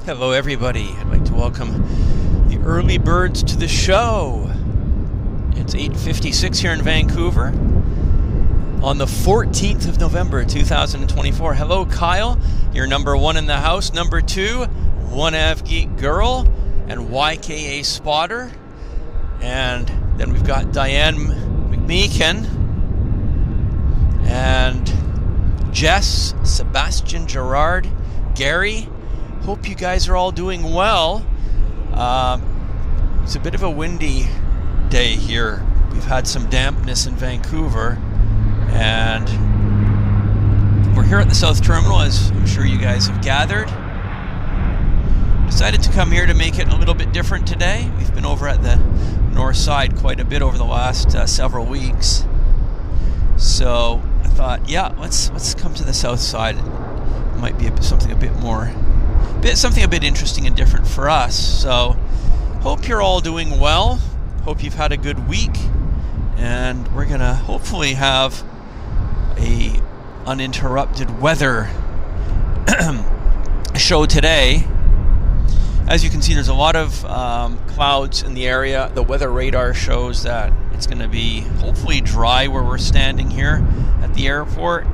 Hello everybody, I'd like to welcome the early birds to the show. It's 8:56 here in Vancouver on the 14th of November 2024. Hello Kyle, you're number one in the house, number two, One Av Geek Girl and YKA Spotter. And then we've got Diane McMeekin and Jess, Sebastian, Gerard, Gary. Hope you guys are all doing well. It's a bit of a windy day here. We've had some dampness in Vancouver, and we're here at the South Terminal, as I'm sure you guys have gathered. Decided to come here to make it a little bit different today. We've been over at the north side quite a bit over the last several weeks. So I thought, yeah, let's come to the south side. It might be something a bit more, something a bit interesting and different for us. So hope you're all doing well. Hope you've had a good week, and we're gonna hopefully have a uninterrupted weather show today. As you can see, there's a lot of clouds in the area. The weather radar shows that it's going to be hopefully dry where we're standing here at the airport.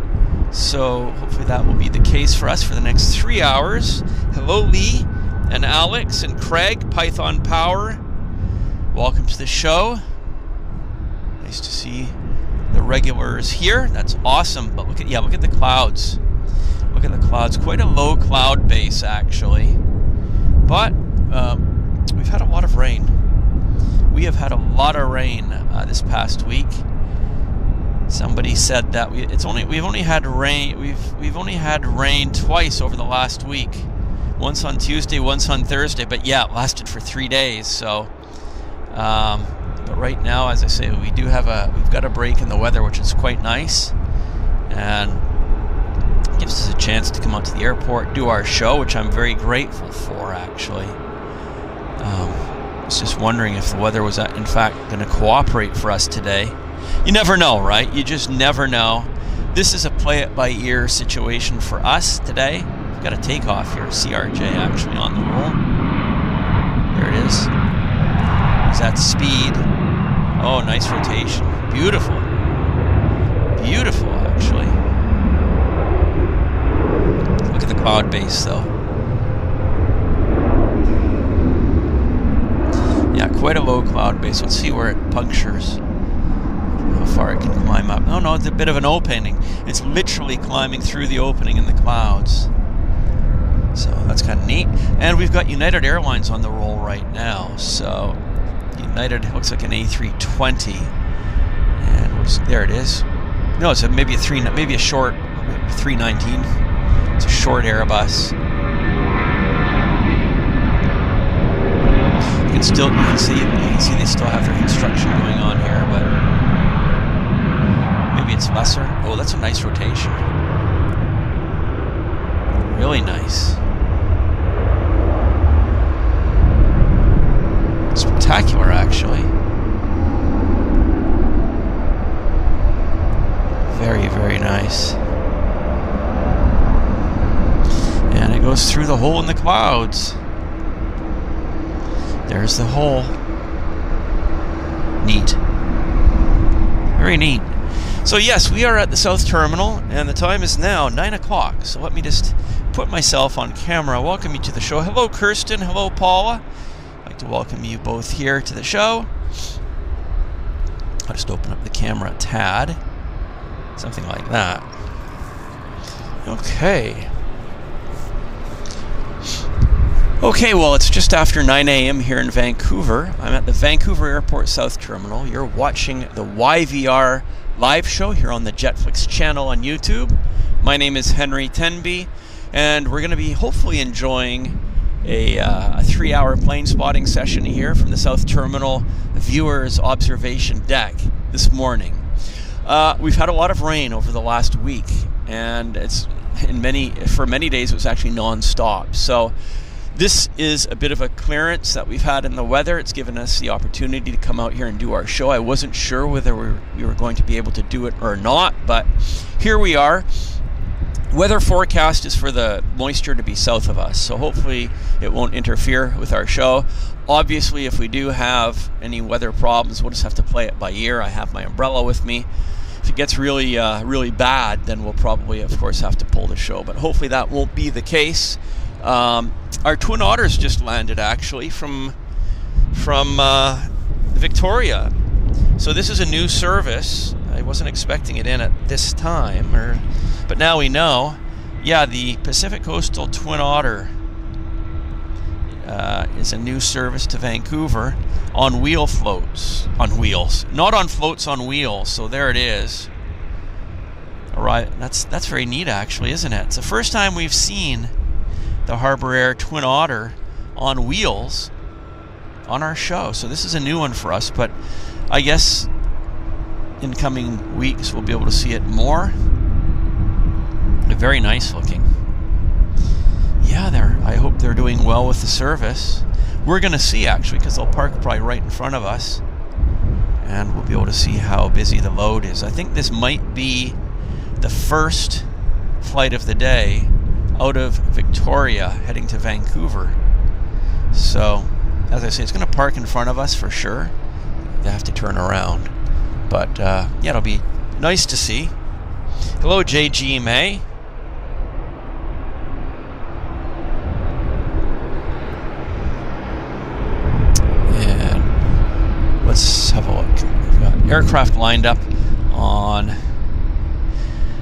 So hopefully that will be the case for us for the next 3 hours. Hello Lee and Alex and Craig, Python Power. Welcome to the show. Nice to see the regulars here. That's awesome. But look at the clouds. Look at the clouds. Quite a low cloud base actually. But we've had a lot of rain. We have had a lot of rain this past week. Somebody said that we've only had rain twice over the last week. Once on Tuesday, once on Thursday. But yeah, it lasted for 3 days. So, but right now, as I say, we've got a break in the weather, which is quite nice, and gives us a chance to come out to the airport, do our show, which I'm very grateful for, actually. I was just wondering if the weather was, in fact, going to cooperate for us today. You never know, right? You just never know. This is a play-it-by-ear situation for us today. We've got a takeoff here. CRJ actually on the roll. There it is. There's that speed. Oh, nice rotation. Beautiful. Beautiful, actually. Look at the cloud base, though. Yeah, quite a low cloud base. Let's see where it punctures. How far it can climb up. Oh no, it's a bit of an opening. It's literally climbing through the opening in the clouds. So that's kind of neat. And we've got United Airlines on the roll right now. So United looks like an A320. And there it is. No, it's maybe a short 319. It's a short Airbus. You can see they still have their construction going on here, but maybe it's lesser. Oh, that's a nice rotation. Really nice. Spectacular, actually. Very, very nice. And it goes through the hole in the clouds. There's the hole. Neat. Very neat. So yes, we are at the South Terminal, and the time is now 9 o'clock. So let me just put myself on camera. Welcome you to the show. Hello Kirsten. Hello Paula. I'd like to welcome you both here to the show. I'll just open up the camera a tad. Something like that. Okay. Okay, well, it's just after 9 a.m. here in Vancouver. I'm at the Vancouver Airport South Terminal. You're watching the YVR live show here on the JetFlix channel on YouTube. My name is Henry Tenby, and we're going to be hopefully enjoying a 3-hour plane spotting session here from the South Terminal viewers observation deck this morning. We've had a lot of rain over the last week, and for many days it was actually non-stop. So this is a bit of a clearance that we've had in the weather. It's given us the opportunity to come out here and do our show. I wasn't sure whether we were going to be able to do it or not, but here we are. Weather forecast is for the moisture to be south of us, so hopefully it won't interfere with our show. Obviously, if we do have any weather problems, we'll just have to play it by ear. I have my umbrella with me. If it gets really, really bad, then we'll probably, of course, have to pull the show. But hopefully that won't be the case. Our Twin Otters just landed, actually, from Victoria. So this is a new service. I wasn't expecting it in at this time, but now we know. Yeah, the Pacific Coastal Twin Otter is a new service to Vancouver on wheel floats. On wheels. Not on floats, on wheels. So there it is. All right, that's very neat, actually, isn't it? It's the first time we've seen the Harbour Air Twin Otter on wheels on our show. So this is a new one for us, but I guess in coming weeks we'll be able to see it more. Very nice looking. Yeah, I hope they're doing well with the service. We're going to see, actually, because they'll park probably right in front of us, and we'll be able to see how busy the load is. I think this might be the first flight of the day out of Victoria heading to Vancouver. So, as I say, it's going to park in front of us for sure. They have to turn around. But, yeah, it'll be nice to see. Hello, JG May. And let's have a look. We've got aircraft lined up on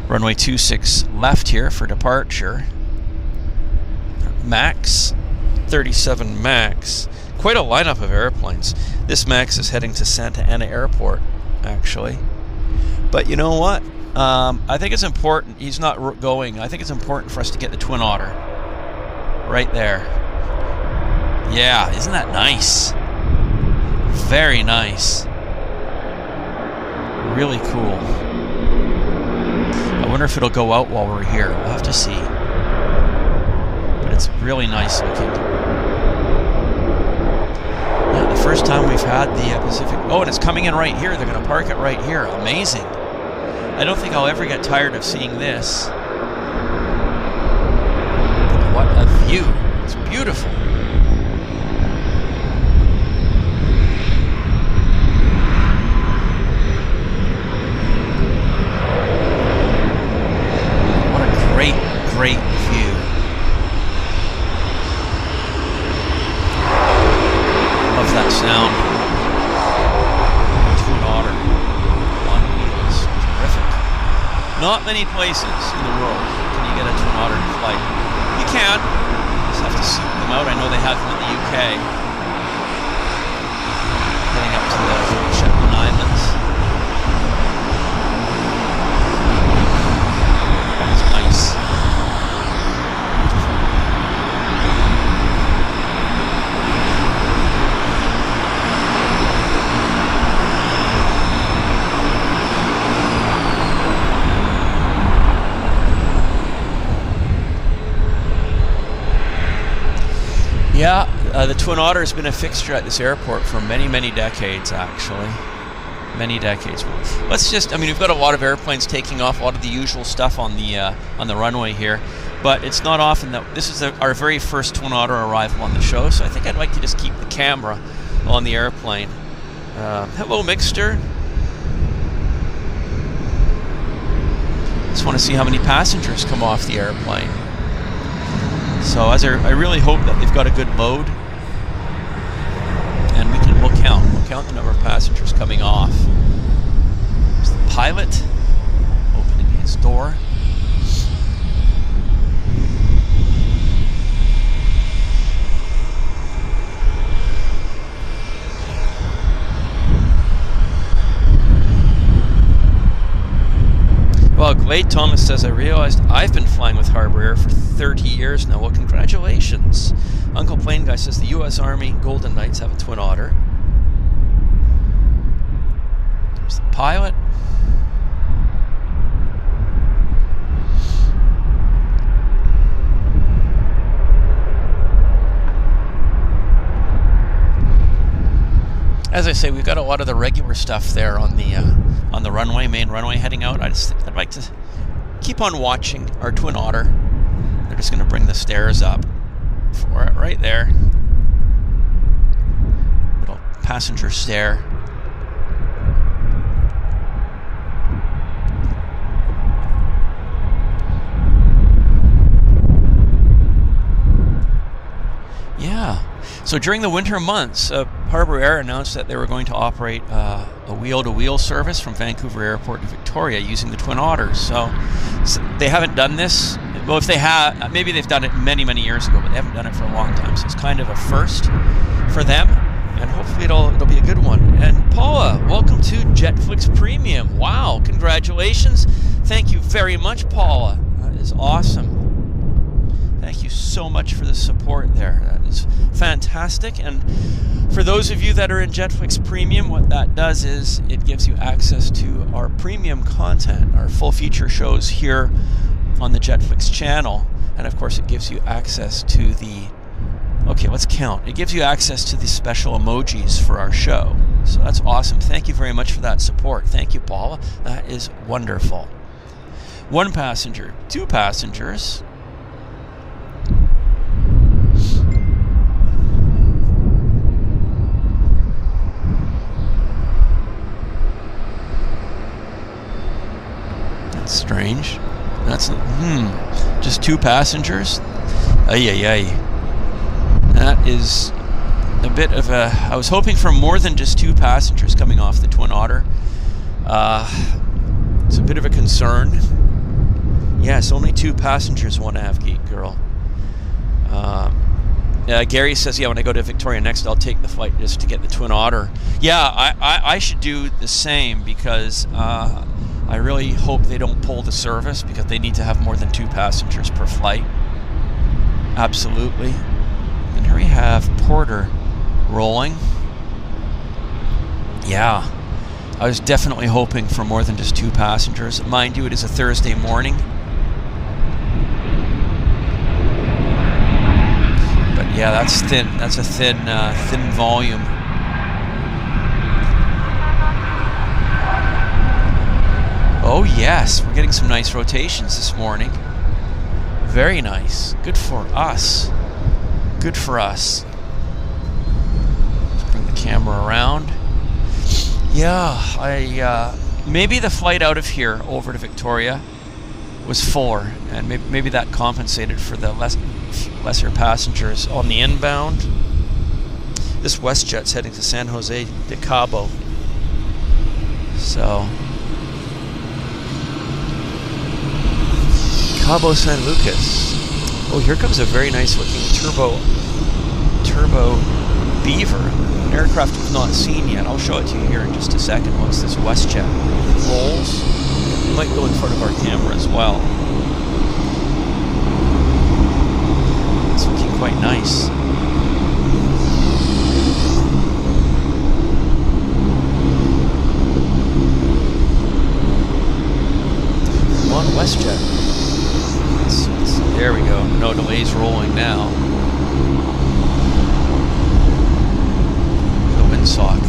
runway 26 left here for departure. Max, 37 Max. Quite a lineup of airplanes. This Max is heading to Santa Ana Airport, actually. But you know what? I think it's important. He's not going. I think it's important for us to get the Twin Otter right there. Yeah, isn't that nice? Very nice. Really cool. I wonder if it'll go out while we're here. We'll have to see. But it's really nice looking. Yeah, the first time we've had the Pacific... Oh, and it's coming in right here. They're going to park it right here. Amazing. I don't think I'll ever get tired of seeing this. What a view. It's beautiful. What a great, great view. Love that sound. Twin Otter on wheels. Terrific. Not many places in the world can you get a Twin Otter flight. You can. You just have to seek them out. I know they have them in the UK. Heading up to the Shetland Islands. It's nice. Yeah, the Twin Otter has been a fixture at this airport for many, many decades, actually. Many decades. Let's just, I mean, we've got a lot of airplanes taking off, a lot of the usual stuff on the runway here, but it's not often that, this is our very first Twin Otter arrival on the show, so I think I'd like to just keep the camera on the airplane. Hello, Mixter. Just want to see how many passengers come off the airplane. So I really hope that they've got a good load, and we'll count the number of passengers coming off. There's the pilot opening his door. Well, Glade Thomas says, I realized I've been flying with Harbour Air for 30 years now. Well, congratulations. Uncle Plane Guy says the U.S. Army Golden Knights have a Twin Otter. There's the pilot. As I say, we've got a lot of the regular stuff there on the runway, main runway heading out. I'd like to keep on watching our Twin Otter. They're just going to bring the stairs up for it right there. Little passenger stair. Yeah. So during the winter months, Harbour Air announced that they were going to operate a wheel-to-wheel service from Vancouver Airport to Victoria using the Twin Otters. So they haven't done this. Well, if they have, maybe they've done it many, many years ago, but they haven't done it for a long time. So it's kind of a first for them, and hopefully it'll be a good one. And Paula, welcome to JetFlix Premium. Wow, congratulations. Thank you very much, Paula. That is awesome. Thank you so much for the support there. That is fantastic. And for those of you that are in JetFlix Premium, what that does is it gives you access to our premium content, our full feature shows here on the JetFlix channel. And of course, it gives you access to the, okay, let's count. It gives you access to the special emojis for our show. So that's awesome. Thank you very much for that support. Thank you, Paula. That is wonderful. 1 passenger, 2 passengers. Strange. That's just 2 passengers. Ay. That is a bit of a. I was hoping for more than just 2 passengers coming off the Twin Otter. It's a bit of a concern. Yes, only 2 passengers. 1 Avgeek girl. Gary says, yeah, when I go to Victoria next, I'll take the flight just to get the Twin Otter. Yeah, I should do the same because. I really hope they don't pull the service because they need to have more than 2 passengers per flight. Absolutely. And here we have Porter rolling. Yeah, I was definitely hoping for more than just 2 passengers. Mind you, it is a Thursday morning. But yeah, that's thin. That's a thin volume. Oh yes, we're getting some nice rotations this morning. Very nice. Good for us. Good for us. Let's bring the camera around. Yeah, maybe the flight out of here over to Victoria was fuller, and maybe that compensated for the lesser passengers on the inbound. This WestJet's heading to San Jose de Cabo. So Cabo San Lucas. Oh, here comes a very nice looking turbo Beaver, an aircraft we've not seen yet. I'll show it to you here in just a second once this WestJet rolls. It might go in front of our camera as well. It's looking quite nice. One WestJet. There we go. No delays rolling now. The windsock.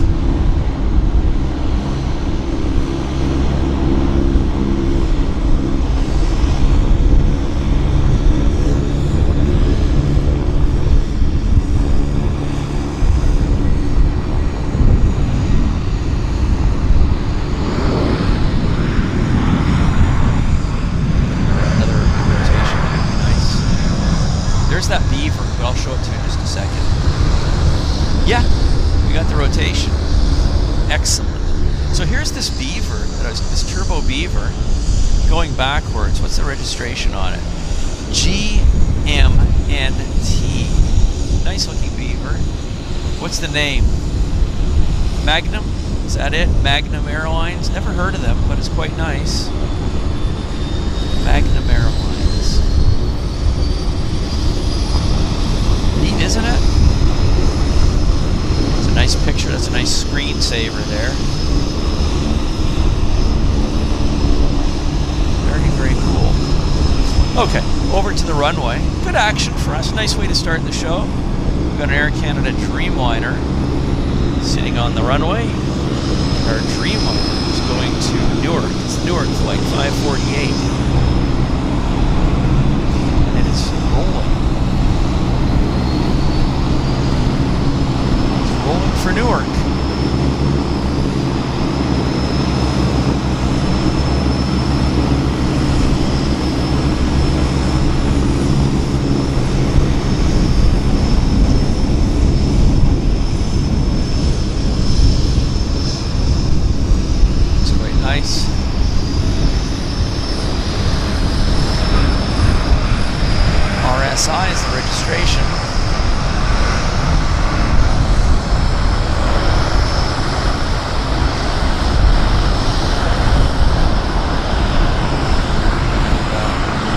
That Beaver, but I'll show it to you in just a second. Yeah, we got the rotation. Excellent. So here's this Beaver, this turbo Beaver, going backwards. What's the registration on it? GMNT. Nice looking Beaver. What's the name? Magnum? Is that it? Magnum Airlines? Never heard of them, but it's quite nice. Magnum Airlines. Neat, isn't it? It's a nice picture. That's a nice screensaver there. Very, very cool. Okay, over to the runway. Good action for us. Nice way to start the show. We've got an Air Canada Dreamliner sitting on the runway. Our Dreamliner is going to Newark. It's Newark flight 548. SI is the registration.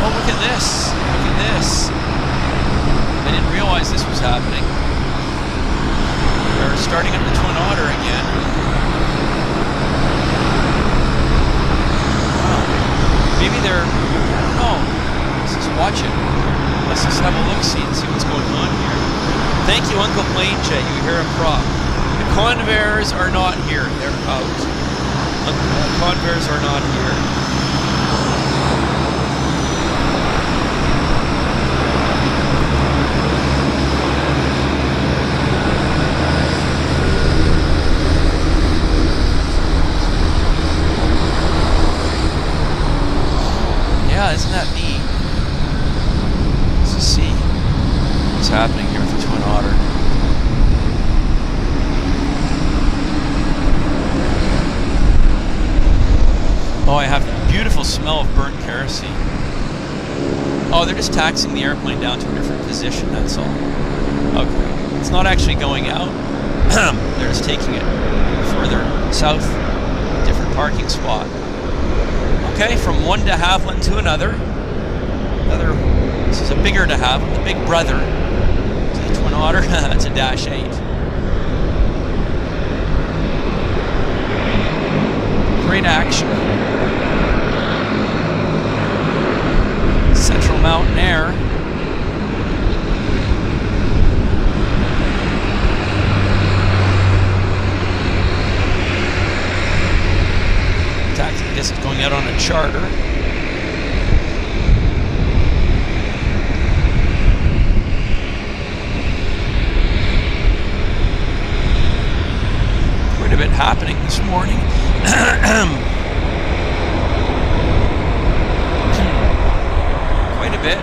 Oh, look at this. Look at this. I didn't realize this was happening. They're starting up the Twin Otter again. Wow. Maybe they're, I don't know. Let's just watch it. Let's just have a look-see and see what's going on here. Thank you, Uncle Plane Jet. You hear him prop. The Convairs are not here. They're out. The Convairs are not here. Yeah, isn't that neat? Let's just see what's happening here with the Twin Otter. Oh, I have the beautiful smell of burnt kerosene. Oh, they're just taxiing the airplane down to a different position, that's all. Okay. It's not actually going out. They're just taking it further south, different parking spot. Okay, from one de Havilland to another. This is a bigger de Havilland, the big brother to the Twin Otter. That's a Dash 8. Great action. Central Mountain Air. I guess it's going out on a charter. Quite a bit happening this morning. Quite a bit.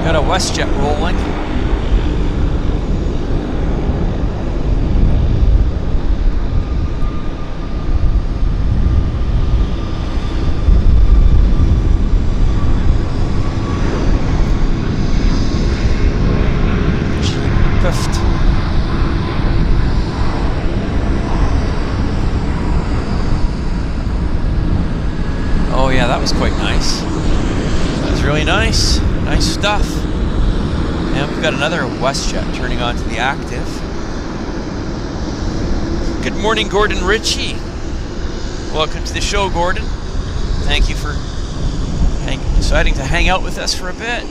Got a WestJet rolling. Oh yeah, that was quite nice. That was really nice. Nice stuff. And we've got another WestJet turning on to the active. Good morning, Gordon Ritchie. Welcome to the show, Gordon. Thank you for deciding to hang out with us for a bit.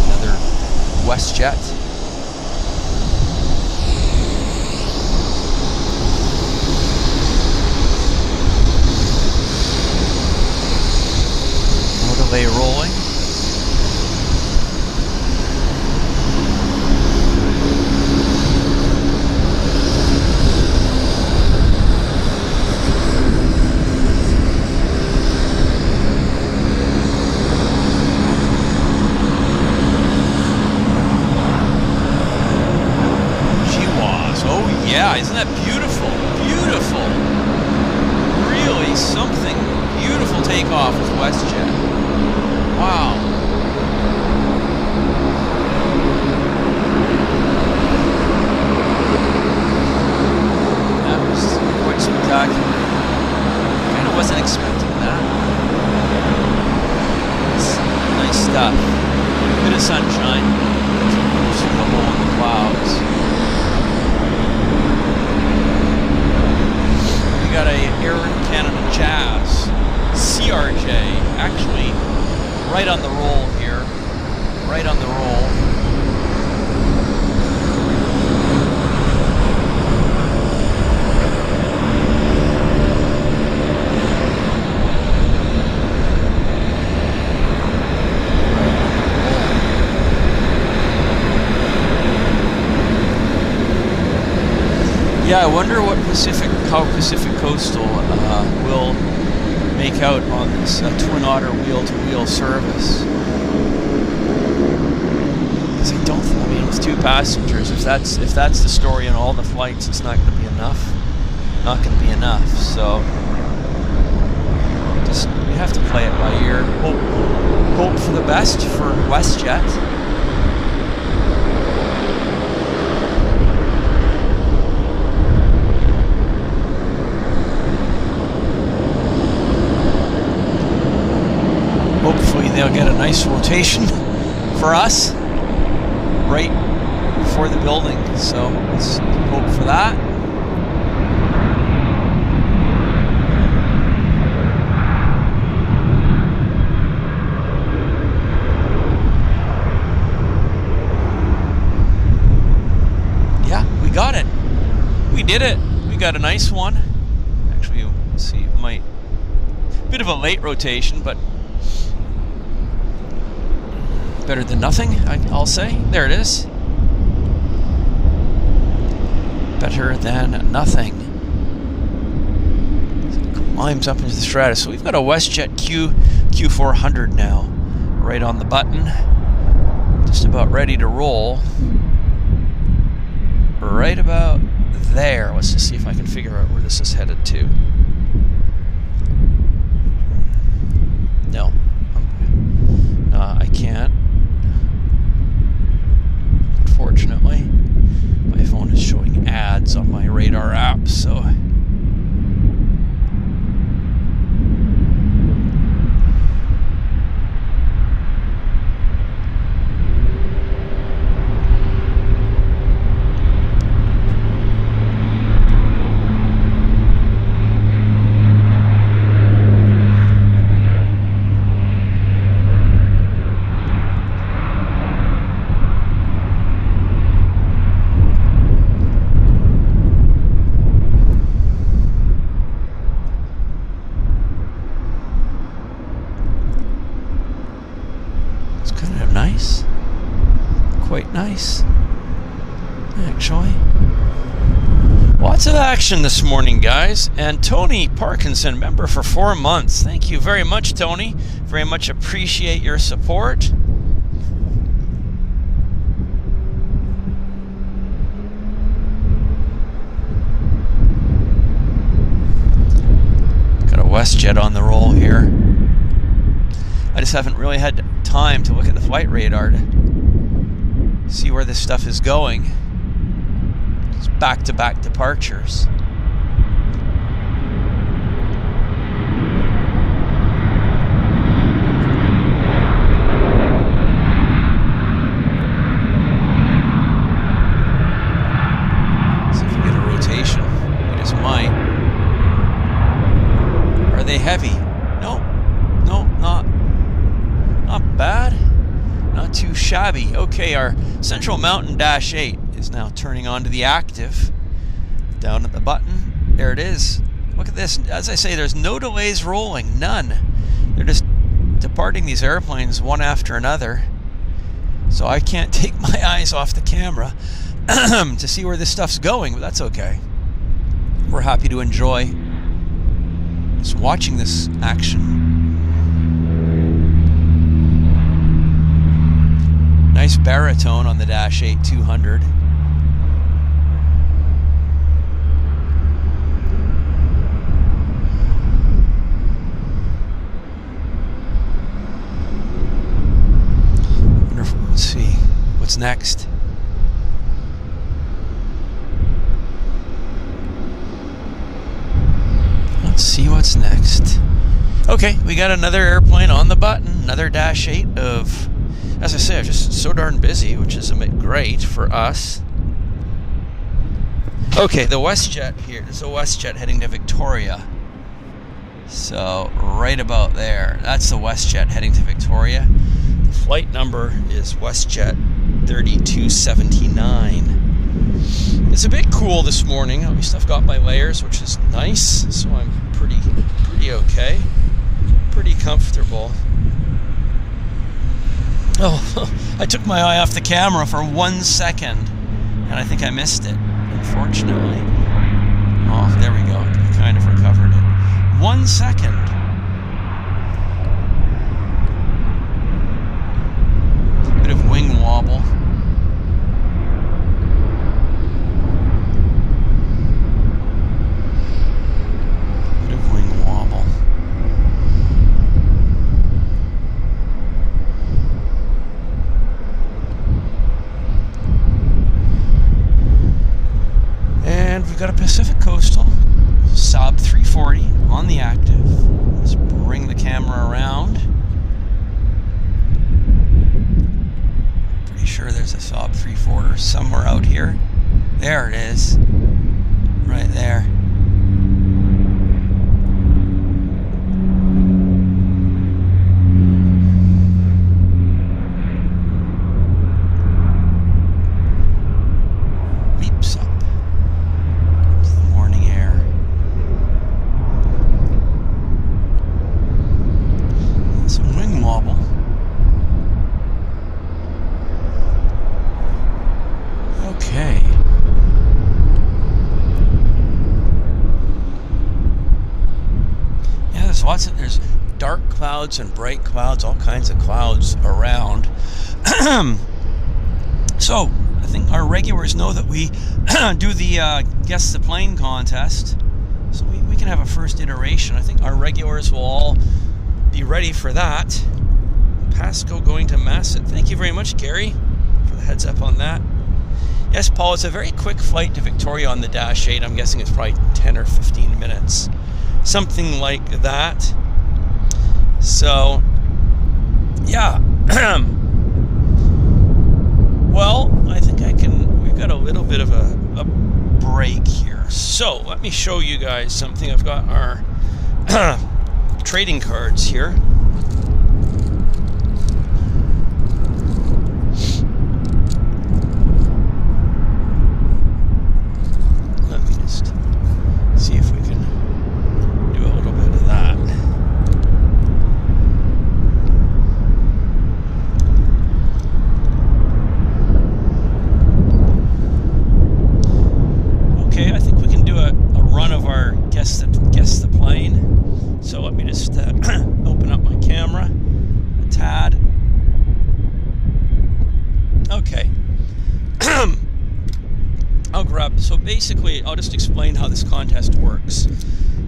Another WestJet. Motorway rolling. Yeah, isn't that beautiful? Beautiful. Really something beautiful takeoff with WestJet. Wow. That was quite spectacular. Kind of wasn't expecting that. Nice stuff. A bit of sunshine. Super hole in the clouds. Got a Air Canada Jazz CRJ, actually right on the roll here, right on the roll. Yeah, I wonder what how Pacific Coastal will make out on this Twin Otter wheel-to-wheel service. Because I don't. I mean, it's 2 passengers. If that's the story on all the flights, it's not going to be enough. Not going to be enough. So just we have to play it by ear. Hope for the best for WestJet. Hopefully they'll get a nice rotation for us right before the building. So let's hope for that. Yeah, we got it. We did it. We got a nice one. Actually, let's see, might bit of a late rotation, but better than nothing, I'll say. There it is. Better than nothing. Climbs up into the strata. So we've got a WestJet Q400 now, right on the button. Just about ready to roll. Right about there. Let's just see if I can figure out where this is headed to. No. I can't. Unfortunately, my phone is showing ads on my radar app, so nice, actually. Lots of action this morning, guys. And Tony Parkinson, member for 4 months. Thank you very much, Tony. Very much appreciate your support. Got a WestJet on the roll here. I just haven't really had time to look at the flight radar to see where this stuff is going. It's back-to-back departures. See if we get a rotation. We just might. Are they heavy? No, not bad. Not too shabby. Okay, our Central Mountain Dash 8 is now turning on to the active. Down at the button. There it is. Look at this. As I say, there's no delays rolling. None. They're just departing these airplanes one after another. So I can't take my eyes off the camera to see where this stuff's going, but that's okay. We're happy to enjoy just watching this action. Nice baritone on the Dash 8 200. Wonderful. Let's see what's next. Let's see what's next. Okay, we got another airplane on the button. Another Dash 8 of, as I say, I'm just so darn busy, which is a bit great for us. Okay, the WestJet here. There's a WestJet heading to Victoria. So, right about there. That's the WestJet heading to Victoria. The flight number is WestJet 3279. It's a bit cool this morning. At least I've got my layers, which is nice. So I'm pretty okay. Pretty comfortable. Oh, I took my eye off the camera for 1 second, and I think I missed it, unfortunately. Oh, there we go. I kind of recovered it. 1 second. Bit of wing wobble. we've got a Pacific Coastal sub 340 on the active. Let's bring the camera around. Pretty sure there's a sub 340 somewhere out here. There it is. Right there. Leaps up into the morning air. Some wing wobble. Okay. There's dark clouds and bright clouds, all kinds of clouds around. So I think our regulars know that we do the Guess the Plane contest, so we can have a first iteration. I think our regulars will all be ready for that. Pasco going to Masset. Thank you very much, Gary, for the heads up on that. Yes, Paul, it's a very quick flight to Victoria on the Dash 8. I'm guessing it's probably 10 or 15 minutes. Something like that. So, yeah. Well, I think we've got a little bit of a break here. So, let me show you guys something. I've got our trading cards here. Let me just see if we can do a little bit of that. Okay, I think we can do a run of our guess the plane. So let me just open up my camera a tad. Okay. So basically, I'll just explain how this contest works.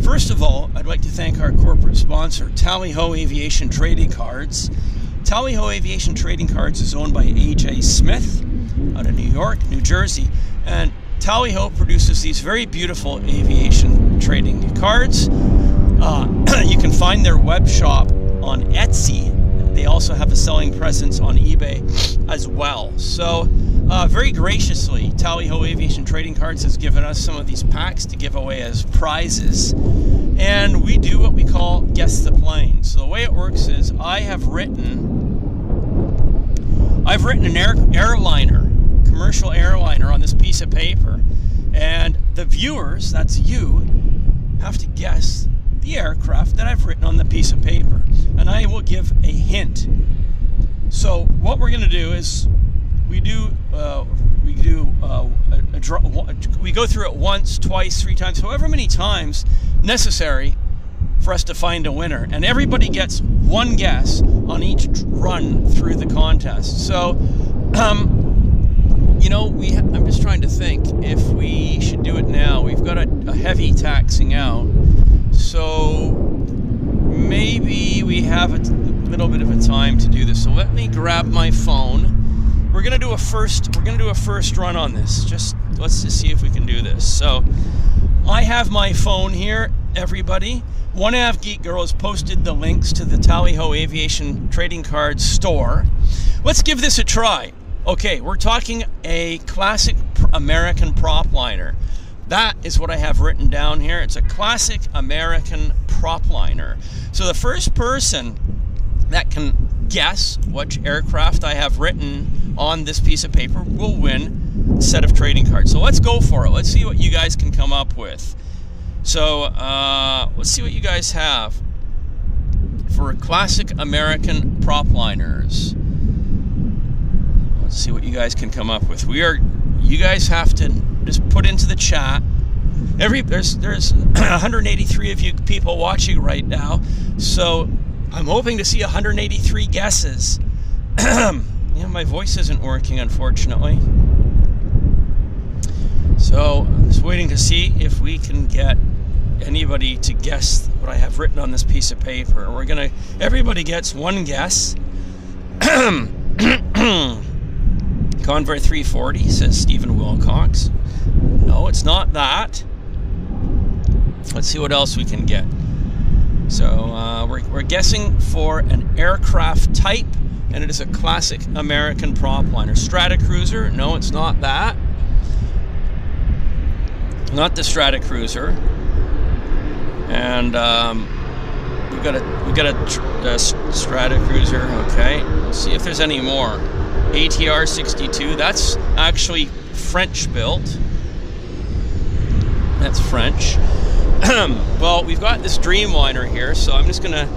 First of all, I'd like to thank our corporate sponsor, Tally Ho Aviation Trading Cards. Tally Ho Aviation Trading Cards is owned by A.J. Smith out of New York, New Jersey, and Tally Ho produces these very beautiful aviation trading cards. You can find their web shop on Etsy. They also have a selling presence on eBay as well. So, very graciously, Tally Ho Aviation Trading Cards has given us some of these packs to give away as prizes. And we do what we call Guess the Plane. So the way it works is I've written an airliner, commercial airliner on this piece of paper. And the viewers, that's you, have to guess the aircraft that I've written on the piece of paper. And I will give a hint. So what we're going to do is we go through it once, twice, 3 times, however many times necessary for us to find a winner. And everybody gets one guess on each run through the contest. So, you know, I'm just trying to think if we should do it now. We've got a heavy taxing out. So maybe we have a little bit of a time to do this. So let me grab my phone. We're gonna do a first run on this. Let's just see if we can do this. So I have my phone here, everybody. One Av Geek Girl has posted the links to the Tally Ho Aviation Trading Cards store. Let's give this a try. Okay, we're talking a classic American prop liner. That is what I have written down here. It's a classic American prop liner. So the first person that can guess which aircraft I have written on this piece of paper will win a set of trading cards. So let's go for it. Let's see what you guys can come up with. So let's see what you guys have for classic American prop liners. Let's see what you guys can come up with. You guys have to just put into the chat. There's 183 of you people watching right now, so I'm hoping to see 183 guesses. Yeah, my voice isn't working, unfortunately. So I'm just waiting to see if we can get anybody to guess what I have written on this piece of paper. Everybody gets one guess. Convoy 340, says Stephen Wilcox. No, it's not that. Let's see what else we can get. So we're guessing for an aircraft type, and it is a classic American prop liner. Stratocruiser? No, it's not that. Not the Stratocruiser. And we got a Stratocruiser. Okay, let's see if there's any more. ATR 62. That's actually French built. That's French. Well, we've got this Dreamliner here, so I'm just gonna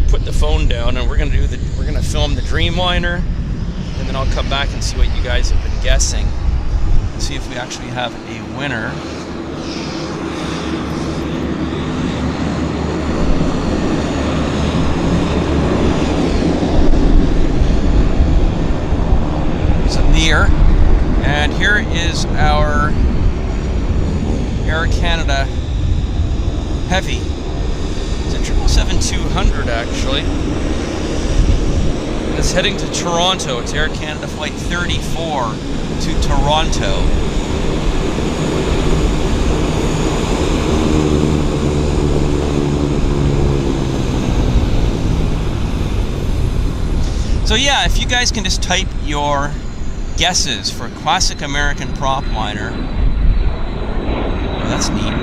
put the phone down and we're gonna film the Dreamliner, and then I'll come back and see what you guys have been guessing and see if we actually have a winner. Zipair, and here is our Air Canada Heavy. It's a 777-200 actually. And it's heading to Toronto. It's Air Canada Flight 34 to Toronto. So yeah, if you guys can just type your guesses for classic American prop liner. Oh, that's neat.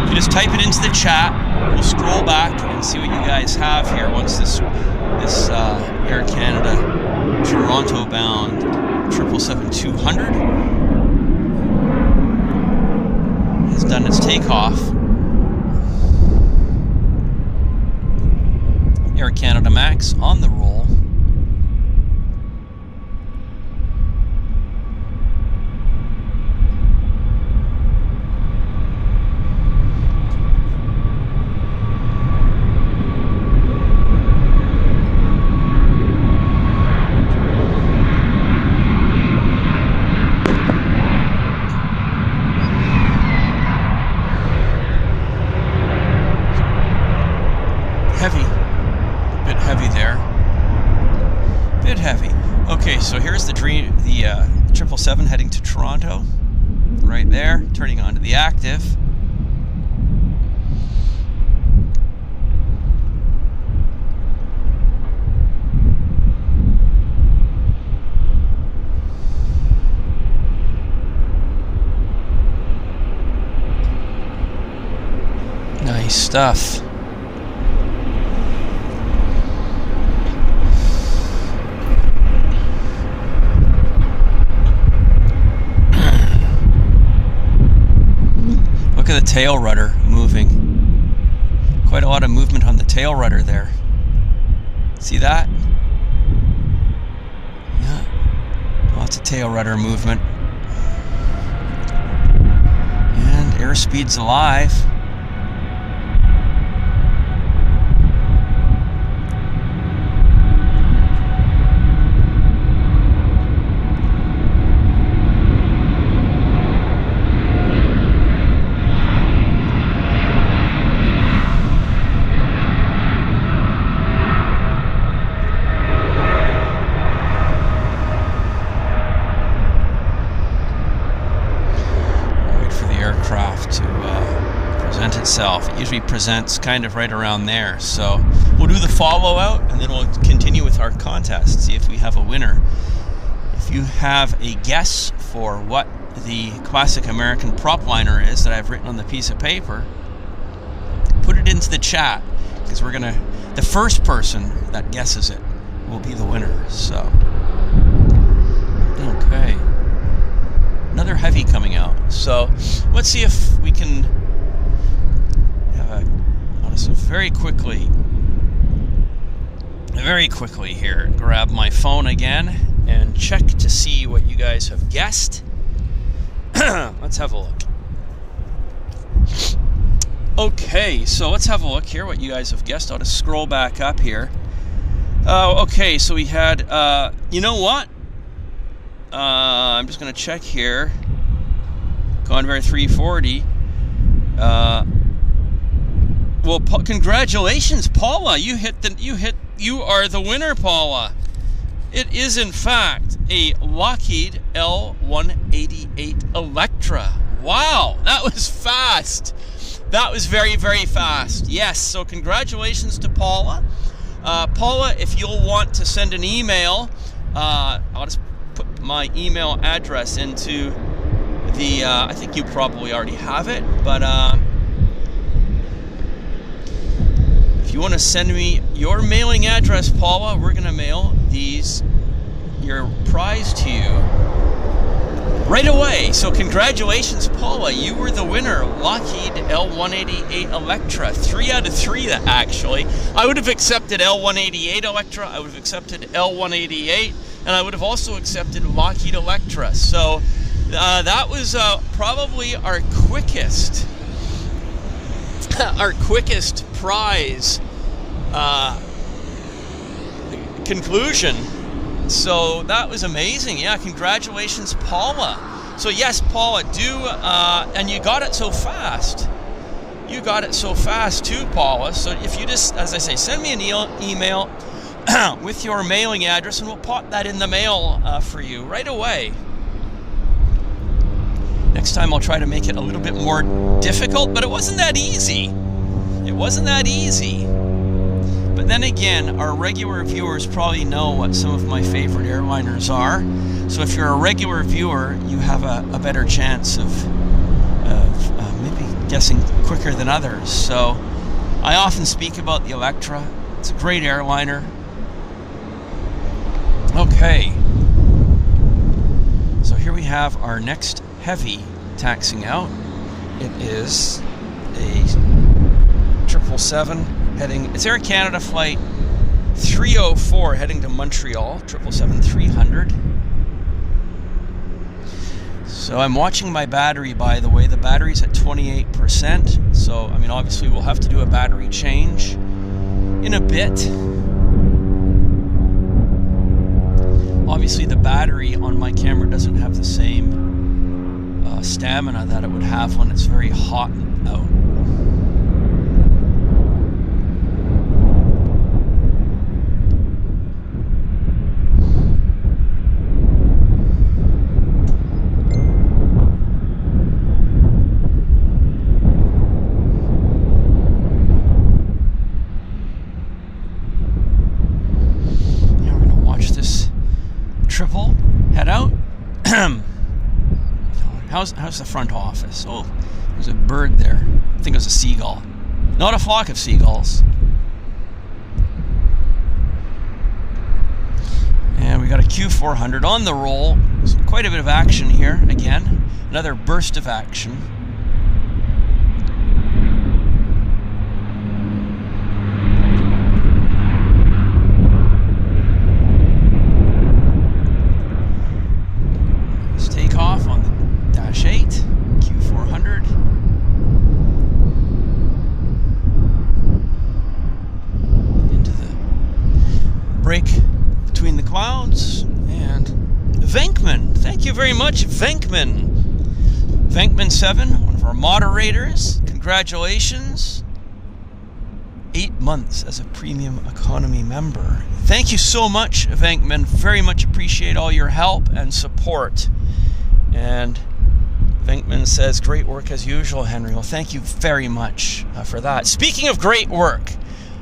You just type it into the chat. We'll scroll back and see what you guys have here once this Air Canada Toronto bound 777-200 has done its takeoff. Air Canada Max on the roll. So here's the 777 heading to Toronto, right there, turning onto the active. Nice stuff. Look at the tail rudder moving. Quite a lot of movement on the tail rudder there. See that? Yeah. Lots of tail rudder movement. And airspeed's alive. It usually presents kind of right around there, so we'll do the follow out and then we'll continue with our contest, see if we have a winner. If you have a guess for what the classic American prop liner is that I've written on the piece of paper, put it into the chat, because we're gonna, the first person that guesses it will be the winner. So okay, another heavy coming out, so let's see if we can very quickly here, grab my phone again and check to see what you guys have guessed. Let's have a look. Okay, so let's have a look here what you guys have guessed. I'll just scroll back up here. Okay, so we had, you know what? I'm just going to check here. Convair 340. Well, congratulations, Paula. You are the winner, Paula. It is in fact a Lockheed L188 Electra. Wow, that was fast. That was very, very fast. Yes, so congratulations to Paula. Paula, if you'll want to send an email, I'll just put my email address into the, I think you probably already have it, but if you want to send me your mailing address, Paula, we're going to mail your prize to you right away. So congratulations, Paula. You were the winner. Lockheed L188 Electra. 3 out of 3, actually. I would have accepted L188 Electra. I would have accepted L188. And I would have also accepted Lockheed Electra. So that was probably our quickest prize conclusion. So that was amazing. Yeah, congratulations, Paula. So yes, Paula, and you got it so fast. You got it so fast too, Paula. So if you just, as I say, send me an email with your mailing address, and we'll pop that in the mail for you right away. Next time I'll try to make it a little bit more difficult, but it wasn't that easy. It wasn't that easy. But then again, our regular viewers probably know what some of my favorite airliners are. So if you're a regular viewer, you have a better chance of maybe guessing quicker than others. So I often speak about the Electra. It's a great airliner. Okay. So here we have our next heavy taxiing out. It is a 777 heading, it's Air Canada flight 304 heading to Montreal, 777-300. So I'm watching my battery, by the way. The battery's at 28%. So, I mean, obviously we'll have to do a battery change in a bit. Obviously the battery on my camera doesn't have the same stamina that it would have when it's very hot out. Triple head out. How's the front office? Oh, there's a bird there. I think it was a seagull. Not a flock of seagulls. And we got a Q400 on the roll. So quite a bit of action here again. Another burst of action. Off on the Dash 8, Q400. Into the break between the clouds. And Venkman, thank you very much, Venkman. Venkman7, one of our moderators, congratulations. 8 months as a premium economy member. Thank you so much, Venkman. Very much appreciate all your help and support. And Venkman says, great work as usual, Henry. Well, thank you very much for that. Speaking of great work,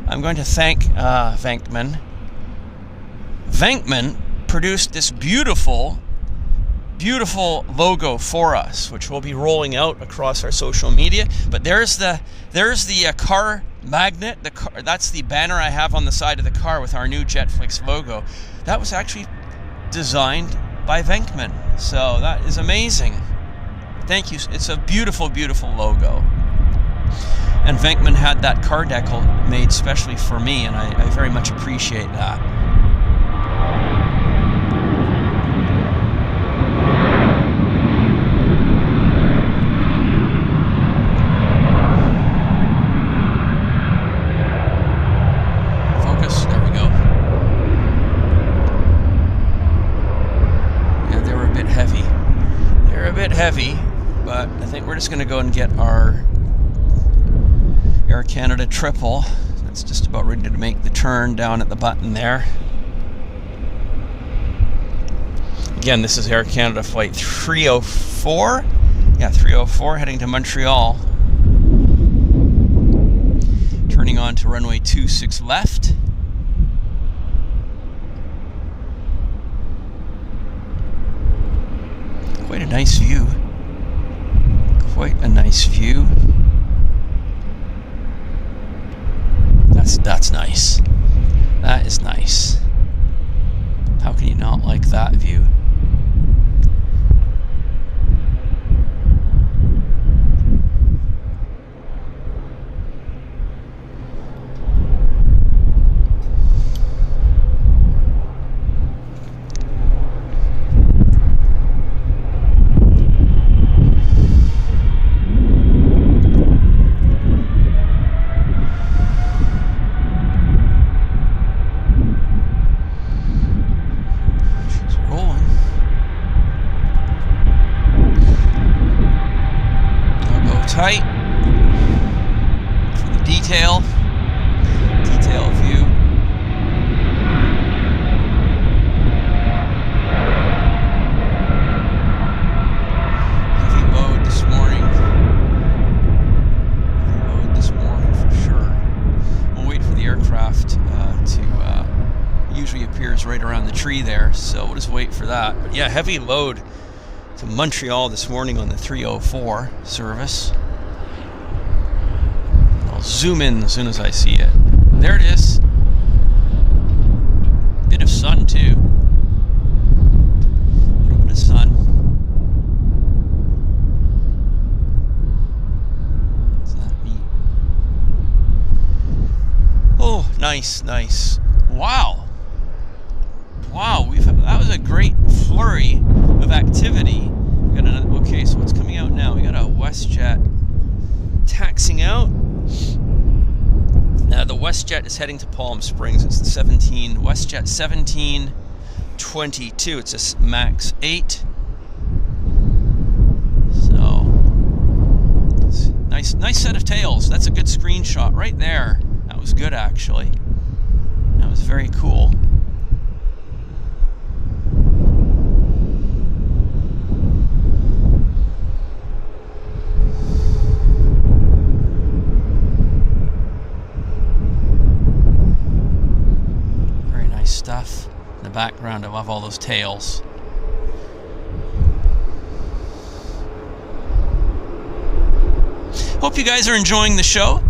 I'm going to thank Venkman. Venkman produced this beautiful logo for us, which we'll be rolling out across our social media. But there's the car magnet. That's the banner I have on the side of the car with our new JetFlix logo. That was actually designed by Venkman. So that is amazing. Thank you. It's a beautiful, beautiful logo. And Venkman had that car decal made specially for me, and I very much appreciate that. Focus. There we go. Yeah, they were a bit heavy. They're a bit heavy, but I think we're just going to go and get our Air Canada triple. That's just about ready to make the turn down at the button there. Again, this is Air Canada flight 304. Yeah, 304 heading to Montreal. Turning on to runway 26 left. Quite a nice view. Quite a nice view. That's nice. That is nice. How can you not like that view? Tight for the detail view. Heavy load this morning. Heavy load this morning for sure. We'll wait for the aircraft to usually appears right around the tree there, so we'll just wait for that. But yeah, heavy load to Montreal this morning on the 304 service. Zoom in as soon as I see it. There it is. Bit of sun too. A little bit of sun. Is that neat? Oh, nice. Wow. That was a great flurry of activity. We got another. Okay, so what's coming out now? We got a WestJet taxiing out. The WestJet is heading to Palm Springs. It's the WestJet 1722. It's a max 8. So nice set of tails. That's a good screenshot right there. That was good actually. That was very cool. Stuff in the background. I love all those tails. Hope you guys are enjoying the show.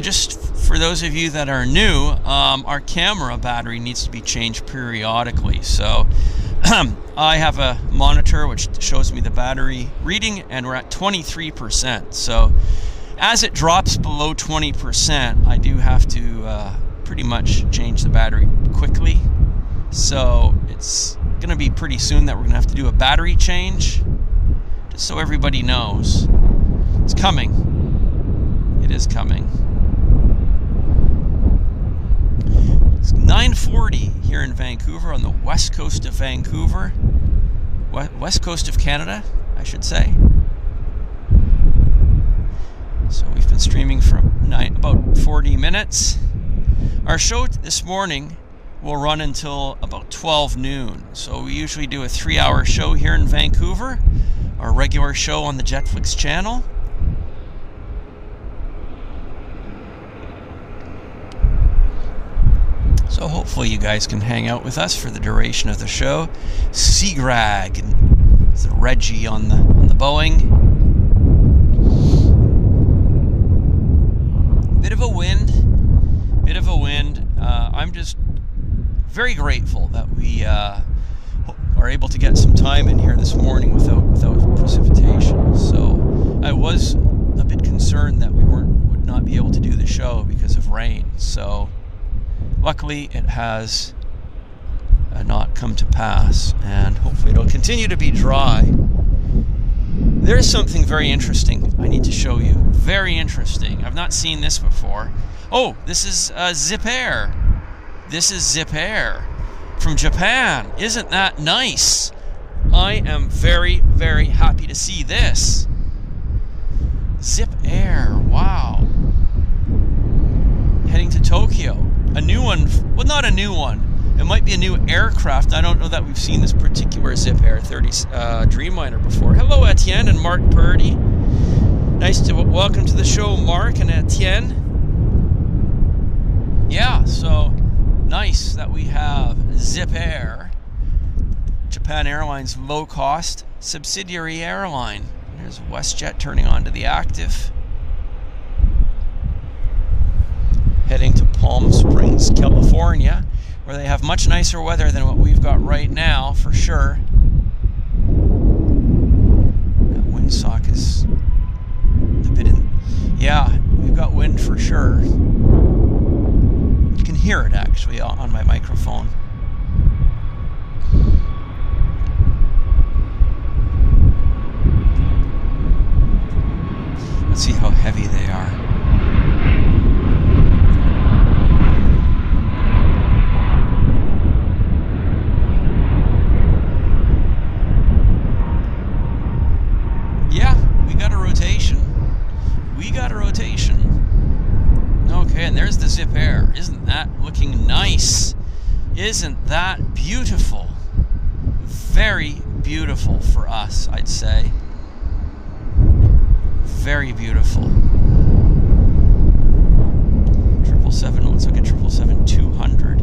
Just for those of you that are new, our camera battery needs to be changed periodically. So I have a monitor which shows me the battery reading, and we're at 23%. So as it drops below 20%, I do have to pretty much change the battery quickly. So it's gonna be pretty soon that we're gonna have to do a battery change, just so everybody knows. It's coming. It is coming. It's 9:40 here in Vancouver, on the west coast of Vancouver. West coast of Canada, I should say. So we've been streaming for about 40 minutes. Our show this morning will run until about 12 noon. So we usually do a 3-hour show here in Vancouver, our regular show on the JetFlix channel. So hopefully you guys can hang out with us for the duration of the show. Seagrag and the Reggie on the Boeing. Bit of a wind. I'm just very grateful that we are able to get some time in here this morning without precipitation. So I was a bit concerned that we would not be able to do the show because of rain. So luckily it has not come to pass, and hopefully it'll continue to be dry. There's something very interesting I need to show you. Very interesting. I've not seen this before. Oh, this is Zipair. This is Zipair from Japan. Isn't that nice? I am very, very happy to see this. Zipair, wow. Heading to Tokyo. A new one, well, not a new one, It might be a new aircraft. I don't know that we've seen this particular Zipair 30 Dreamliner before. Hello, Etienne and Mark Purdy. Nice to welcome to the show, Mark and Etienne. Yeah, so nice that we have Zipair, Japan Airlines low-cost subsidiary airline. There's WestJet turning on to the active. Heading to Palm Springs, California, where they have much nicer weather than what we've got right now, for sure. That windsock is a bit in... Yeah, we've got wind for sure. You can hear it, actually, on my microphone. Let's see how heavy they are. Okay, and there's the Zipair. Isn't that looking nice? Isn't that beautiful? Very beautiful for us, I'd say. Very beautiful. 777, let's look at 777-200.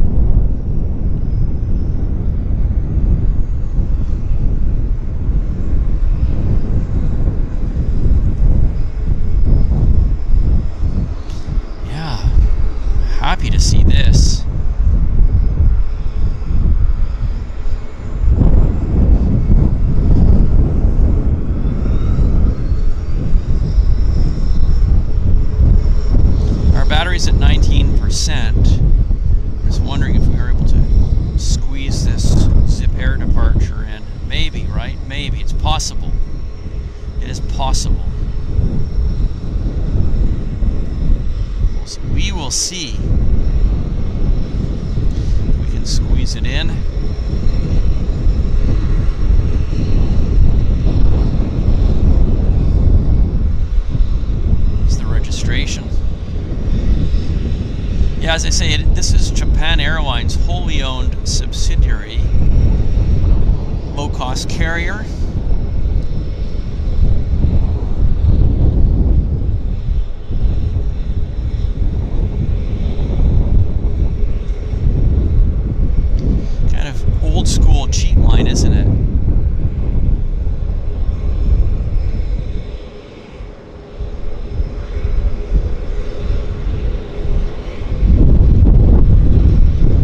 Happy to see this. Our battery's at 19%. I was wondering if we were able to squeeze this Zipair departure in. Maybe, right? Maybe. It's possible. It is possible. We will see. We can squeeze it in. It's the registration. Yeah, as I say, this is Japan Airlines' wholly owned subsidiary, low-cost carrier. Old school cheat line, isn't it?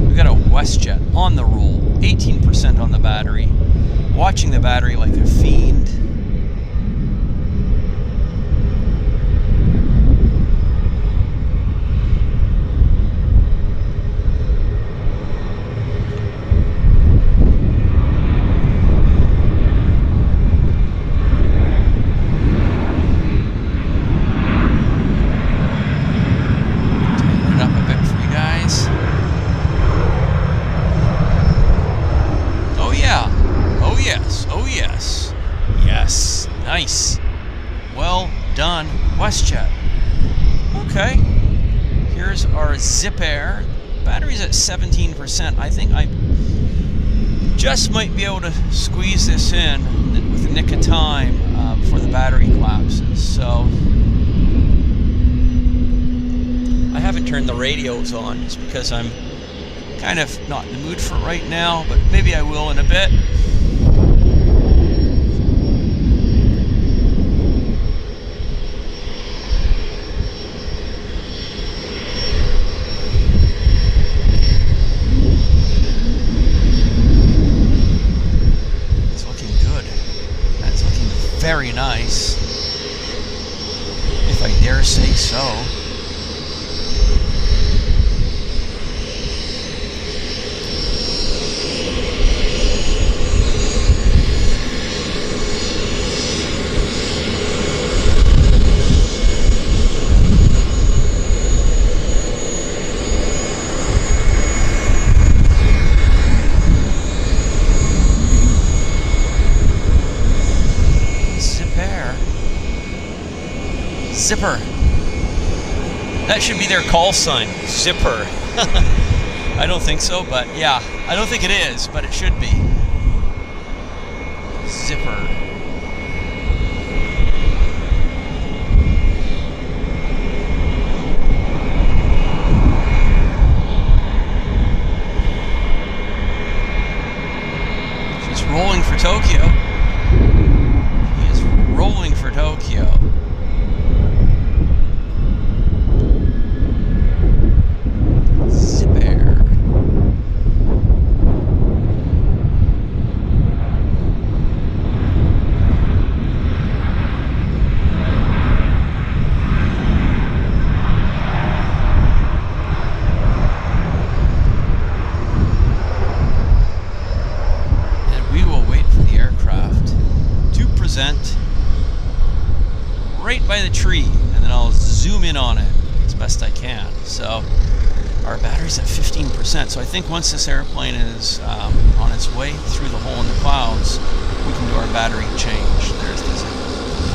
We've got a WestJet on the roll, 18% on the battery, watching the battery like a fiend. Nice. Well done, WestJet. Okay. Here's our Zipair. Battery's at 17%. I think I just might be able to squeeze this in with a nick of time before the battery collapses. So I haven't turned the radios on just because I'm kind of not in the mood for it right now, but maybe I will in a bit. Very nice, if I dare say so. Zipper. That should be their call sign. Zipper. I don't think so, but yeah, I don't think it is, but it should be. Zipper. He's rolling for Tokyo. He is rolling for Tokyo. Right by the tree, and then I'll zoom in on it as best I can. So our battery's at 15%, so I think once this airplane is on its way through the hole in the clouds, we can do our battery change. There's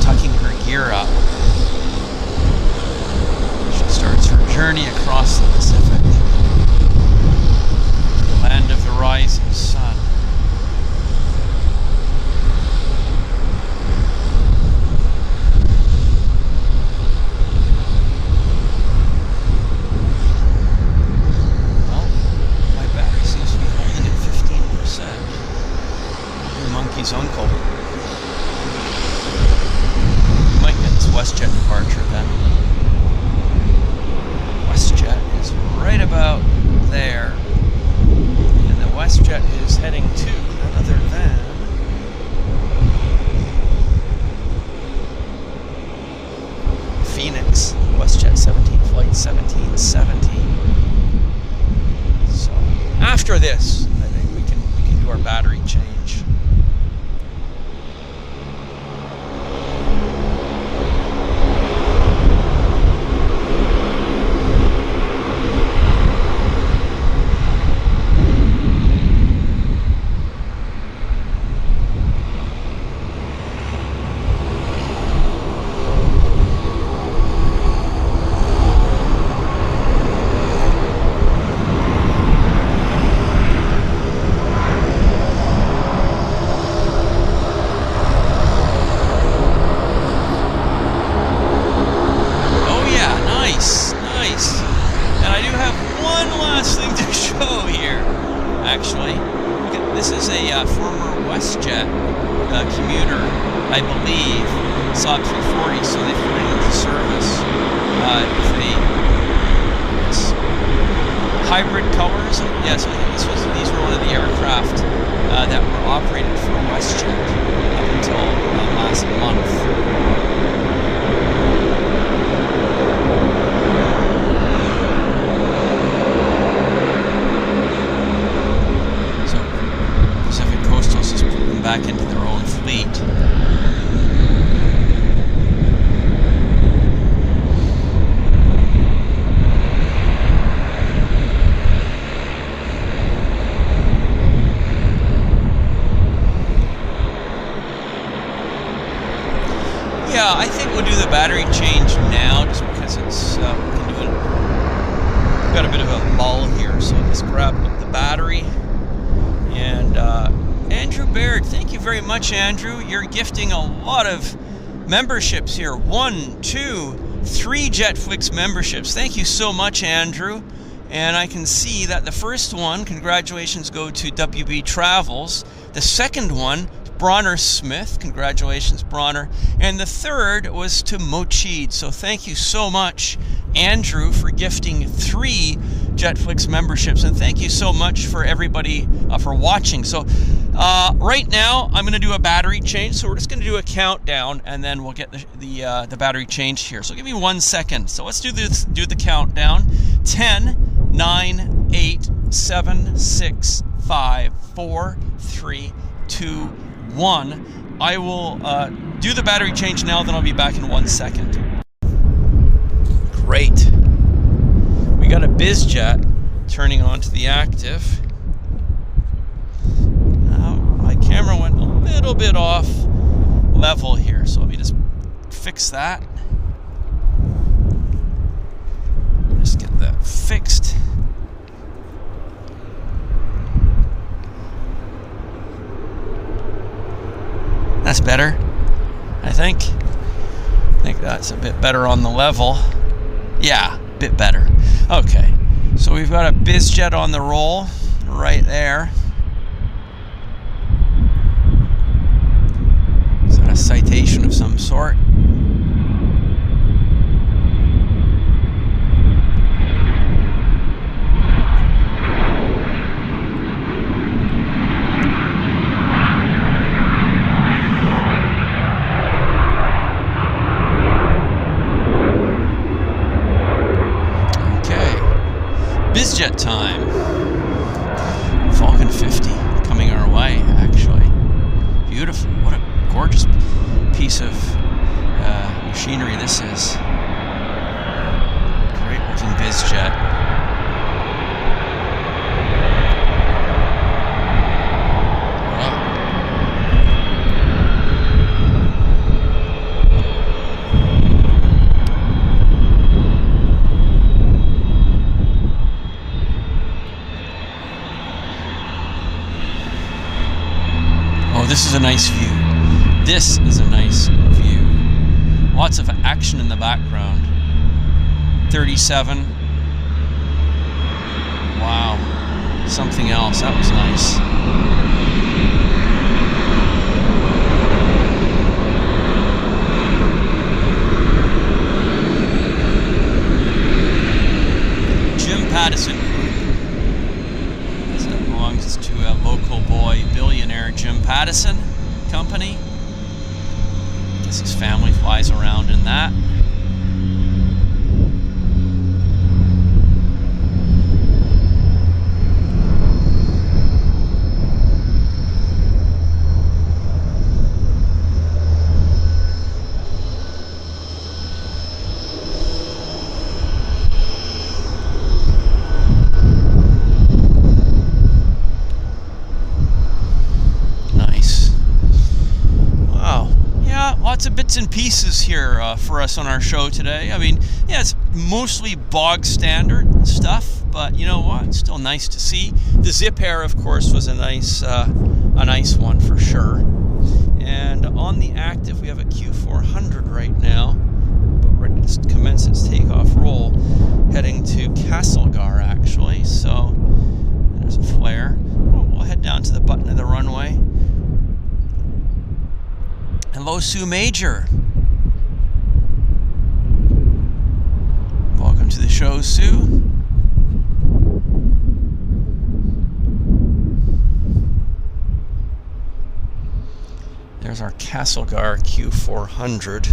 tucking her gear up. She starts her journey across the Pacific, land of the rising sun. Uncle. We might get this WestJet departure then. WestJet is right about there. And the WestJet is heading to none other than Phoenix. WestJet 17 flight 1770. So after this, I think we can do our battery change. This is a former WestJet commuter, I believe, Saab 340, so they put it into service with hybrid colors. Yes, I think these were one of the aircraft that were operated for WestJet up until last month. Back into their own fleet. Yeah, I think we'll do the battery change now, just because it's we can do it. We've got a bit of a lull here, so I'll just grab the battery. And Andrew Baird, thank you very much, Andrew. You're gifting a lot of memberships here. 1, 2, 3 JetFlix memberships. Thank you so much, Andrew. And I can see that the first one, congratulations, go to WB Travels. The second one, Bronner Smith. Congratulations, Bronner. And the third was to Mochid. So thank you so much, Andrew, for gifting 3 JetFlix memberships. And thank you so much for everybody for watching. So right now, I'm going to do a battery change. So we're just going to do a countdown, and then we'll get the battery changed here. So give me 1 second. So let's do the countdown. 10, 9, 8, 7, 6, 5, 4, 3, 2, 1. I will do the battery change now, then I'll be back in 1 second. Great. We got a BizJet turning on to the active. Now, my camera went a little bit off level here, so let me just fix that. Just get that fixed. that's better, I think. I think that's a bit better on the level. Yeah, a bit better. Okay, so we've got a BizJet on the roll right there. Is that a citation of some sort? BizJet time. Falcon 50 coming our way, actually. Beautiful. What a gorgeous piece of machinery this is. Great looking BizJet. This is a nice view. This is a nice view. Lots of action in the background. 37. Wow. Something else. That was nice. Jim Pattison. That belongs to a local boy billionaire Jim Pattison Company. I guess his family flies around in that. Lots of bits and pieces here for us on our show today. I mean, yeah, it's mostly bog standard stuff, but you know what? It's still nice to see. The Zipair, of course, was a nice one for sure. And on the active, we have a Q400 right now, but ready to commence its takeoff roll, heading to Castlegar actually. So there's a flare. We'll head down to the button of the runway. Hello, Sue Major. Welcome to the show, Sue. There's our Castlegar Q400.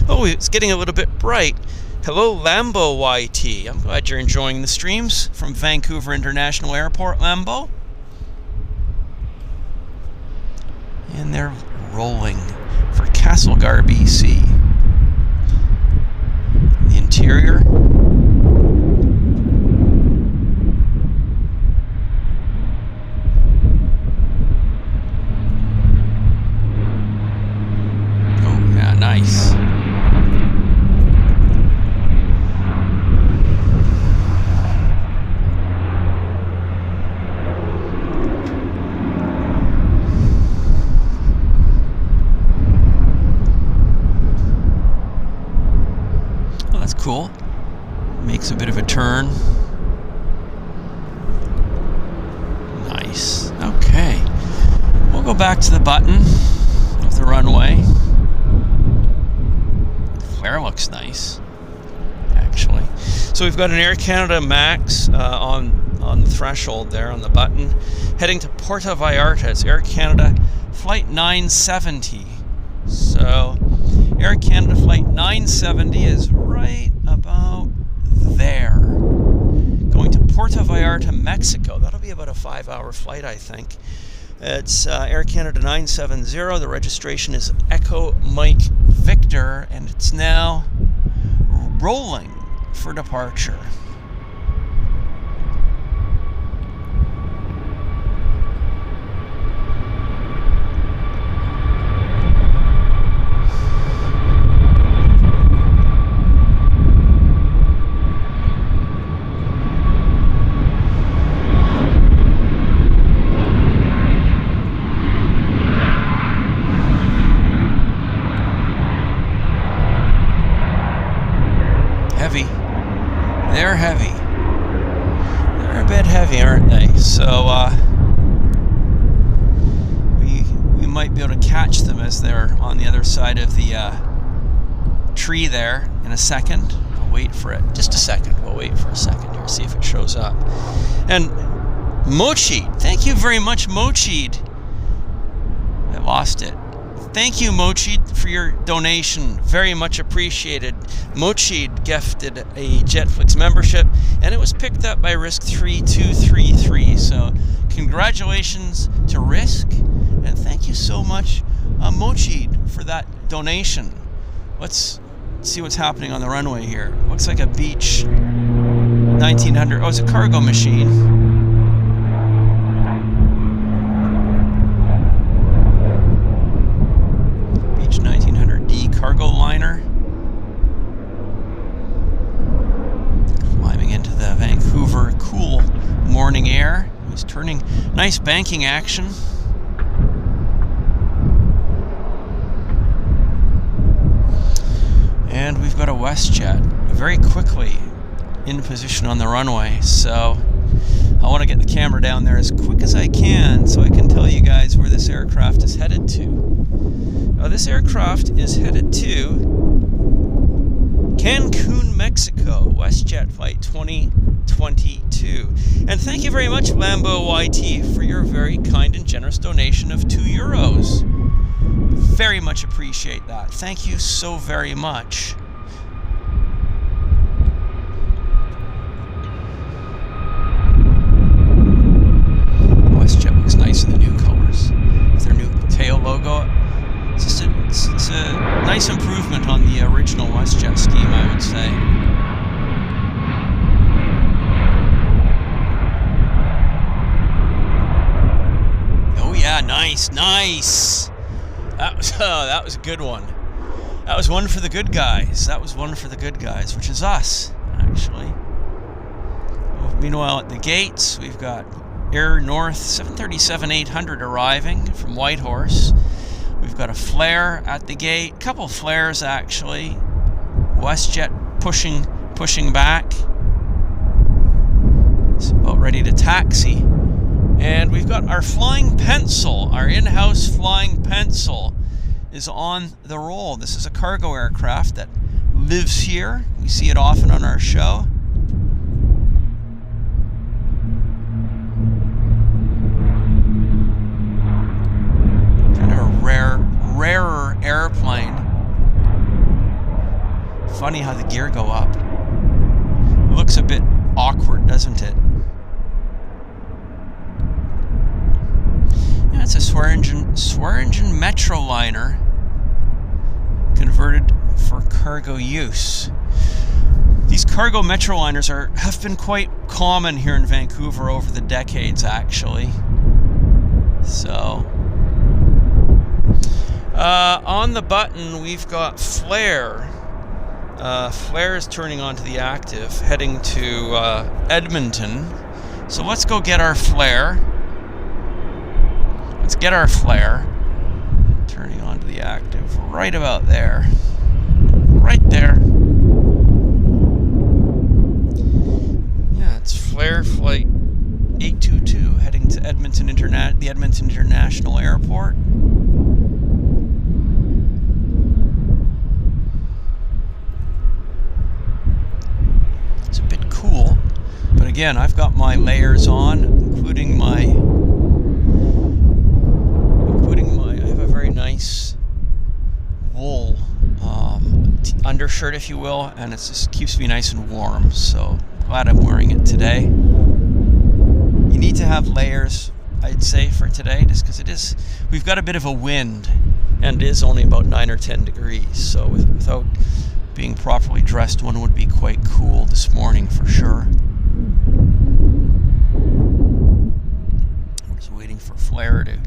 Oh, it's getting a little bit bright. Hello, Lambo YT. I'm glad you're enjoying the streams from Vancouver International Airport, Lambo. And they're rolling for Castlegar, BC. The interior. Oh, yeah, nice. Cool. Makes a bit of a turn. Nice. Okay. We'll go back to the button of the runway. The flare looks nice, actually. So we've got an Air Canada Max on the threshold there on the button, heading to Puerto Vallarta. It's Air Canada Flight 970. So Air Canada Flight 970 is right about there. Going to Puerto Vallarta, Mexico. That'll be about a 5-hour flight, I think. It's Air Canada 970. The registration is Echo Mike Victor, and it's now rolling for departure. they, aren't they? So we might be able to catch them as they're on the other side of the tree there in a second. I'll wait for it. Just a second. We'll wait for a second here, see if it shows up. And Mochid, thank you very much, Mochid. I lost it. Thank you, Mochid, for your donation. Very much appreciated. Mochid gifted a JetFlix membership, and it was picked up by Risk 3233. So congratulations to Risk, and thank you so much, Mochid, for that donation. Let's see what's happening on the runway here. Looks like a Beech 1900. Oh, it's a cargo machine. Cargo liner climbing into the Vancouver cool morning air. He's turning. Nice banking action. And we've got a WestJet very quickly in position on the runway, so I want to get the camera down there as quick as I can so I can tell you guys where this aircraft is headed to. Now, this aircraft is headed to Cancun, Mexico, WestJet Flight 2022. And thank you very much, Lambo YT, for your very kind and generous donation of €2. Very much appreciate that. Thank you so very much. WestJet looks nice in the new colors with their new tail logo. It's a nice improvement on the original WestJet scheme, I would say. Oh yeah, nice. That was a good one. That was one for the good guys. Which is us, actually. Meanwhile, at the gates, we've got Air North 737-800 arriving from Whitehorse. We've got a flare at the gate, couple flares actually. WestJet pushing back. It's about ready to taxi. And we've got our flying pencil, our in-house flying pencil is on the roll. This is a cargo aircraft that lives here. We see it often on our show. Rarer airplane. Funny how the gear go up. Looks a bit awkward, doesn't it? Yeah, it's a Swearingen Metroliner converted for cargo use. These cargo Metroliners have been quite common here in Vancouver over the decades, actually. So on the button, we've got flare. Flare is turning onto the active, heading to Edmonton. So let's go get our flare. Let's get our flare. Turning onto the active right about there. Right there. Yeah, it's flare flight 822 heading to Edmonton the Edmonton International Airport. It's a bit cool, but again, I've got my layers on, including my I have a very nice wool undershirt, if you will, and it just keeps me nice and warm, so glad I'm wearing it today. You need to have layers, I'd say, for today, just because we've got a bit of a wind, and it is only about 9 or 10 degrees, so without being properly dressed, one would be quite cool this morning for sure. We're just waiting for Flare to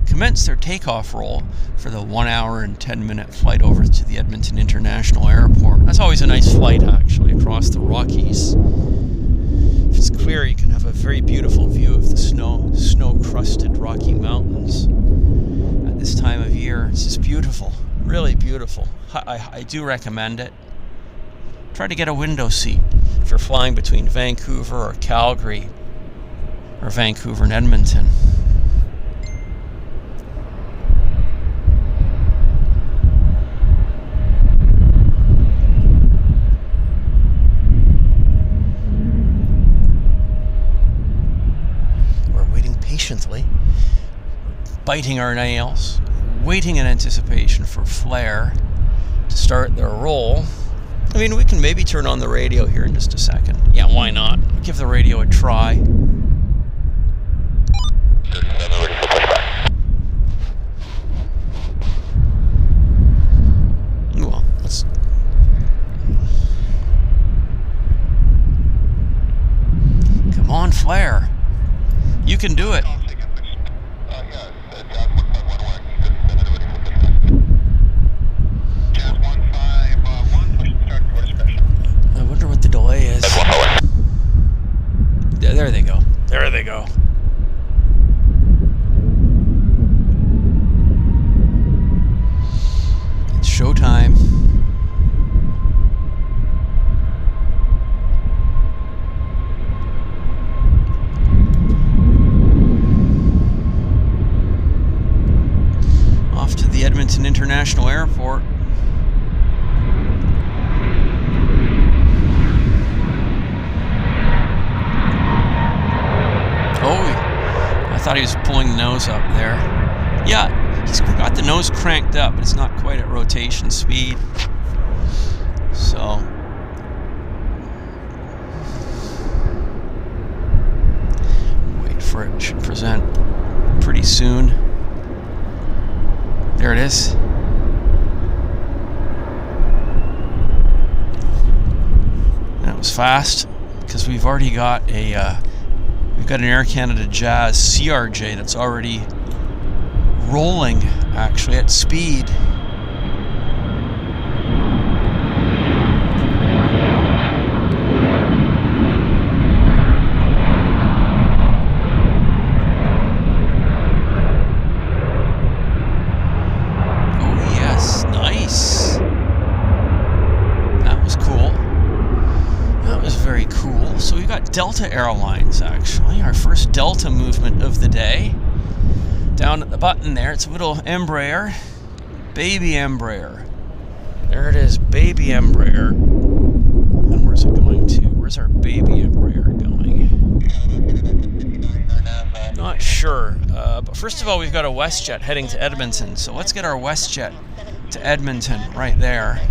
commence their takeoff roll for the 1 hour and 10-minute flight over to the Edmonton International Airport. That's always a nice flight, actually, across the Rockies. If it's clear, you can have a very beautiful view of the snow-crusted Rocky Mountains at this time of year. It's just beautiful, really beautiful. I do recommend it. Try to get a window seat if you're flying between Vancouver or Calgary or Vancouver and Edmonton. We're waiting patiently, biting our nails, waiting in anticipation for Flare to start their roll. I mean, we can maybe turn on the radio here in just a second. Yeah, why not? Give the radio a try. Well, let's... Come on, Flare. You can do it. I wonder what the delay is. Yeah, there they go. There they go. It's showtime. Off to the Edmonton International Airport. I thought he was pulling the nose up there. Yeah, he's got the nose cranked up, but it's not quite at rotation speed. So, wait for it. It should present pretty soon. There it is. That was fast because we've already got a. We've got an Air Canada Jazz CRJ that's already rolling, actually, at speed. Oh, yes, nice. That was cool. That was very cool. So we've got Delta Airlines, actually, our first Delta movement of the day. Down at the button there, it's a little Embraer, baby Embraer. There it is, baby Embraer. And where's it going to? Where's our baby Embraer going? Not sure. But first of all, we've got a WestJet heading to Edmonton. So let's get our WestJet to Edmonton right there.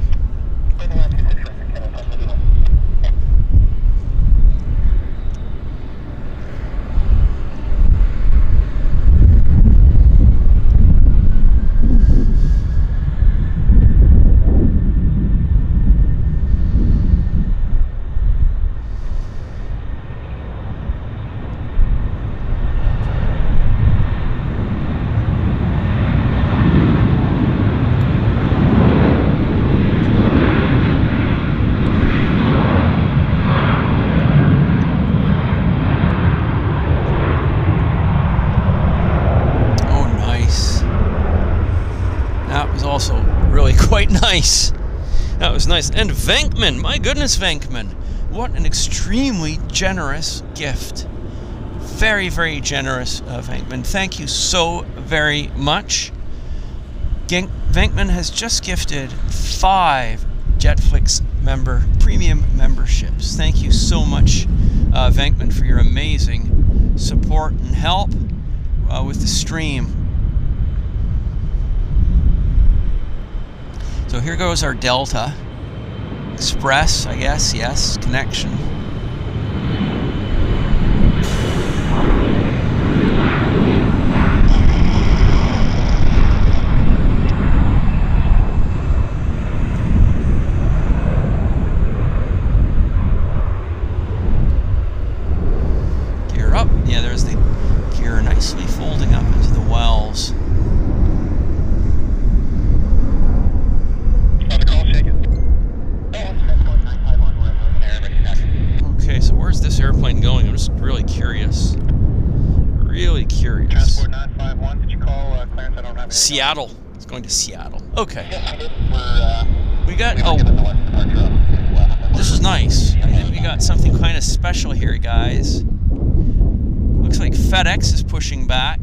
Also really quite nice. That was nice. And Venkman, my goodness, Venkman, what an extremely generous gift. Very, very generous, Venkman. Thank you so very much. Venkman has just gifted 5 JetFlix premium memberships. Thank you so much, Venkman, for your amazing support and help with the stream. So here goes our Delta Express, I guess, yes, connection. Gear up. Yeah, there's the gear nicely folding up into the wells. Okay, so where's this airplane going? I'm just really curious. Really curious. Transport 951, did you call Clarence? I don't have it. Seattle. It's going to Seattle. Okay. Yes, I did. We got, oh, this is nice. I think we got something kind of special here, guys. Looks FedEx is pushing back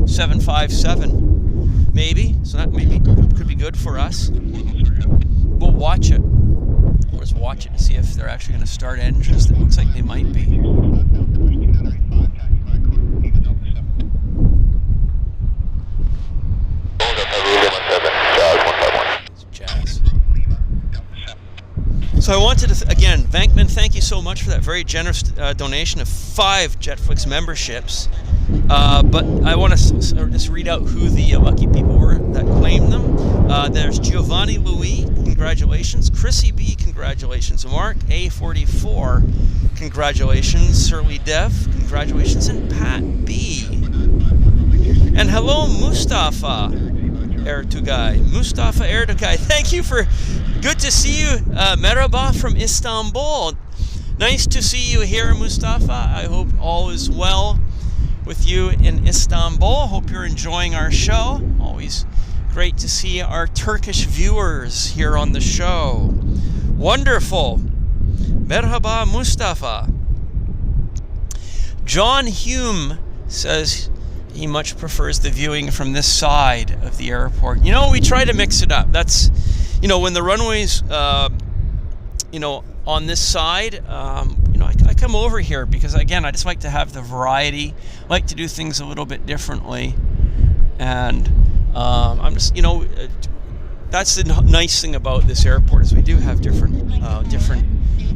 757, maybe. So that maybe could be good for us. We'll watch it. We'll just watch it to see if they're actually going to start engines. It looks like they might be. Jazz. So I wanted to, again, Vankman, thank you so much for that very generous donation of 5 JetFlix memberships. But I want to just read out who the lucky people were that claimed them. There's Giovanni Louis, congratulations. Chrissy B, congratulations. Mark A44, congratulations. Surly Dev, congratulations. And Pat B. And hello, Mustafa Ertugay. Mustafa Ertugay, thank you for... Good to see you. Merhaba from Istanbul. Nice to see you here, Mustafa. I hope all is well with you in Istanbul. Hope you're enjoying our show. Always great to see our Turkish viewers here on the show. Wonderful. Merhaba, Mustafa. John Hume says he much prefers the viewing from this side of the airport. You know, we try to mix it up. That's, you know, when the runway's, you know, on this side, you know, I come over here because, again, I just like to have the variety, like to do things a little bit differently. And I'm just, you know, that's the nice thing about this airport is we do have different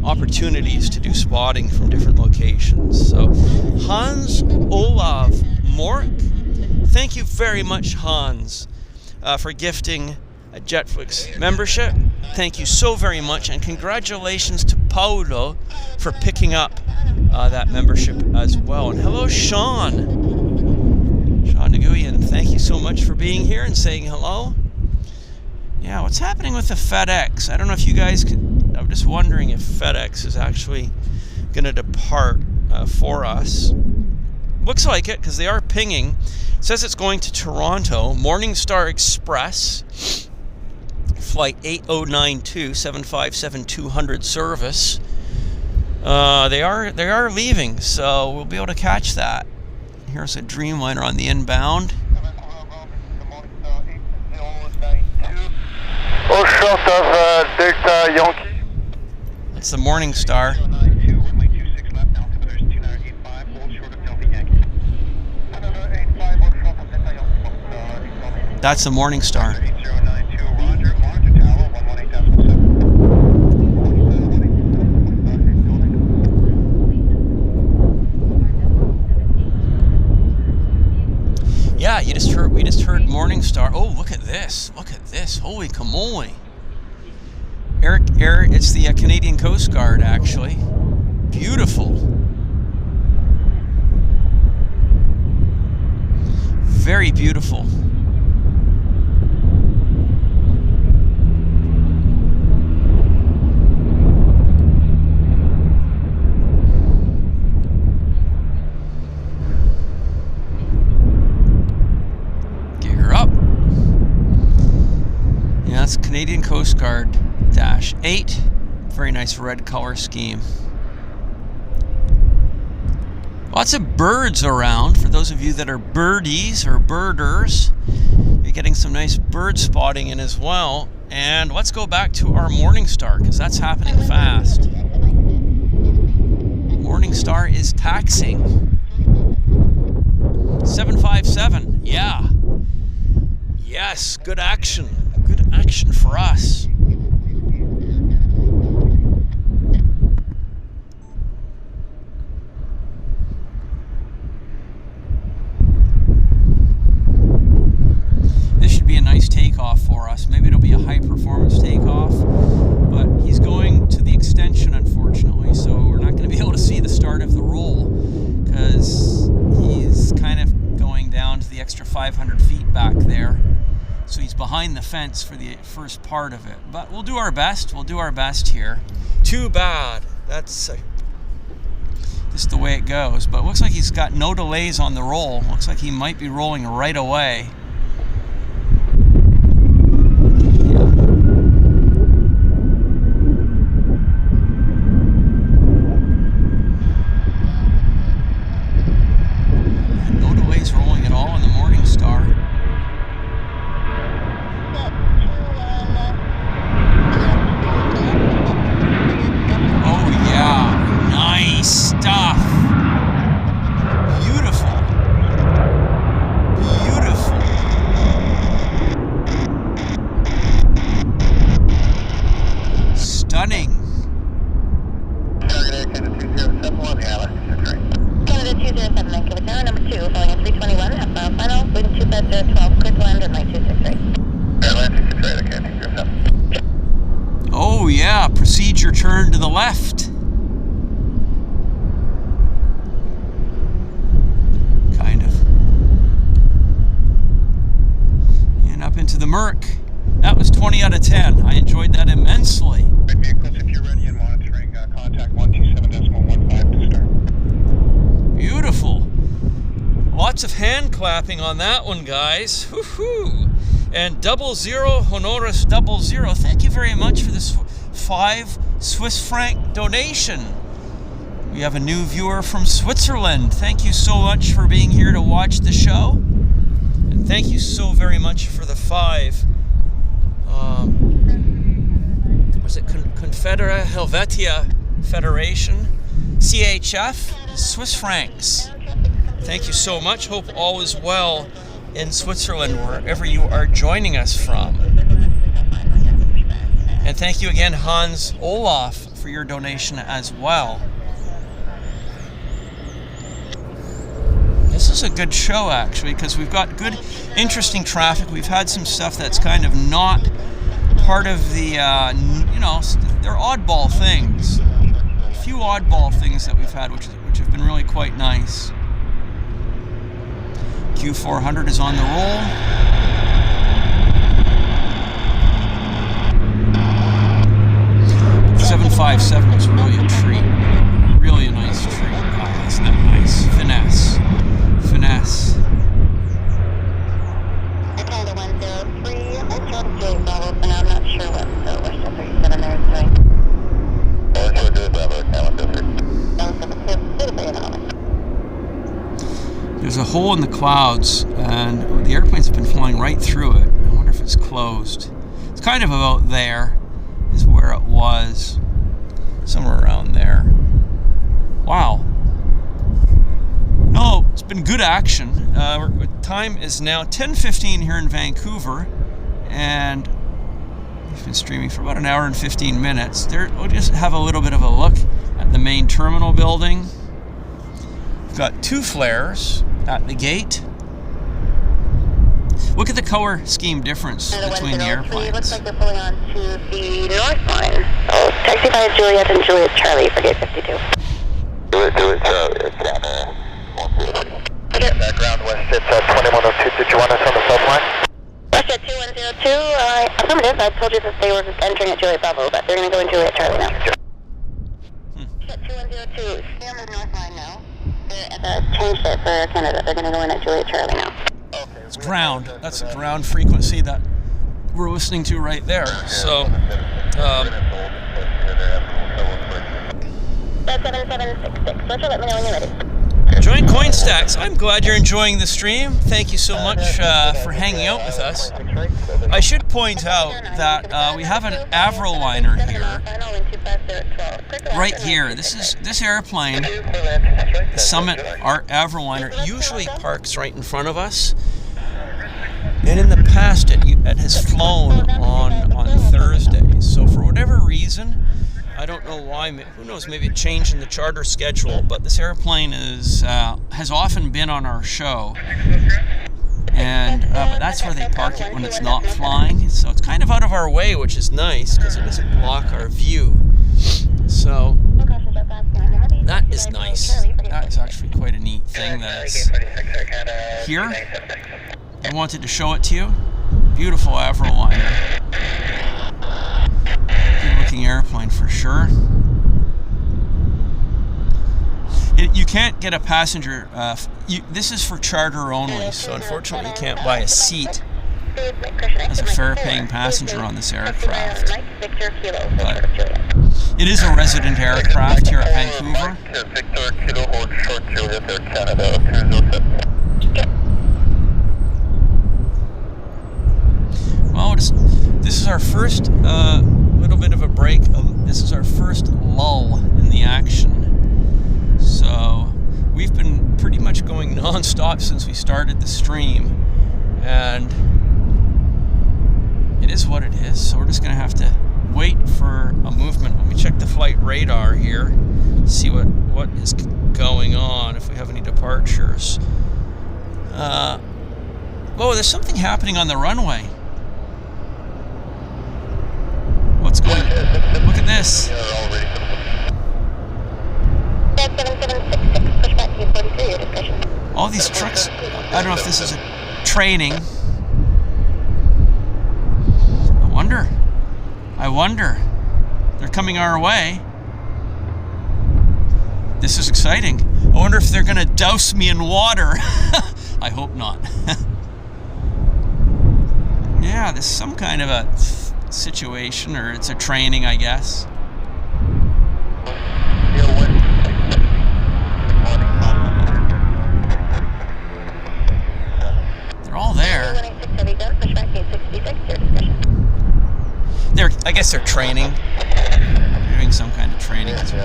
opportunities to do spotting from different locations. So Hans Olav Mork, thank you very much, Hans, for gifting a JetFlix membership. Thank you so very much, and congratulations to Paulo for picking up that membership as well. And hello, Sean Nguyen, thank you so much for being here and saying hello. Yeah, what's happening with the FedEx? I don't know if you guys can... I'm just wondering if FedEx is actually going to depart for us. Looks like it, because they are pinging. It says it's going to Toronto. Morningstar Express, flight 8092, 757-200 service. They are leaving, so we'll be able to catch that. Here's a Dreamliner on the inbound. All short of Delta Yankee. That's the Morningstar. That's the Morningstar. Yeah, we just heard Morningstar. Oh, look at this. Look at this. Holy camole. It's the Canadian Coast Guard, actually. Beautiful. Very beautiful. Canadian Coast Guard -8. Very nice red color scheme. Lots of birds around. For those of you that are birdies or birders, you're getting some nice bird spotting in as well. And let's go back to our Morningstar, because that's happening fast. Morningstar is taxiing. 757, yeah. Yes, good action. Good action for us. This should be a nice takeoff for us. Maybe it'll be a high performance takeoff, but he's going to the extension, unfortunately, so we're not going to be able to see the start of the roll because he's kind of going down to the extra 500 feet back there. So he's behind the fence for the first part of it. But we'll do our best. We'll do our best here. Too bad. That's just the way it goes. But it looks like he's got no delays on the roll. Looks like he might be rolling right away. 207, Vancouver Tower, number 2, following at 321, final, wind 25012, quick land, runway 263. Airline 263, okay, thank you. Oh yeah, proceed your turn to the left. Kind of. And up into the Merc. That was 20 out of 10. I enjoyed that immensely. Vehicles, if you're ready and monitoring, contact 127.15 to start. Beautiful. Lots of hand clapping on that one, guys. Woohoo! And 00 Honoris 00. Thank you very much for this 5 Swiss franc donation. We have a new viewer from Switzerland. Thank you so much for being here to watch the show. And thank you so very much for the 5. Was it Confedera Helvetia Federation? CHF? Swiss francs. Thank you so much. Hope all is well in Switzerland, wherever you are joining us from. And thank you again, Hans Olaf, for your donation as well. This is a good show, actually, because we've got good, interesting traffic. We've had some stuff that's kind of not part of the, they're oddball things. A few oddball things that we've had, which have been really quite nice. Q400 is on the roll. .757 was really a treat. Really a nice treat. Oh, isn't that nice? Finesse. Finesse. I called a 103. I told Julie Bravo for now. I'm not sure what the WestJet 37 there is doing. Or to do Bravo, Airline 203. 772. Beautifully in the moment. There's a hole in the clouds, and the airplanes have been flying right through it. I wonder if it's closed. It's kind of about there, is where it was. Somewhere around there. Wow. No, it's been good action. Time is now 10:15 here in Vancouver, and we've been streaming for about an hour and 15 minutes. We'll just have a little bit of a look at the main terminal building. We've got 2 flares at the gate. Look at the color scheme difference between the airplanes. Looks like they're pulling on to the north line. Oh, taxi 5 Juliet and Juliet Charlie for gate 52. Juliet, it's background WestJet 2102. Did you want us on the south line? WestJet 2102, affirmative. I told you that they were entering at Juliet Bravo, but they're going to go in Juliet Charlie now. WestJet 2102, stay on the north line now. They're changed it for Canada. They're going to go in at Juliet Charlie now. It's ground. That's a ground frequency that we're listening to right there. So, That's 7766. Roger, let me know when you're ready. Join CoinStacks. I'm glad you're enjoying the stream. Thank you so much for hanging out with us. I should point out that we have an Avroliner here. Right here. This airplane, the Summit Avroliner, usually parks right in front of us. And in the past, it has flown on Thursdays. So for whatever reason, I don't know why. Who knows? Maybe it changed in the charter schedule. But this airplane has often been on our show, and but that's where they park it when it's not flying. So it's kind of out of our way, which is nice because it doesn't block our view. So that is nice. That is actually quite a neat thing that is here. I wanted to show it to you. Beautiful Avroliner. Good looking airplane for sure. You can't get a passenger. This is for charter only, so unfortunately you can't buy a seat as a fare-paying passenger on this aircraft. But it is a resident aircraft here at Vancouver. Victor Kilo Hold Short Juliet Air Canada 207. Well, this is our first little bit of a break. This is our first lull in the action. So we've been pretty much going non-stop since we started the stream, and it is what it is. So we're just going to have to wait for a movement. Let me check the flight radar here, see what is going on, if we have any departures. Whoa, there's something happening on the runway. What's going on? Look at this. 7766, push back to 43, your discretion. All these trucks, I don't know if this is a training. I wonder. They're coming our way. This is exciting. I wonder if they're going to douse me in water. I hope not. Yeah, this is some kind of a situation, or it's a training, I guess. They're all there. I guess they're training. They're doing some kind of training. Stay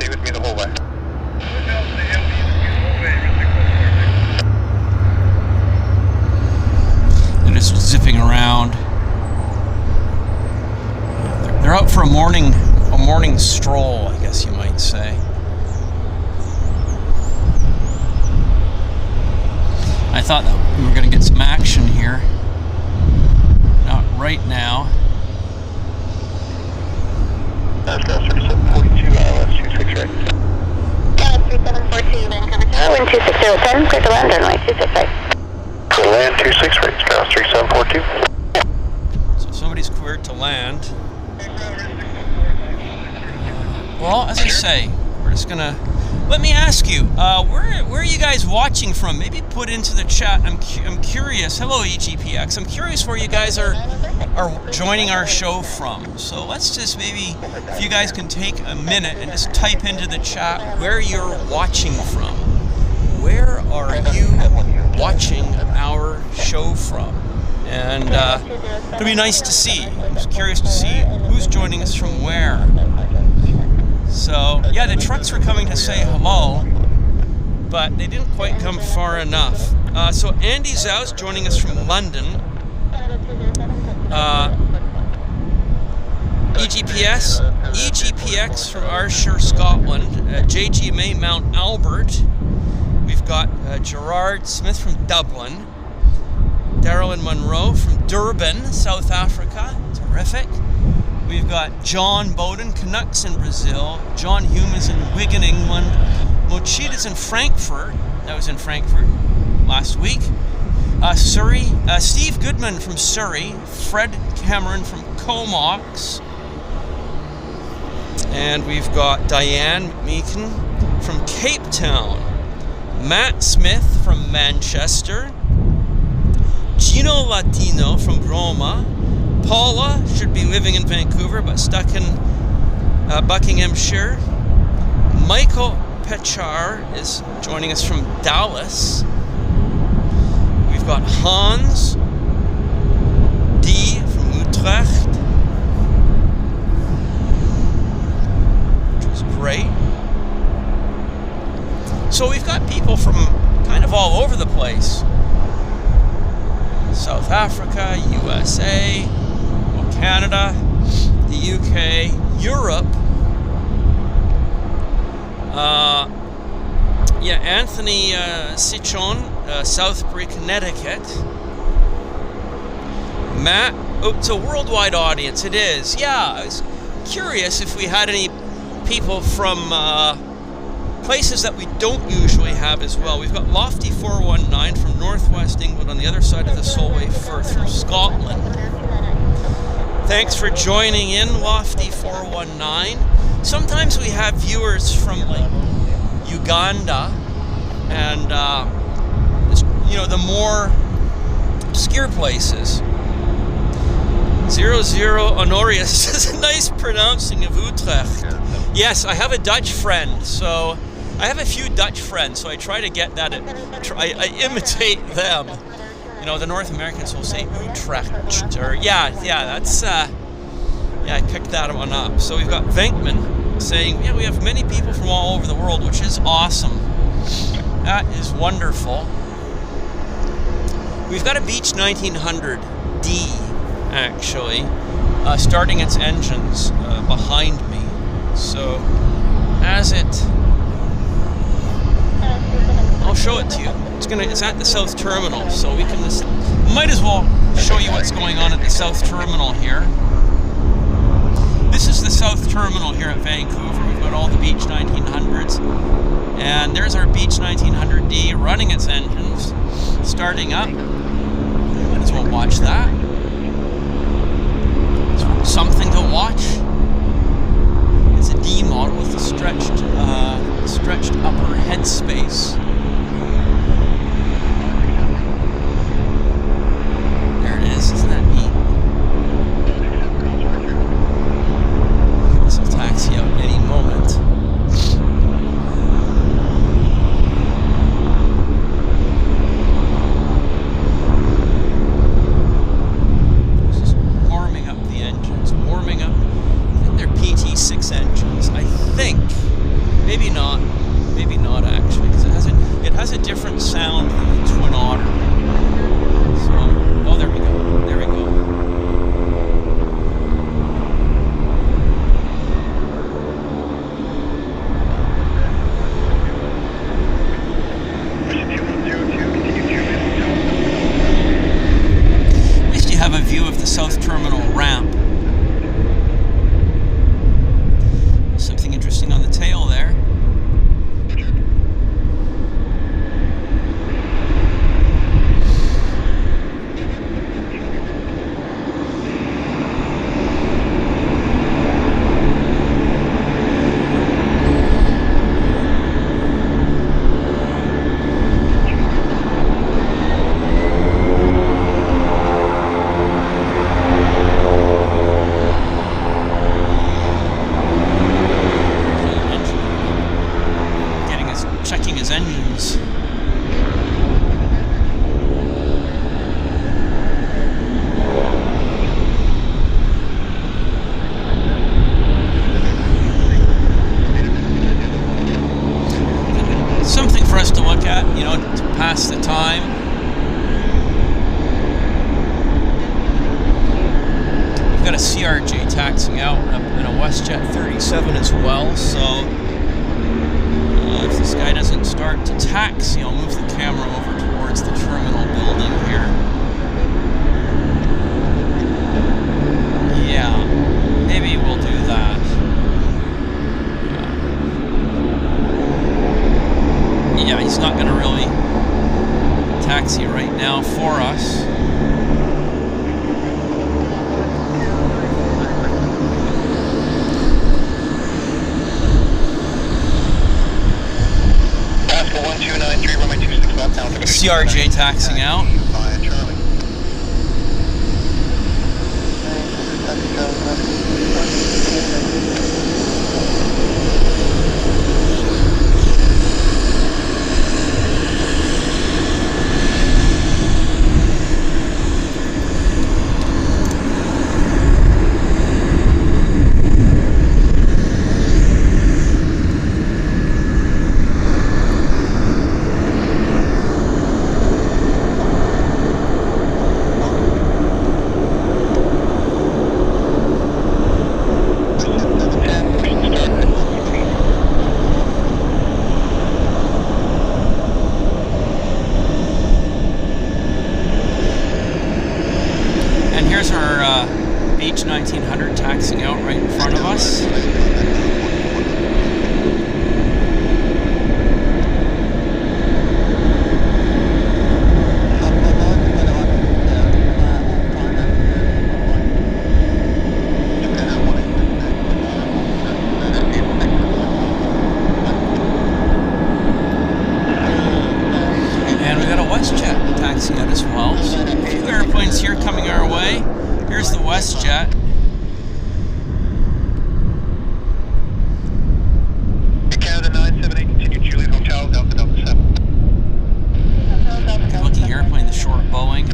with me the whole way. They're just zipping around. They're out for a morning stroll, I guess you might say. I thought that we were going to get some action here. Not right now. That's 3742, ILS 26 right. ILS 3742, Vancouver Tower, wind 26010, clear to land, runway 26 right. Clear to land 26 right, Skyhouse 3742. So somebody's cleared to land. Well, as I say, we're just going to... Let me ask you, where are you guys watching from? Maybe put into the chat. I'm curious. Hello, EGPX. I'm curious where you guys are joining our show from. So let's just maybe, if you guys can take a minute and just type into the chat where you're watching from. Where are you watching our show from? And it'll be nice to see. I'm just curious to see who's joining us from where. So, yeah, the trucks were coming to say hello, but they didn't quite come far enough. So Andy Zau's joining us from London. EGPX from Ayrshire, Scotland. JGMA, Mount Albert. We've got Gerard Smith from Dublin. Darylyn Monroe from Durban, South Africa. Terrific. We've got John Bowden, Canucks in Brazil. John Hume is in Wigan, England. Mochita's in Frankfurt. That was in Frankfurt last week. Surrey. Steve Goodman from Surrey. Fred Cameron from Comox. And we've got Diane Meakin from Cape Town. Matt Smith from Manchester. Gino Latino from Roma. Paula should be living in Vancouver but stuck in Buckinghamshire. Michael Pechar is joining us from Dallas. We've got Hans D from Utrecht, which was great. So we've got people from kind of all over the place. South Africa, USA, Canada, the UK, Europe. Anthony Sichon, Southbury, Connecticut. Matt, it's a worldwide audience. It is. Yeah, I was curious if we had any people from places that we don't usually have as well. We've got Lofty 419 from Northwest England on the other side of the Solway Firth from Scotland. Thanks for joining in, Lofty 419. Sometimes we have viewers from like Uganda and the more obscure places. 00 Honorius is a nice pronouncing of Utrecht. Yes, I have a Dutch friend, so I have a few Dutch friends, so I try to get that. I imitate them. You know, the North Americans will say Utrecht, or that's I picked that one up. So we've got Venkman saying, yeah, we have many people from all over the world, which is awesome. That is wonderful. We've got a Beech 1900D, actually, starting its engines behind me. So as it, I'll show it to you. It's at the South Terminal, so we can just, might as well show you what's going on at the South Terminal here. This is the South Terminal here at Vancouver. We've got all the Beech 1900s, and there's our Beech 1900D running its engines, starting up. Might as well watch that. It's something to watch. It's a D model with a stretched upper head space. There it is. Isn't that neat? This will taxi out any moment. This is warming up the engines, warming up. They're PT6 engines, I think. Maybe not actually, because it has a different sound than the Twin Otter. So, oh, there we go. There we go. At least you have a view of the South Terminal ramp. Something interesting on the tail there. Checking his engines. Something for us to look at, you know, to pass the time. We've got a CRJ taxiing out and a WestJet 37 as well, so if this guy doesn't start to taxi, I'll move the camera over towards the terminal building here. Yeah, maybe we'll do that. Yeah, he's not going to really taxi right now for us. CRJ taxiing out. Here's our Beech 1900 taxiing out right in front of us. And we got a WestJet taxiing out as well. So a few airplanes here coming our way. Here's the WestJet. Canada 978, continue Juliet Hotel, Delta Delta 7. Good looking airplane, the short Boeing.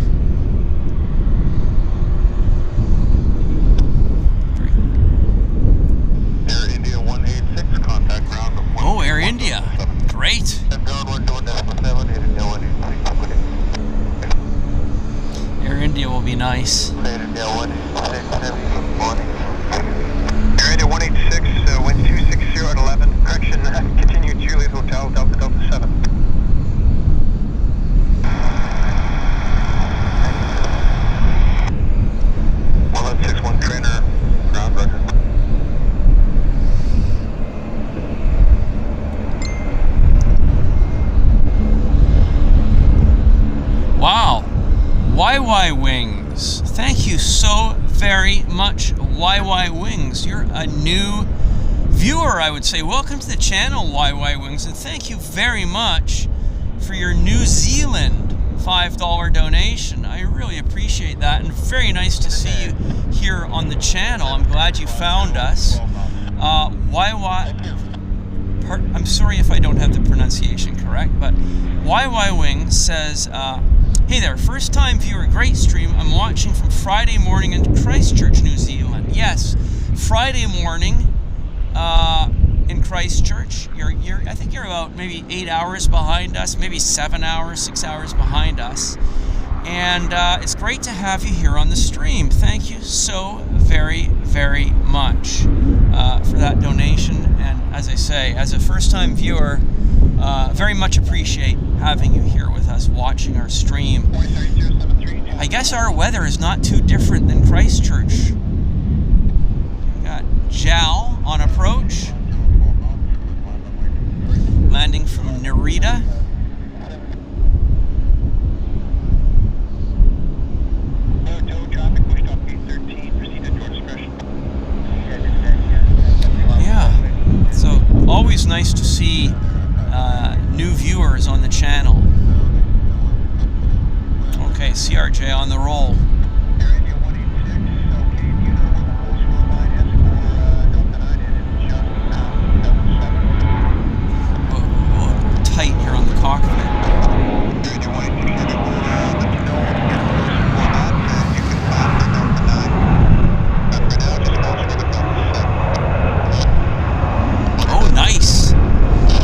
Air India 186, contact ground. Oh, Air India. Great. Air India will be nice. Air India 186, wind 2 YY Wings. Thank you so very much, YY Wings. You're a new viewer, I would say. Welcome to the channel, YY Wings, and thank you very much for your New Zealand $5 donation. I really appreciate that, and very nice to see you here on the channel. I'm glad you found us. I'm sorry if I don't have the pronunciation correct, but YY Wing says, hey there, first time viewer, great stream. I'm watching from Friday morning in Christchurch, New Zealand. Yes, Friday morning in Christchurch. I think you're about maybe 8 hours behind us, maybe 7 hours, 6 hours behind us. And it's great to have you here on the stream. Thank you so very, very much for that donation. And as I say, as a first-time viewer, very much appreciate having you here with us watching our stream. I guess our weather is not too different than Christchurch. We've got JAL on approach, landing from Narita. Yeah, so always nice to see new viewers on the channel. Okay, CRJ on the roll. Tight here on the cockpit. Oh, nice.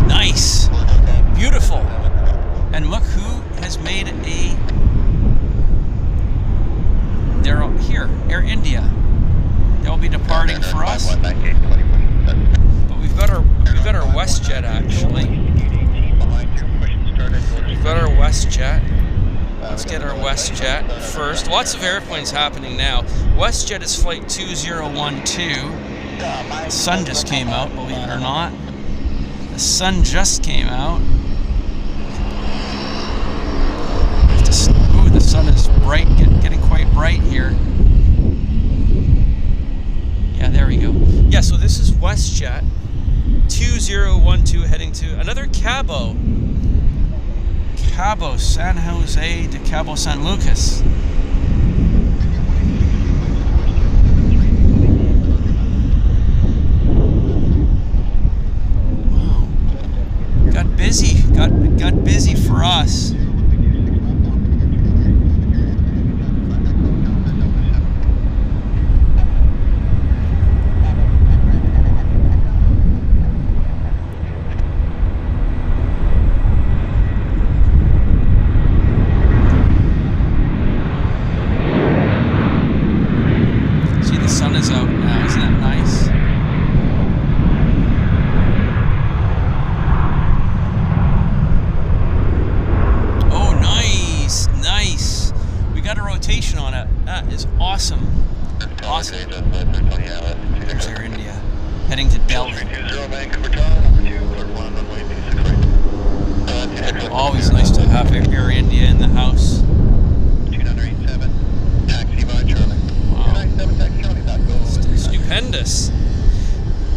Nice. Beautiful. And look who has made they're here, Air India. They'll be departing for us. But we've got our WestJet actually. We've got our WestJet. Let's get our WestJet first. Lots of airplanes happening now. WestJet is flight 2012. The sun just came out, believe it or not. The sun just came out. Ooh, the sun is bright, getting quite bright here. Yeah, there we go. Yeah, so this is WestJet 2012 heading to another Cabo San Jose to Cabo San Lucas. Wow. Got busy for us. There's Air India, heading to Delhi. Always nice to have Air India in the house. Wow. Stupendous.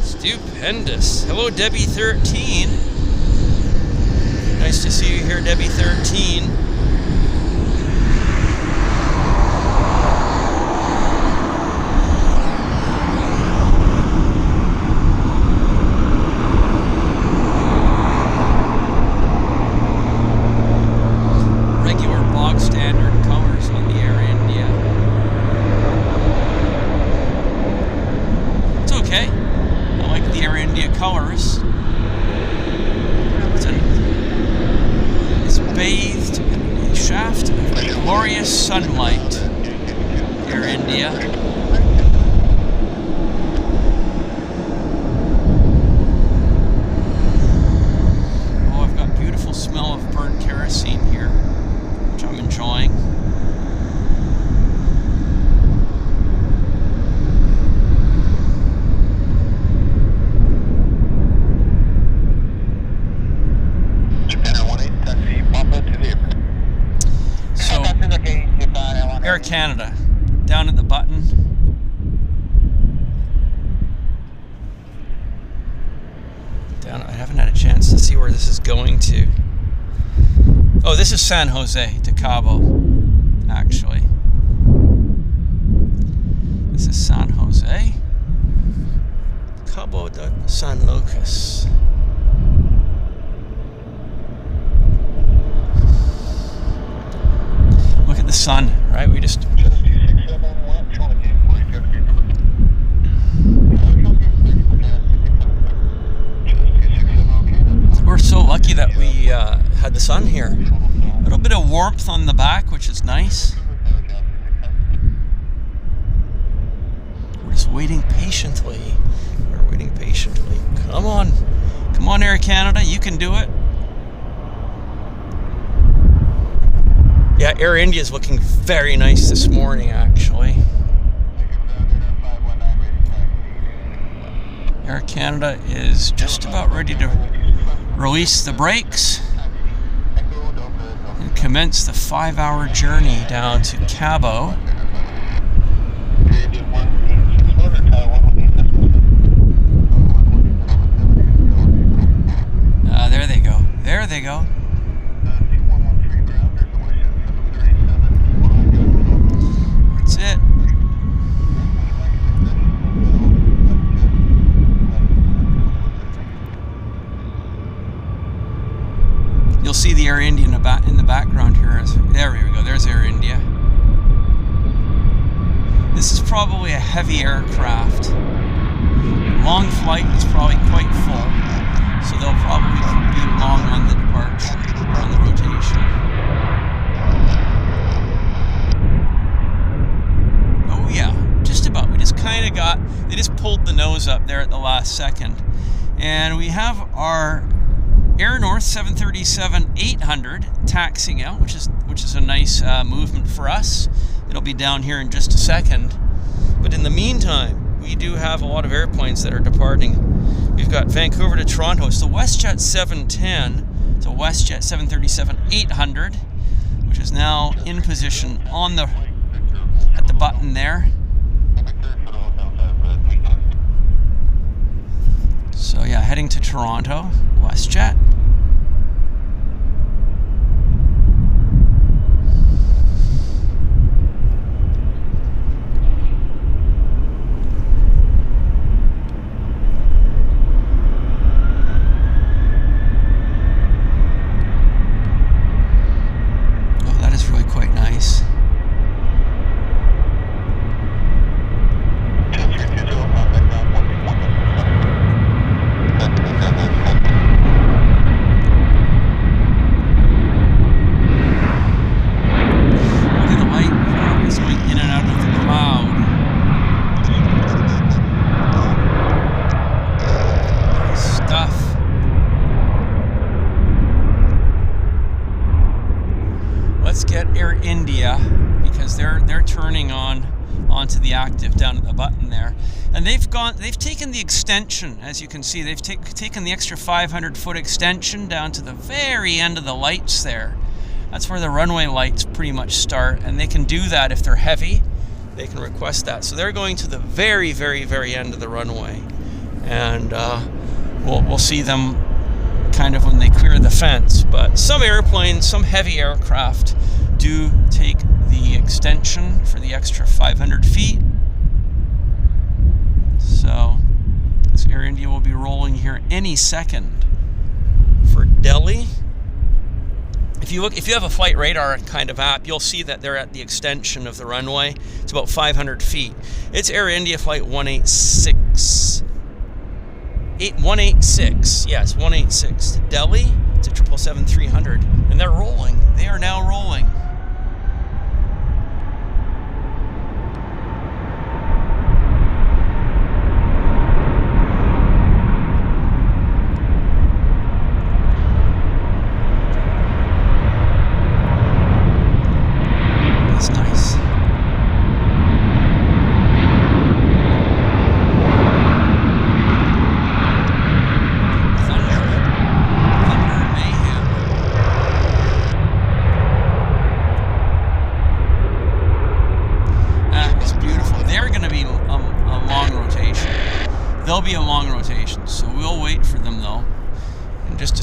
Stupendous. Hello, Debbie13. Nice to see you here, Debbie13. Sunlight, Air India. Oh, I've got beautiful smell of burnt kerosene here, which I'm enjoying. Air Canada, down at the button. Down, I haven't had a chance to see where this is going to. Oh, this is San Jose to Cabo, actually. This is San Jose. Cabo de San Lucas. Look at the sun, right? We just... We're so lucky that we had the sun here. A little bit of warmth on the back, which is nice. We're just waiting patiently. We're waiting patiently. Come on. Come on, Air Canada. You can do it. Yeah, Air India is looking very nice this morning, actually. Air Canada is just about ready to release the brakes and commence the 5-hour journey down to Cabo. There they go. There they go. That's it. You'll see the Air India in the background here. There we go. There's Air India. This is probably a heavy aircraft. Long flight is probably quite full, so they'll probably be long on the departure or on the rotation. Oh yeah, just about. We just kind of got. They just pulled the nose up there at the last second, and we have our Air North 737-800 taxiing out, which is a nice movement for us. It'll be down here in just a second. But in the meantime, we do have a lot of airplanes that are departing. We've got Vancouver to Toronto. It's the WestJet 710. It's a WestJet 737-800, which is now in position at the button there. So yeah, heading to Toronto, WestJet. Oh, that is really quite nice. Turning onto the active down at the button there, and they've taken the extension, as you can see. They've taken the extra 500-foot extension down to the very end of the lights there. That's where the runway lights pretty much start, and they can do that if they're heavy. They can request that, so they're going to the very, very, very end of the runway, and we'll see them kind of when they clear the fence. But some airplanes, some heavy aircraft, do take the extension for the extra 500 feet. So this Air India will be rolling here any second for Delhi. If you have a flight radar kind of app, you'll see that they're at the extension of the runway. It's about 500 feet. It's Air India flight 186. 186. Yes, 186 to Delhi. It's a 777-300, and they're rolling. They are now rolling.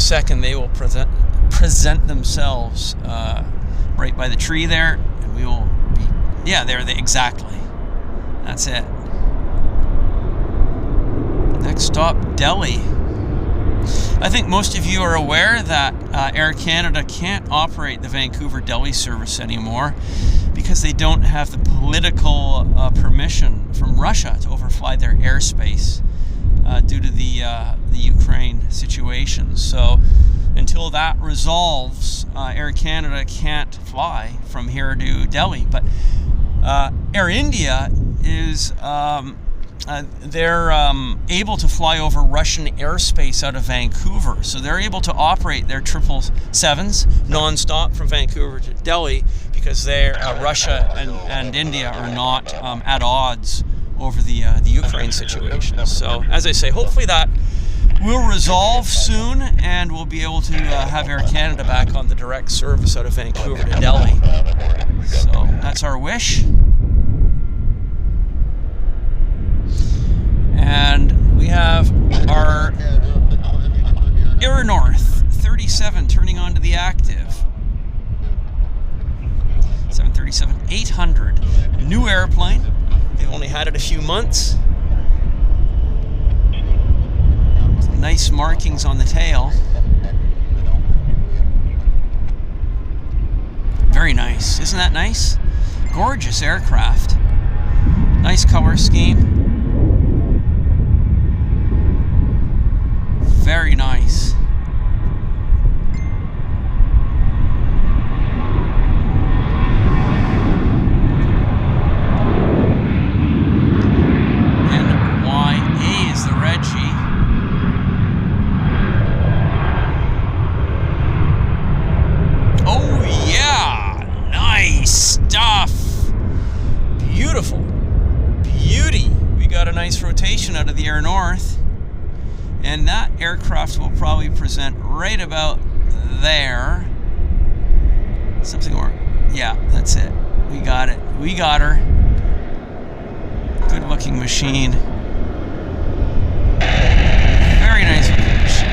second they will present themselves right by the tree there, and we will be, yeah, there they exactly. That's it. Next stop, Delhi. I think most of you are aware that Air Canada can't operate the Vancouver-Delhi service anymore because they don't have the political permission from Russia to overfly their airspace due to the Ukraine situation. So until that resolves, Air Canada can't fly from here to Delhi. But Air India is they're able to fly over Russian airspace out of Vancouver, so they're able to operate their 777s non-stop from Vancouver to Delhi because Russia and India are not at odds over the Ukraine situation. So, as I say, hopefully that will resolve soon, and we'll be able to have Air Canada back on the direct service out of Vancouver to Delhi. So that's our wish. And we have our Air North 37 turning onto the active. 737-800. New airplane. They've only had it a few months. Some nice markings on the tail. Very nice. Isn't that nice? Gorgeous aircraft. Nice color scheme. Very nice. And YA is the Reggie. Oh yeah, nice stuff. Beautiful. Beauty. We got a nice rotation out of the Air North. And that aircraft will probably present right about there. Something more. Yeah, that's it. We got it. We got her. Good looking machine. Very nice looking machine.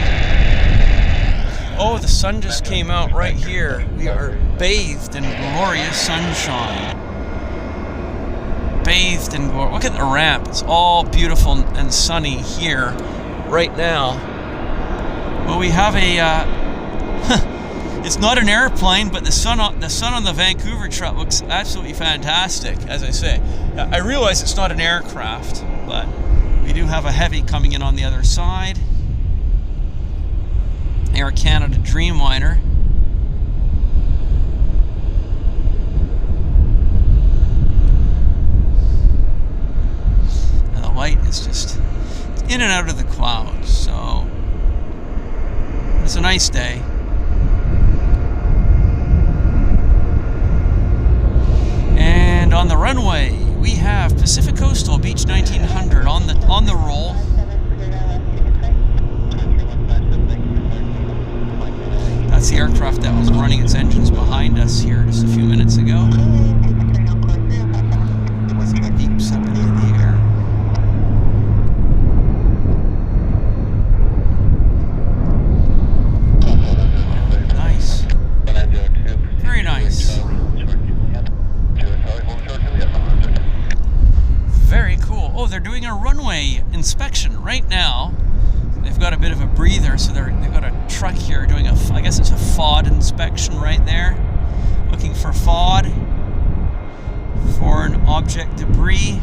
Oh, the sun just came out right here. We are bathed in glorious sunshine. Bathed in glory. Look at the ramp. It's all beautiful and sunny here. Right now, well, we have a. It's not an airplane, but the sun on the Vancouver trip looks absolutely fantastic. As I say, I realize it's not an aircraft, but we do have a heavy coming in on the other side. Air Canada Dreamliner. And the light is just in and out of the clouds, so it's a nice day. And on the runway we have Pacific Coastal Beach 1900 on the roll. That's the aircraft that was running its engines behind us here just a few minutes ago. Some beeps up into the air. Very nice. Very cool. Oh, they're doing a runway inspection right now. They've got a bit of a breather, so they've got a truck here doing I guess it's a FOD inspection right there. Looking for FOD for an object debris.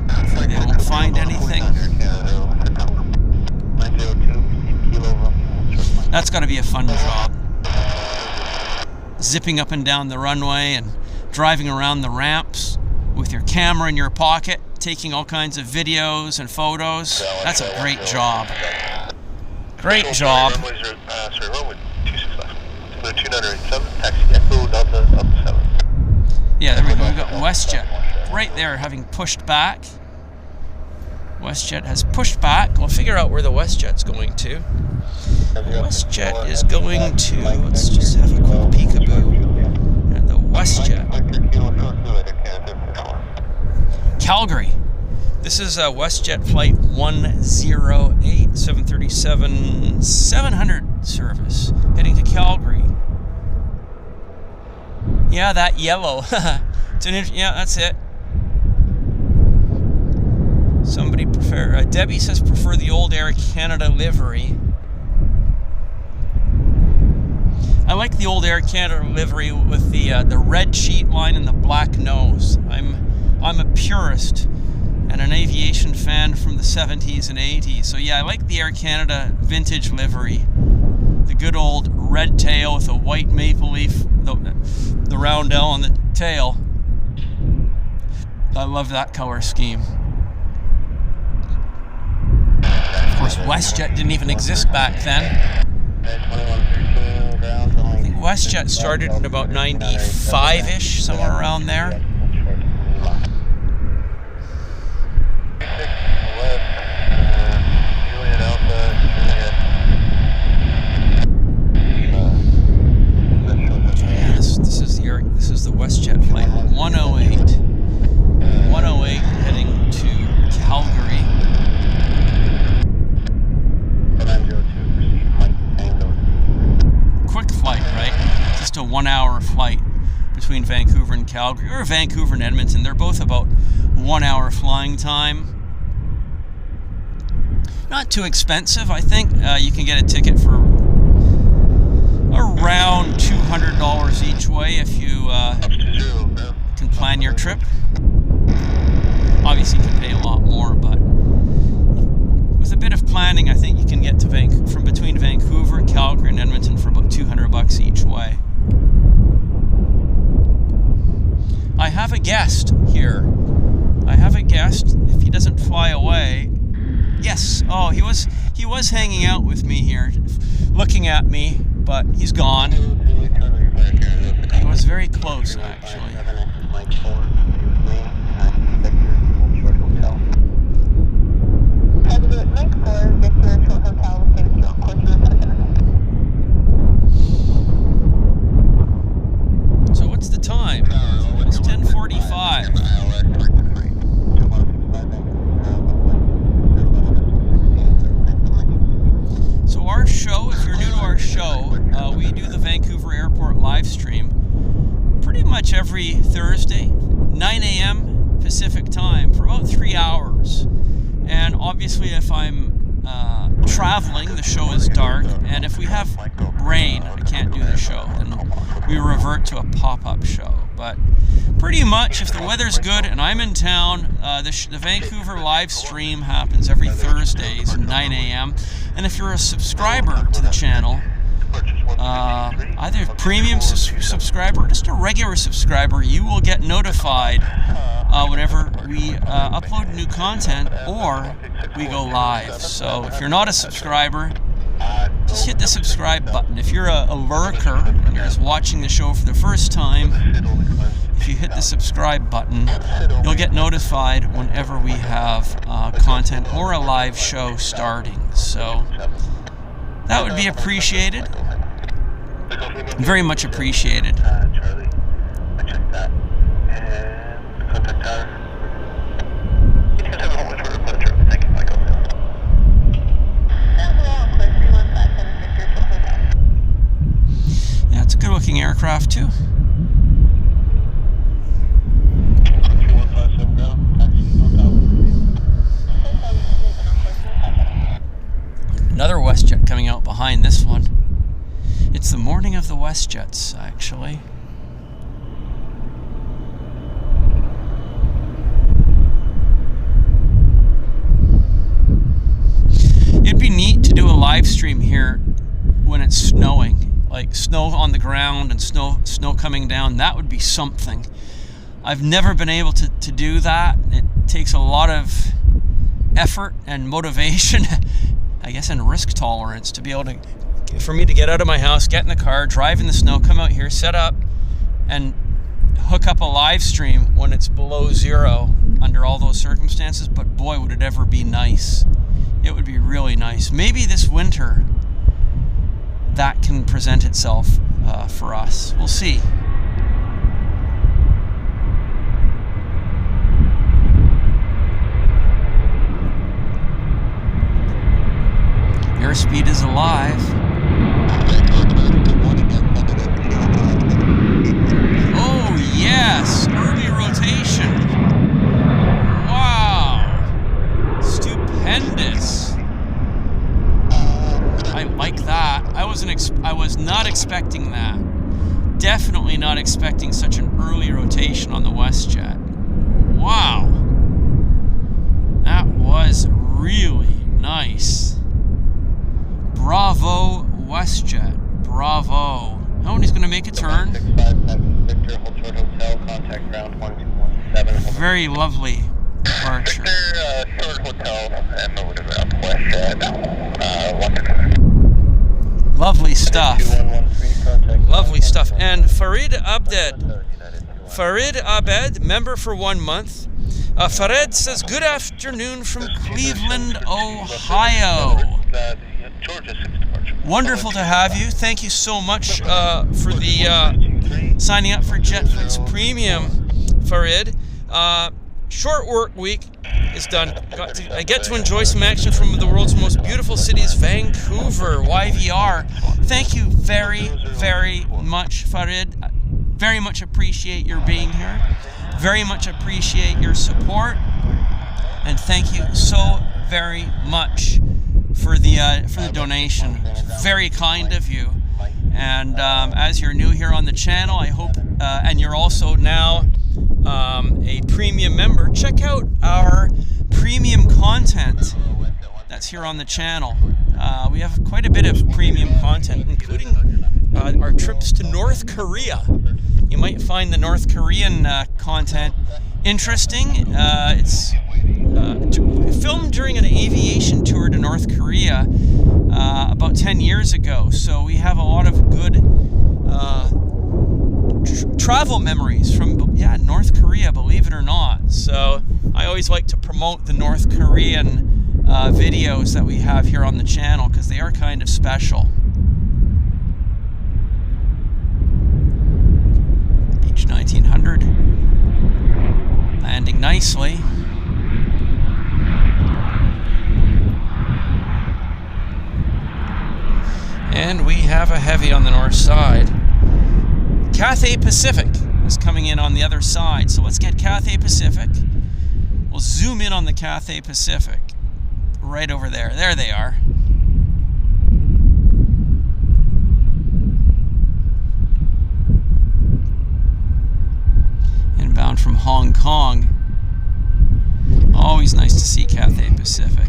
Hopefully they don't find anything. That's got to be a fun job. Zipping up and down the runway and driving around the ramps with your camera in your pocket, taking all kinds of videos and photos. That's a great job. Great job. Yeah, there we go. We've got WestJet right there having pushed back. WestJet has pushed back. We'll figure out where the WestJet's going to. WestJet is going to, let's just have a quick peekaboo at the WestJet. Calgary. This is WestJet flight 108, 737-700 service, heading to Calgary. Yeah, that yellow. Yeah, that's it. Somebody prefer. Debbie says prefer the old Air Canada livery. I like the old Air Canada livery with the red sheet line and the black nose. I'm a purist and an aviation fan from the 70s and 80s. So yeah, I like the Air Canada vintage livery. The good old red tail with a white maple leaf, the roundel on the tail. I love that color scheme. Of course, WestJet didn't even exist back then. I think WestJet started in about 95-ish, somewhere around there. This is the WestJet flight 108. 108 heading to Calgary. Quick flight, right? Just a 1 hour flight between Vancouver and Calgary, or Vancouver and Edmonton. They're both about 1 hour flying time. Not too expensive, I think. You can get a ticket for around $200 each way if you can plan your trip. Obviously, you can pay a lot more, but with a bit of planning, I think you can get to from between Vancouver, Calgary, and Edmonton for about $200 each way. I have a guest here. I have a guest. If he doesn't fly away, yes. Oh, he was hanging out with me here, looking at me, but he's gone. He was very close, actually. So what's the time? It's 10:45. So our show, if you're new to our show, we do the Vancouver Airport live stream pretty much every Thursday, 9 a.m. Pacific time, for about 3 hours. And obviously, if I'm traveling, the show is dark, and if we have rain, I can't do the show, then we revert to a pop-up show. But pretty much, if the weather's good and I'm in town, the Vancouver live stream happens every Thursdays at 9 a.m. And if you're a subscriber to the channel, either a premium subscriber or just a regular subscriber, you will get notified whenever we upload new content or we go live. So if you're not a subscriber, just hit the subscribe button. If you're a lurker and you're just watching the show for the first time, if you hit the subscribe button, you'll get notified whenever we have content or a live show starting. So that would be appreciated. Very much appreciated. Charlie, I checked that. And contact tower. You guys have a whole bunch of departure. Thank you, Michael. Yeah, it's a good looking aircraft too. 3157 ground. Taxi, Another WestJet coming out behind this one. It's the morning of the WestJets, actually. It'd be neat to do a live stream here when it's snowing, like snow on the ground and snow coming down. That would be something. I've never been able to do that. It takes a lot of effort and motivation, I guess, and risk tolerance to be able to, for me to get out of my house, get in the car, drive in the snow, come out here, set up, and hook up a live stream when it's below zero under all those circumstances. But boy, would it ever be nice. It would be really nice. Maybe this winter that can present itself for us. We'll see. Airspeed is alive. Oh yes, early rotation. Wow, stupendous. I like that. I was not expecting that. Definitely not expecting such an early rotation on the WestJet. Wow, that was really nice. Bravo, WestJet. Bravo. Oh, and he's going to make a turn. Very lovely departure. Lovely stuff. Lovely stuff. And Farid Abed, member for 1 month. Farid says, good afternoon from Cleveland, Ohio. Wonderful to have you. Thank you so much for the signing up for JetFlix Premium, Farid. Short work week is done. I get to enjoy some action from the world's most beautiful cities, Vancouver YVR. Thank you very, very much, Farid. Very much appreciate your being here. Very much appreciate your support. And thank you so very much for the donation. Very kind of you. And as you're new here on the channel, I hope, and you're also now a premium member, check out our premium content that's here on the channel. We have quite a bit of premium content, including our trips to North Korea. You might find the North Korean content interesting. It's filmed during an aviation tour to North Korea about 10 years ago. So we have a lot of good travel memories from North Korea, believe it or not. So I always like to promote the North Korean videos that we have here on the channel because they are kind of special. Beach 1900 landing nicely. And we have a heavy on the north side. Cathay Pacific is coming in on the other side. So let's get Cathay Pacific. We'll zoom in on the Cathay Pacific. Right over there. There they are. Inbound from Hong Kong. Always nice to see Cathay Pacific.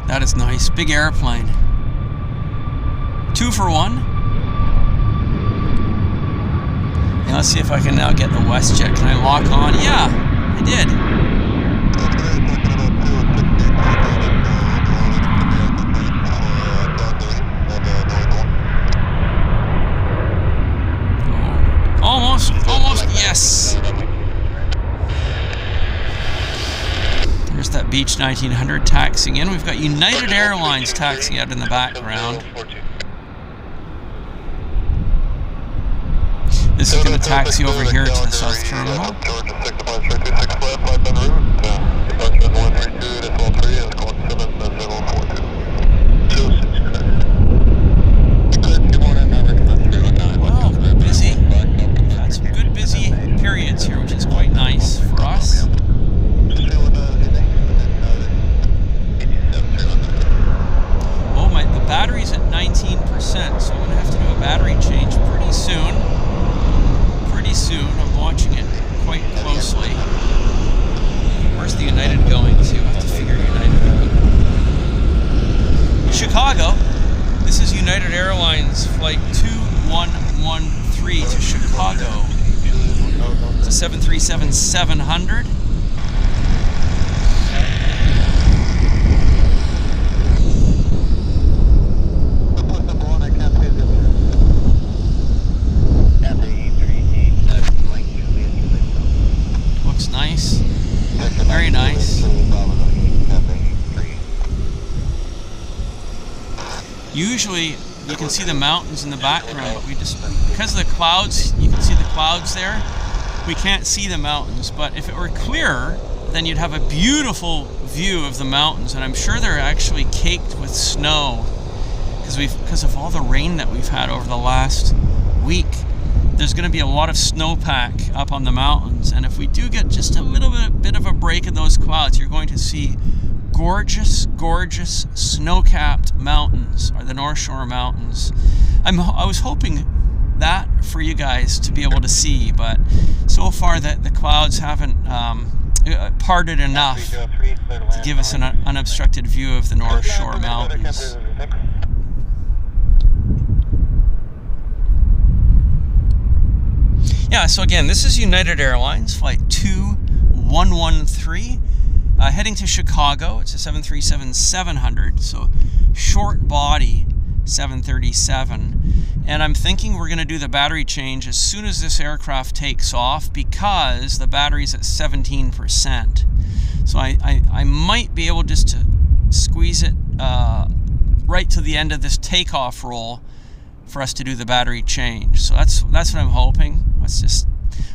That is nice. Big airplane. 2 for 1. And let's see if I can now get the WestJet. Can I lock on? Yeah, I did. Almost, yes. There's that Beach 1900 taxiing in. We've got United Airlines taxiing out in the background. This is going to taxi over here to the South Terminal. Wow, busy. We've had some good busy periods here, which is quite nice for us. The battery's at 19%, so I'm going to have to do a battery change pretty soon. I'm watching it quite closely. Where's the United going to? I have to figure United out. Chicago. This is United Airlines flight 2113 to Chicago. It's a 737-700. Very nice. Usually you can see the mountains in the background, but we just, because of the clouds, you can see the clouds there, we can't see the mountains. But if it were clearer, then you'd have a beautiful view of the mountains, and I'm sure they're actually caked with snow because of all the rain that we've had over the last week. There's going to be a lot of snowpack up on the mountains, and if we do get just a little bit of a break in those clouds, you're going to see gorgeous, gorgeous snow-capped mountains, or the North Shore Mountains. I was hoping that for you guys to be able to see, but so far the clouds haven't parted enough to give us an unobstructed view of the North Shore Mountains. Yeah, so again, this is United Airlines, flight 2113, heading to Chicago. It's a 737-700, so short body 737. And I'm thinking we're going to do the battery change as soon as this aircraft takes off, because the battery's at 17%. So I might be able just to squeeze it right to the end of this takeoff roll for us to do the battery change. So that's what I'm hoping.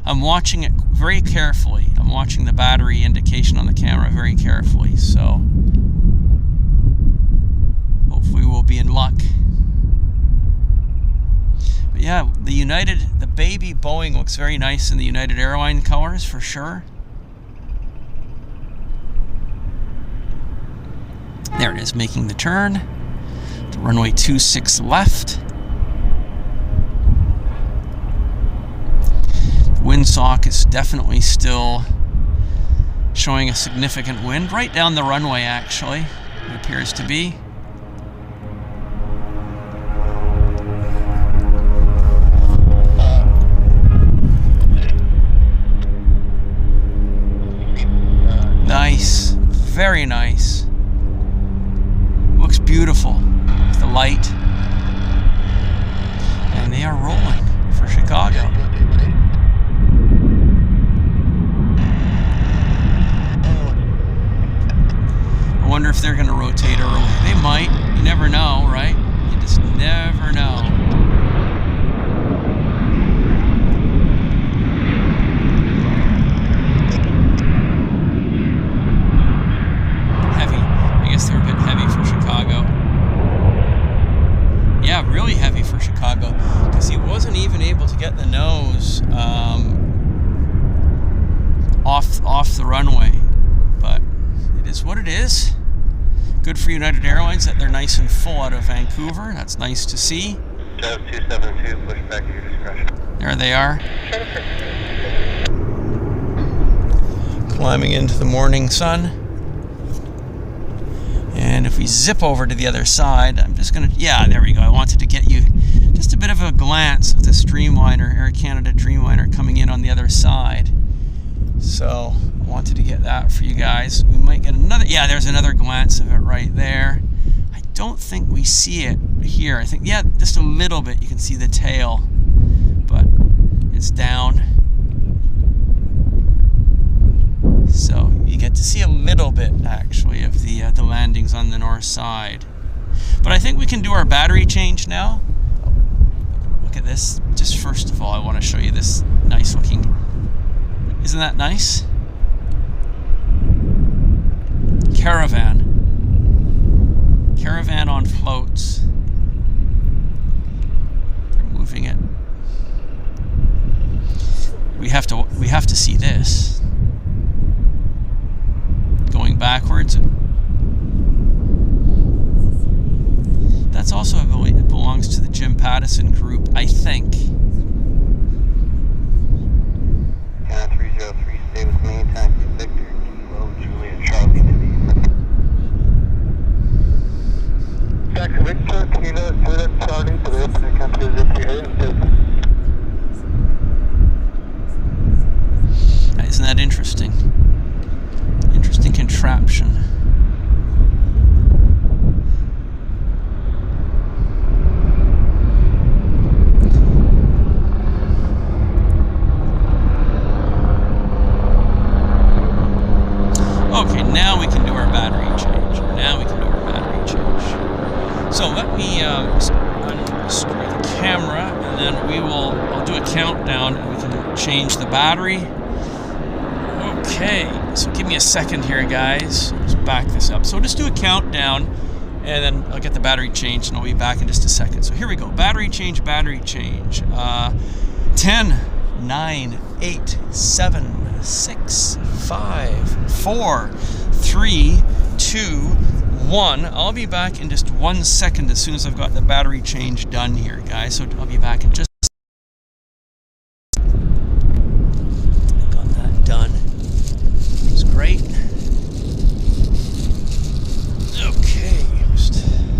I'm watching it very carefully. I'm watching the battery indication on the camera very carefully. So hopefully we'll be in luck. But yeah, the baby Boeing looks very nice in the United Airline colors for sure. There it is, making the turn. To runway 26 left. Windsock is definitely still showing a significant wind right down the runway, actually, it appears to be. Nice, very nice. Looks beautiful with the light. And they are rolling for Chicago. I wonder if they're going to rotate early. They might. You never know, right? You just never know. Heavy. I guess they're a bit heavy for Chicago. Yeah, really heavy for Chicago. Because he wasn't even able to get the nose off the runway. But it is what it is. Good for United Airlines that they're nice and full out of Vancouver. That's nice to see. Jet 272, push back to your discretion. There they are. Climbing into the morning sun. And if we zip over to the other side, I'm just going to... Yeah, there we go. I wanted to get you just a bit of a glance of this Dreamliner, Air Canada Dreamliner coming in on the other side. So I wanted to get that for you guys. We might get another... Yeah, there's another glance of it right there. I don't think we see it here. I think, yeah, just a little bit. You can see the tail, but it's down. So you get to see a little bit, actually, of the landings on the north side. But I think we can do our battery change now. Look at this. Just first of all, I want to show you this nice looking... Isn't that nice? Caravan. Caravan on floats. They're moving it. We have to see this. Going backwards. That's also, I believe, it belongs to the Jim Pattison group, I think. 303, stay with me, taxi Victor, Kilo, Juliet, Charlie, taxi Victor, Kilo, Juliet, Charlie, to the open country, Zipair Japan. Isn't that now we can do our battery change. So let me unscrew the camera, and then I'll do a countdown, and we can change the battery. Okay, so give me a second here, guys. Let's back this up. So just do a countdown, and then I'll get the battery changed, and I'll be back in just a second. So here we go. Battery change. 10, 9, 8, 7, 6, 5, 4, 3, 2, 1. I'll be back in just 1 second as soon as I've got the battery change done here, guys. So I'll be back in just a second. Got that done. It's great. Okay,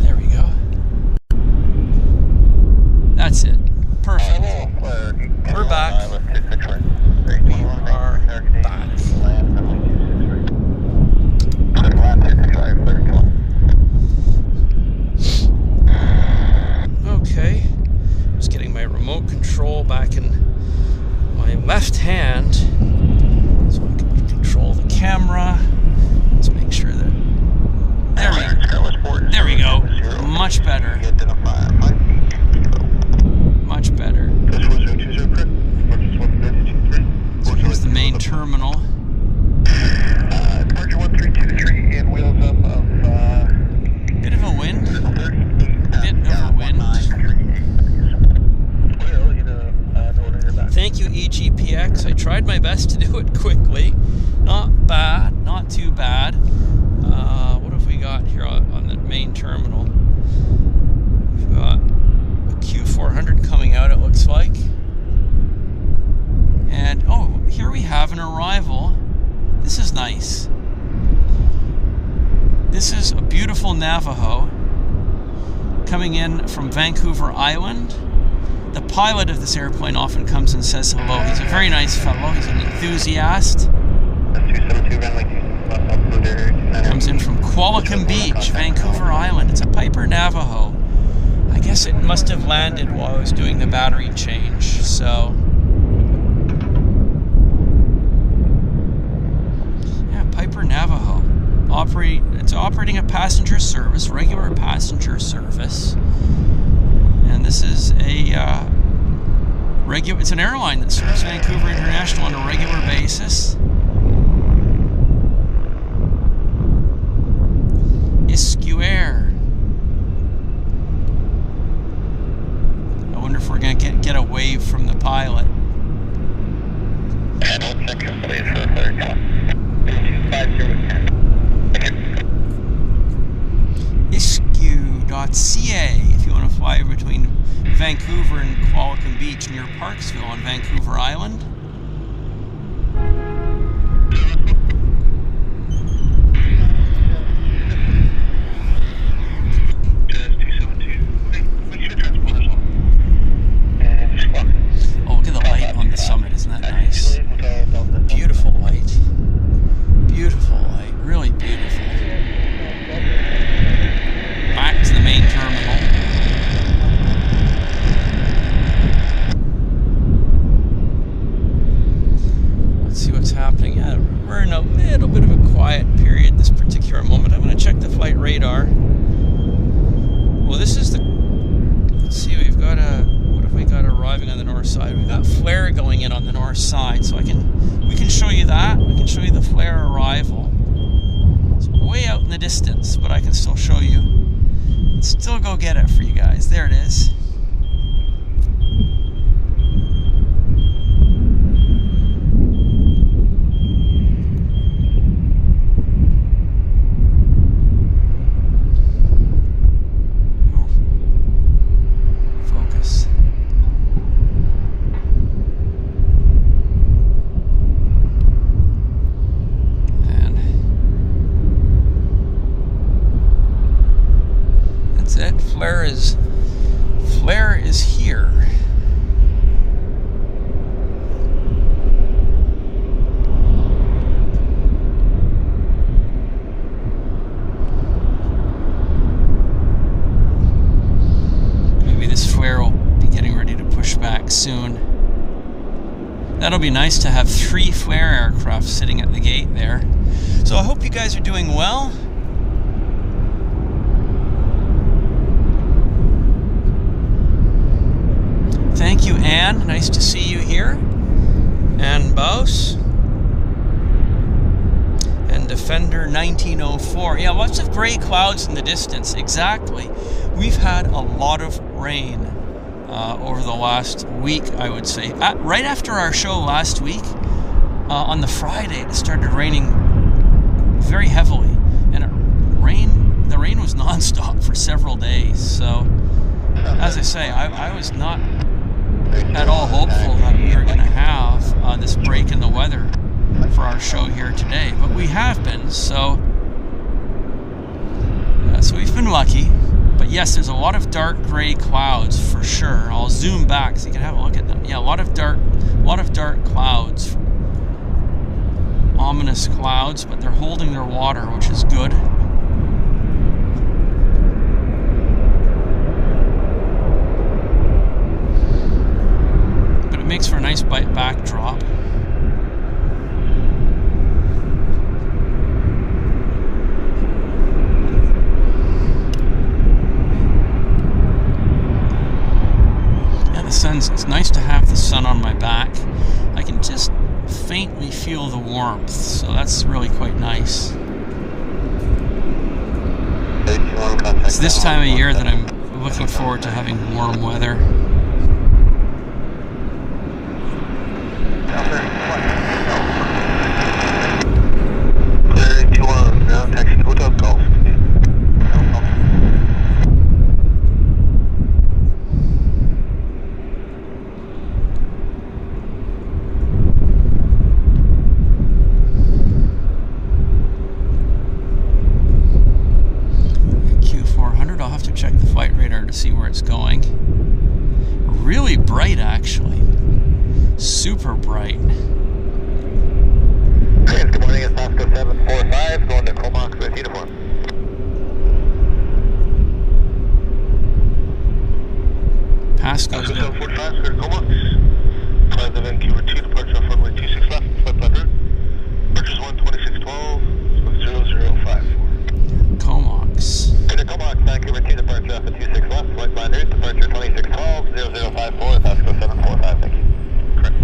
there we go. That's it. Perfect. We're back. We are back. Okay. Just getting my remote control back in my left hand so I can control the camera. Let's make sure that. There we go. Much better. Much better. So here's the main terminal. Departure 1323 and wheels up of Bit of a wind. Thank you, EGPX. I tried my best to do it quickly. Not bad, not too bad. What have we got here on the main terminal? We've got a Q400 coming out, it looks like. And, oh, here we have an arrival. This is nice. This is a beautiful Navajo coming in from Vancouver Island. The pilot of this airplane often comes and says hello. He's a very nice fellow. He's an enthusiast. Comes in from Qualicum Beach, Vancouver Island. It's a Piper Navajo. I guess it must have landed while I was doing the battery change. So, yeah, Piper Navajo. It's operating a passenger service, regular passenger service. And this is it's an airline that serves Vancouver International on a regular basis. Isku Air. I wonder if we're going to get a wave from the pilot. Isku.ca if you want to fly between Vancouver and Qualicum Beach near Parksville on Vancouver Island. Oh, look at the light on the summit, isn't that nice? Beautiful light. Beautiful light, really beautiful. Back to the main terminal. Let's see what's happening. Yeah, we're in a little bit of a quiet period this particular moment. I'm going to check the flight radar. Well, this is the. Let's see. We've got what have we got arriving on the north side? We've got flare going in on the north side, so we can show you that. We can show you the flare arrival. It's way out in the distance, but I can still show you. Still go get it for you guys. There it is. Oh. Focus. And that's it. Flare is here. Maybe this flare will be getting ready to push back soon. That'll be nice to have 3 flare aircraft sitting at the gate there. So I hope you guys are doing well. Thank you, Anne. Nice to see you here. Anne Baus. And Defender 1904. Yeah, lots of gray clouds in the distance. Exactly. We've had a lot of rain over the last week, I would say. Right after our show last week, on the Friday, it started raining very heavily. And the rain was nonstop for several days. So, as I say, I was not at all hopeful that we were going to have this break in the weather for our show here today, but we have been, so we've been lucky. But yes, there's a lot of dark gray clouds for sure. I'll zoom back so you can have a look at them. Yeah, a lot of dark clouds, ominous clouds, but they're holding their water, which is good. But it makes for a nice backdrop. It's nice to have the sun on my back. I can just faintly feel the warmth, so that's really quite nice. It's this time of year that I'm looking forward to having warm weather. Taxi Hotel Golf. To see where it's going. Really bright, actually. Super bright. Yes, good morning. It's Pasco 745 going to Comox with uniform. Pasco's 745 for Comox. Fly the Vancouver 2 departure off runway 26 left, flight plan route. Purchase 12612 0054. Comox. Good to Comox, Vancouver 2 departure off at 26 left, flight plan route, departure 2612 0054, Pasco 745, thank you. Correct.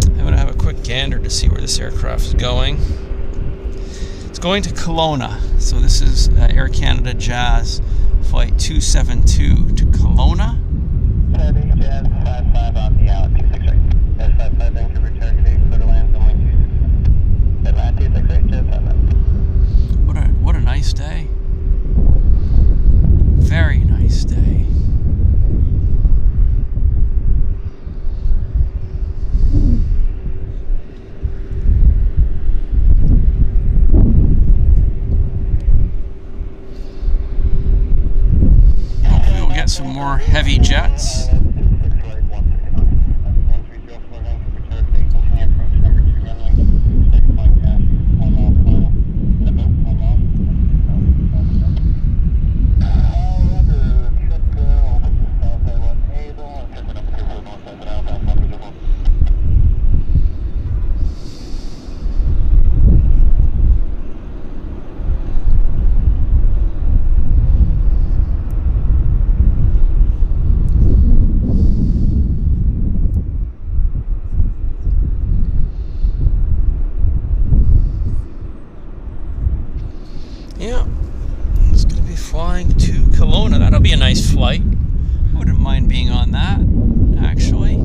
I'm going to have a quick gander to see where this aircraft is going. It's going to Kelowna, so this is Air Canada Jazz Flight 272 to Kelowna. Jazz 55 on the out, 26 right. Jazz 55 Vancouver targeting, clear to land, runway 26. Atlanta 26 right, Jazz 55. What a nice day. Very nice day. Hopefully we'll get some more heavy jets. Yeah, it's going to be flying to Kelowna. That'll be a nice flight. I wouldn't mind being on that, actually.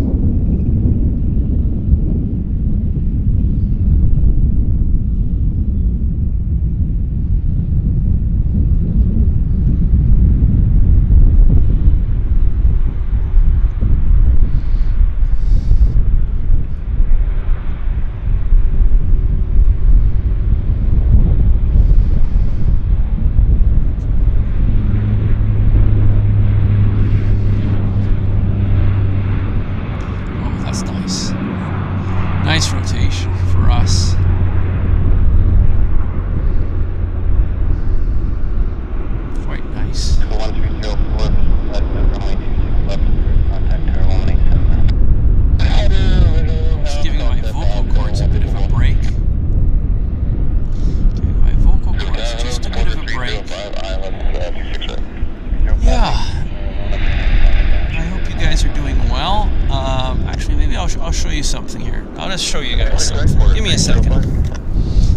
I'll show you something here. I'll just show you guys something. Give me a second.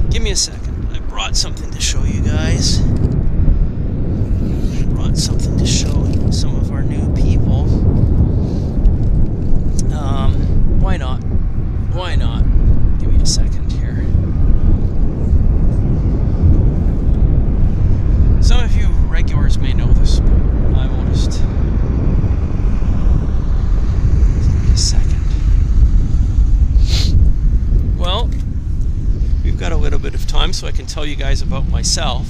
Give me a second. I brought something to show you guys. I brought something to show some of our new people. Why not? Why not? Give me a second here. Some of you regulars may know this, but I will just... Give me a second. Well, we've got a little bit of time, so I can tell you guys about myself.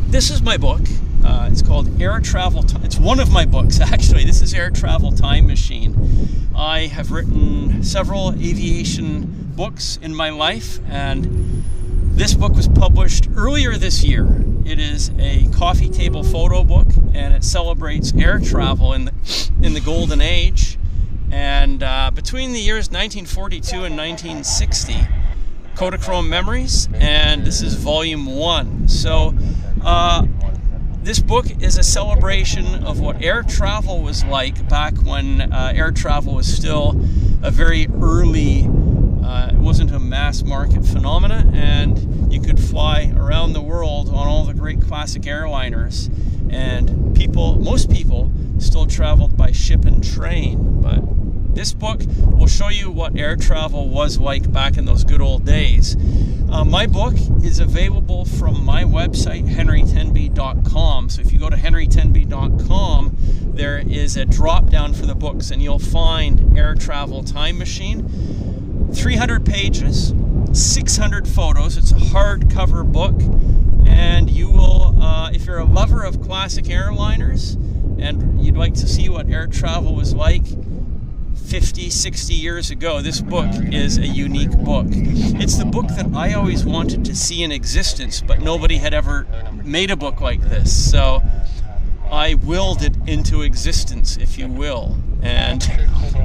This is my book. It's called Air Travel. It's one of my books, actually. This is Air Travel Time Machine. I have written several aviation books in my life, and this book was published earlier this year. It is a coffee table photo book, and it celebrates air travel in the golden age. And between the years 1942 and 1960, Kodachrome Memories, and this is volume 1. So this book is a celebration of what air travel was like back when air travel was still a very early, it wasn't a mass market phenomena, and you could fly around the world on all the great classic airliners, and most people still traveled by ship and train. But this book will show you what air travel was like back in those good old days. My book is available from my website, henrytenby.com. So if you go to henrytenby.com, there is a drop down for the books, and you'll find Air Travel Time Machine. 300 pages, 600 photos. It's a hardcover book, and you will, if you're a lover of classic airliners and you'd like to see what air travel was like 50, 60 years ago, this book is a unique book. It's the book that I always wanted to see in existence, but nobody had ever made a book like this. So I willed it into existence, if you will. And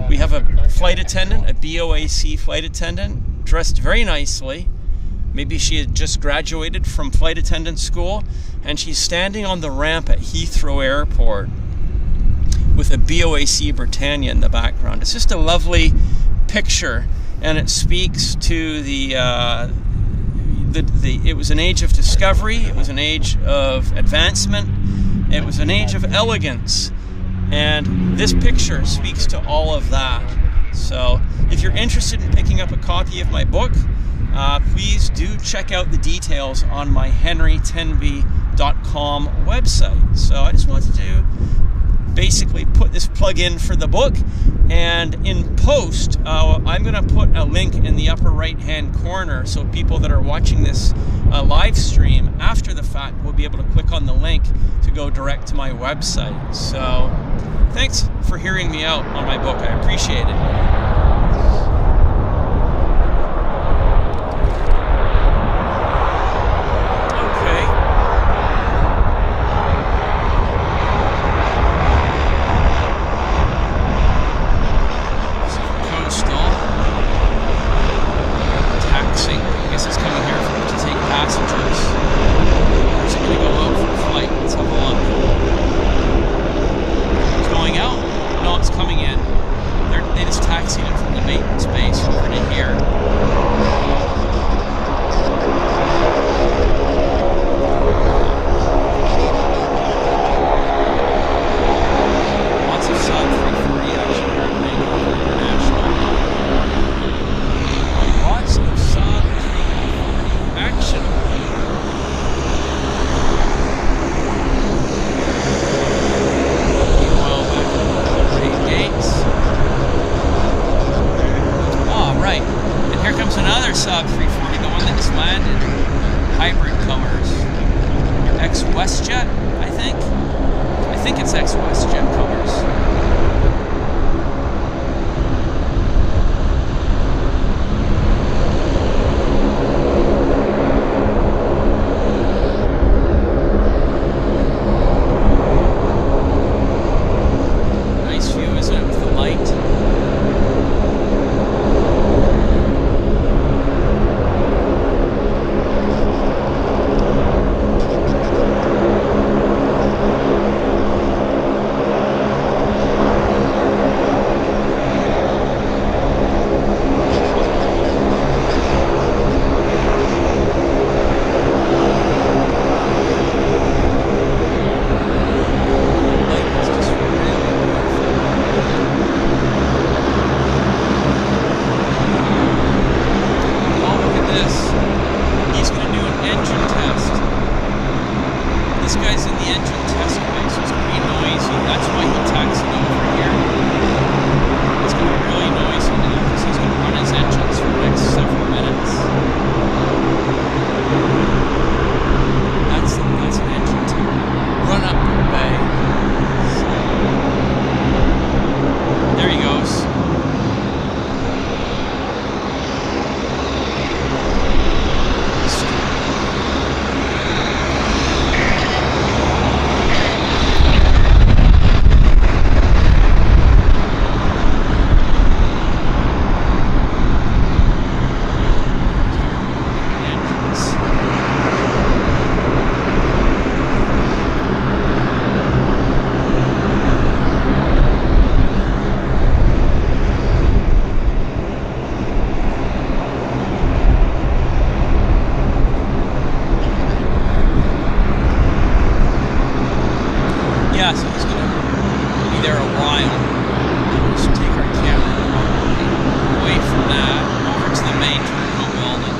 we have a flight attendant, a BOAC flight attendant, dressed very nicely. Maybe she had just graduated from flight attendant school, and she's standing on the ramp at Heathrow Airport with a BOAC Britannia in the background. It's just a lovely picture, and it speaks to it was an age of discovery, it was an age of advancement, it was an age of elegance, and this picture speaks to all of that. So if you're interested in picking up a copy of my book, please do check out the details on my henrytenby.com website. So I just wanted to basically put this plug in for the book, and in post I'm going to put a link in the upper right hand corner, so people that are watching this live stream after the fact will be able to click on the link to go direct to my website. So thanks for hearing me out on my book. I appreciate it. Sub 340, the one that just landed. Hybrid colors. Ex-WestJet, I think. I think it's ex-WestJet colors. Nice view, isn't it, with the light? yeah, so he's going to be there a while. Let's take our camera away from that, over to the main terminal building.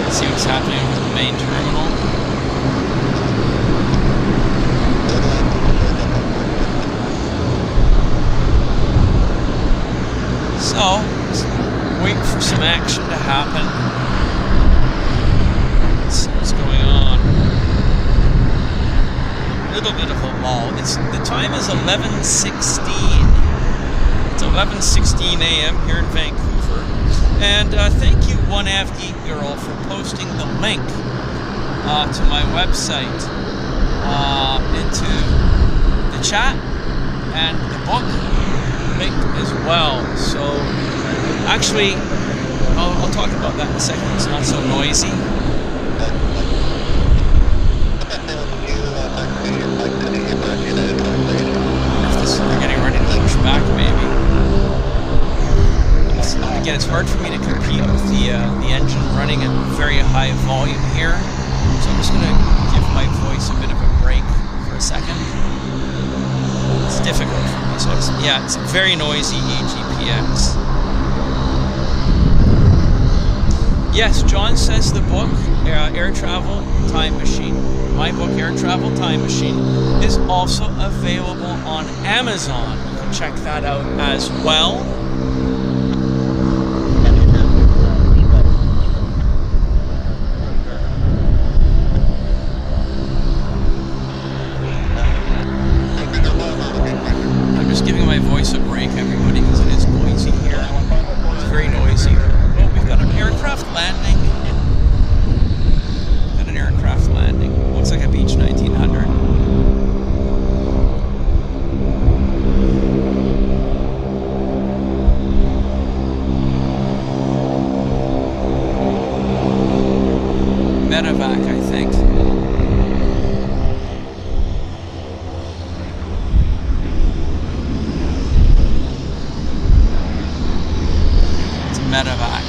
Let's see what's happening with the main terminal. So, wait for some action to happen. Let's see what's going on. A little bit of a lull. The time is 11:16. It's 11:16 a.m. here in Vancouver. And thank you, One AvGeek Girl, for posting the link to my website into the chat and the book link as well. So actually, I'll talk about that in a second. It's not so noisy. They're getting ready to push back, maybe. Again, it's hard for me to compete with the engine running at very high volume here. So I'm just going to give my voice a bit of a break for a second. It's difficult for me. So it's very noisy EGPX. Yes, John says the book, Air Travel Time Machine. My book, Air Travel Time Machine, is also available on Amazon. You can check that out as well. I'm just giving my voice a break, everybody, because it is noisy here. It's very noisy. Oh, we've got an aircraft landing. Looks like a Beach 1900. Medevac, I think. It's a medevac.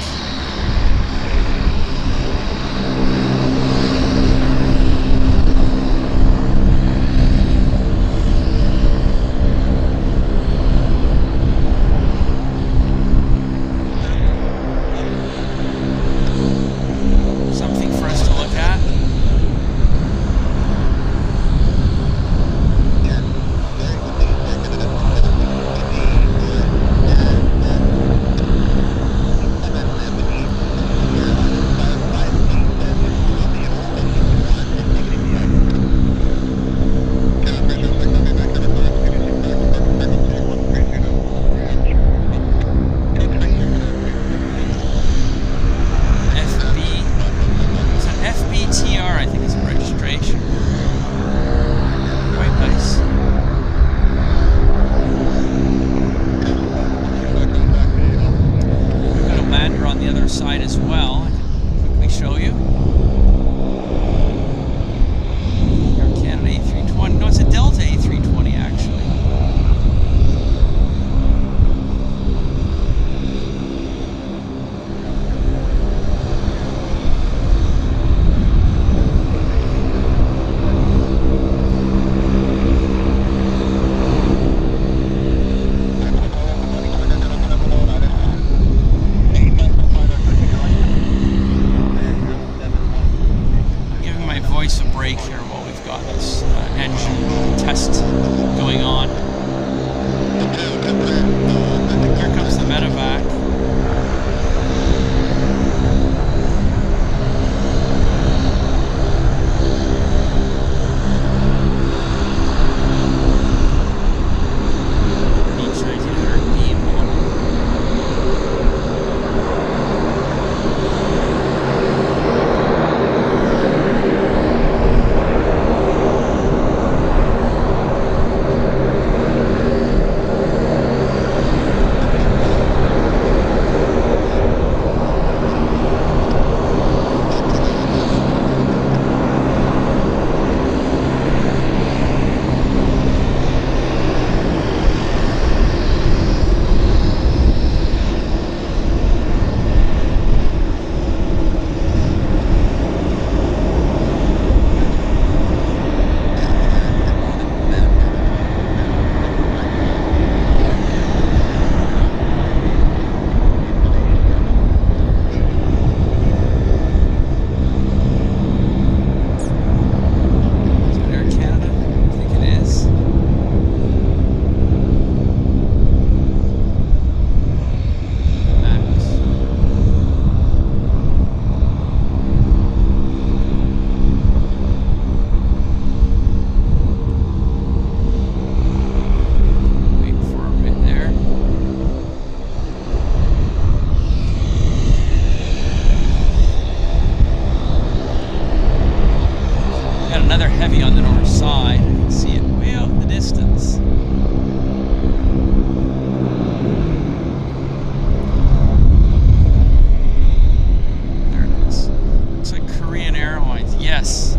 Yes,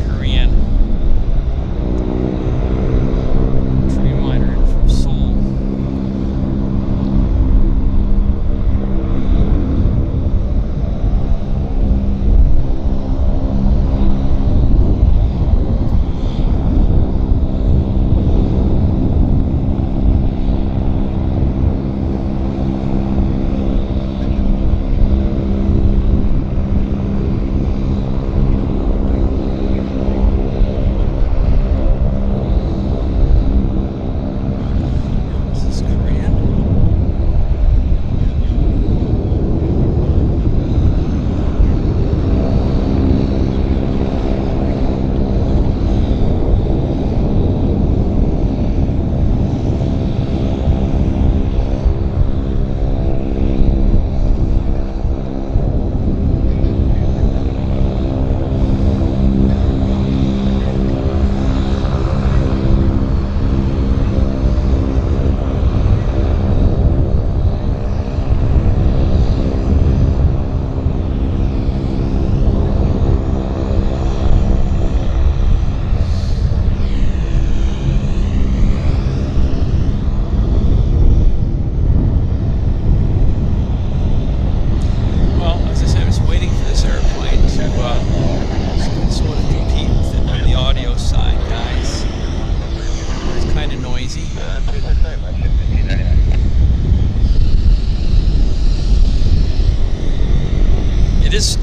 Korean. Dreamliner in from Seoul.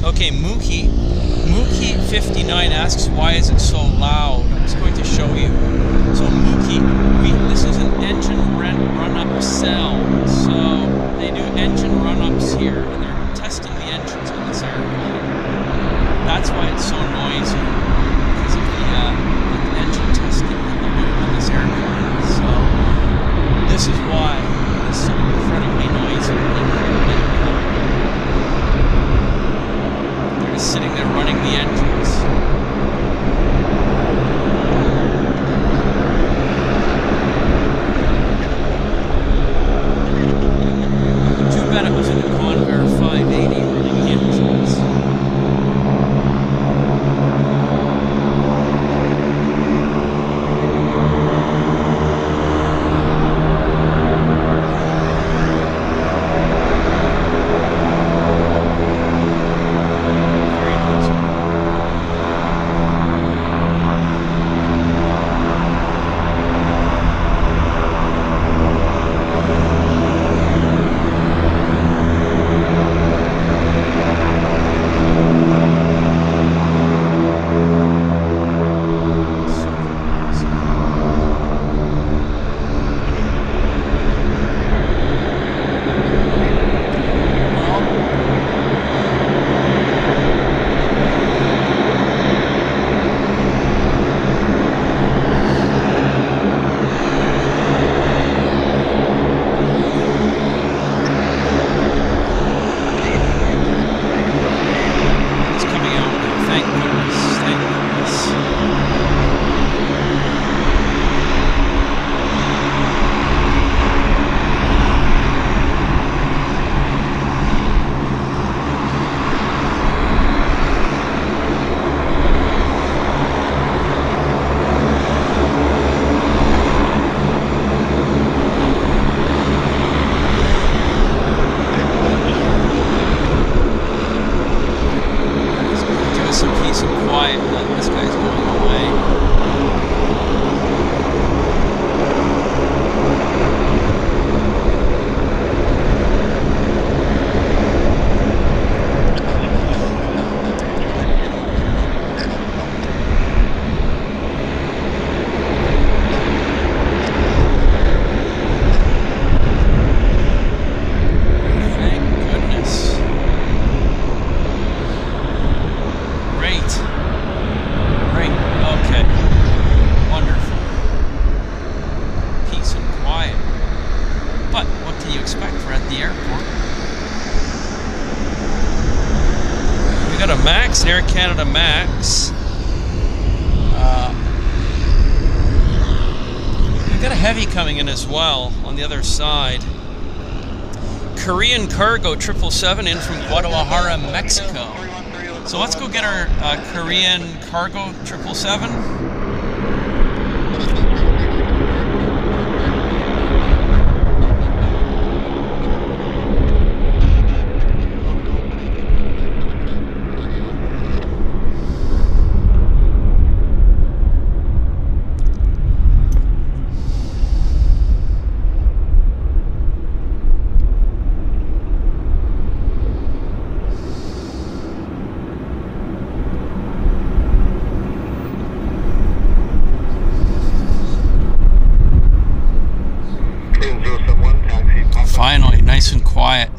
Okay, Mookie59 asks, why is it so loud? I'm just going to show you. So Mookie, this is an engine run-up cell. So they do engine run-ups here, and they're testing the engines on this airplane. That's why it's so noisy, because of the engine testing that they're doing on this airplane. So this is why it's so incredibly noisy. Sitting there running the engines. Too bad it was in a Convair 580 running the engines. Max, Air Canada Max. We've got a heavy coming in as well on the other side. Korean Cargo 777 in from Guadalajara, Mexico. So let's go get our Korean cargo 777. Finally, nice and quiet.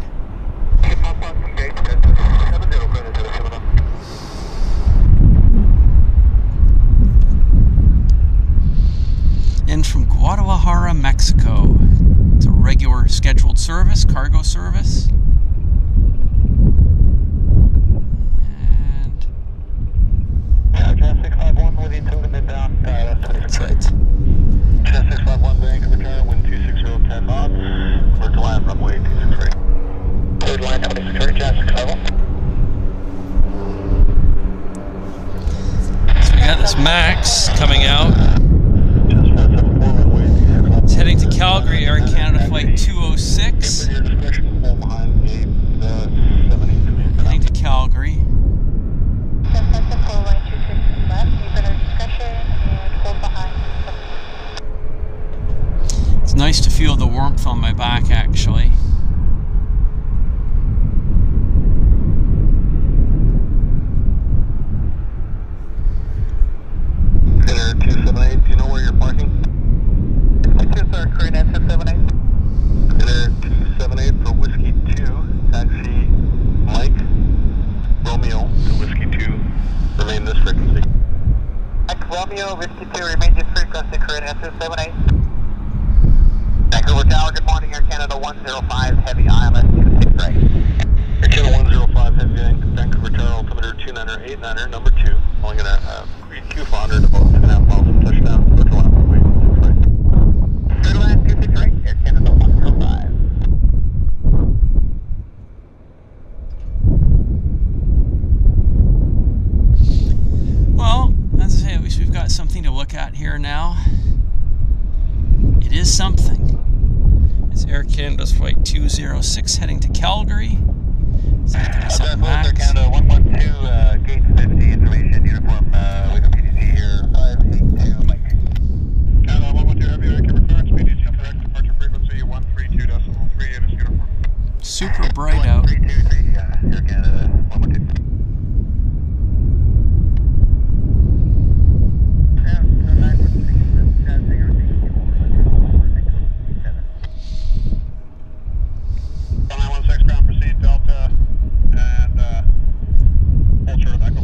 In from Guadalajara, Mexico. It's a regular scheduled service, cargo service. And JetFlix with you to the mid down. that's it. JetFlix Vancouver Tower, wind 260, 10 knots. Clear to land, runway 263. Clear to land, 263, JetFlix. So we got this MAX coming out. It's heading to Calgary, Air Canada flight 206. Heading to Calgary. It's nice to feel the warmth on my back, actually. Dinner 278, do you know where you're parking? Yes, sir, Korean 278. Dinner 278 for Whiskey 2, taxi Mike Romeo to Whiskey 2, remain this frequency. Mike Romeo, Whiskey 2, remain this frequency, Korean 278. Vancouver Tower, good morning, Air Canada 105, Heavy ILS 26 right. Air Canada 105, Heavy Vancouver Tower, altimeter 2989er, number 2. Only going to Q founder at about 2.5 miles from touchdown. Go to land, runway 26 right. Go to land 26 right, Air Canada 105. Well, as I say, at least we've got something to look at here now. It is something. It's Air Canada's flight 206 heading to Calgary. Air Canada 112, gate 50, information, uniform, we got PDC here, 582, Mike. Canada 112, heavy Vancouver clearance, PDC direct departure frequency 132.3 and it's uniform. Super bright out. 1323, Air Canada 112. Ground proceed Delta and hold short of Echo.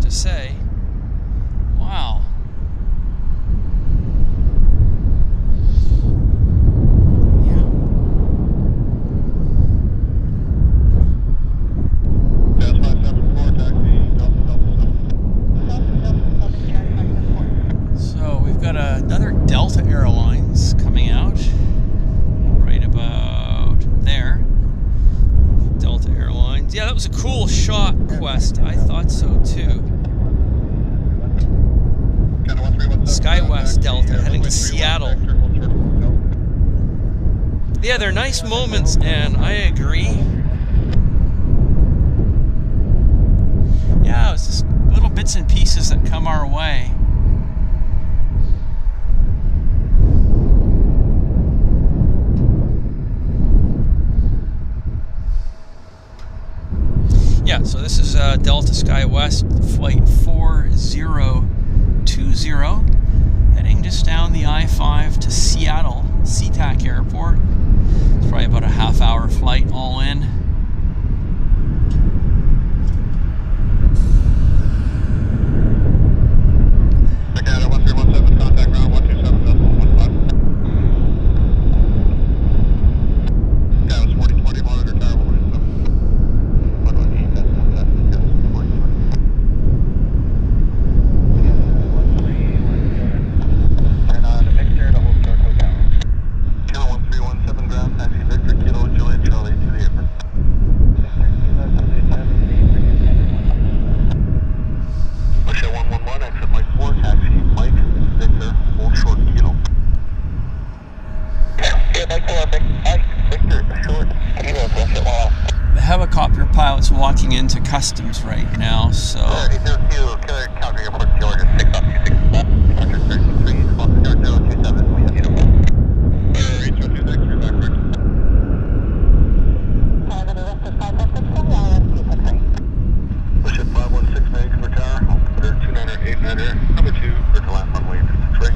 to say. Wow. So we've got another Delta Airlines coming out right about there. Delta Airlines. Yeah, that was a cool shot, Quest. I thought so too. SkyWest Delta heading to Seattle. Yeah, they're nice moments, and I agree. Yeah, it's just little bits and pieces that come our way. Yeah, so this is Delta SkyWest flight 4020, heading just down the I-5 to Seattle, SeaTac Airport. It's probably about a half-hour flight all in. Canada 1317, contact ground 127.15. Yeah, it was 4020, monitor tower 118, that's fantastic, yes, 4020. And on the Victor to hold short hotel. Kilo 1317, ground taxi Victor, Kilo Juliet Charlie to the airport. Russia 111, exit Mike 4, taxi Mike Victor, hold short Kilo. Yeah, Mike 4, Mike Victor, short Kilo, Russia 111. The helicopter pilot's walking into customs right now, so... 802, Killer, Calgary Airport, Killer, 6 off 26 left, 133, 027, we have you to 802, thanks for your back correction. Push it 516, Vancouver Tower, altimeter 29er, 89er, number 2, clear to land runway 26 right.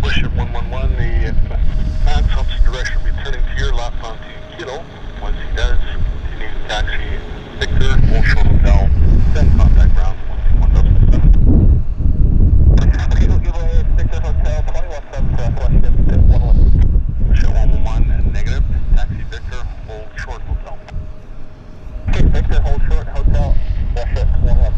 Push it 111, the max opposite direction will be turning to your left onto Kilo. Once he does, continue taxi Victor, hold short hotel, then contact ground 121.7. Kilo giveaway Victor Hotel, 21 Washington, 111. Push it 111, negative, taxi Victor, hold short hotel. Okay, Victor, hold short hotel, Russia 111.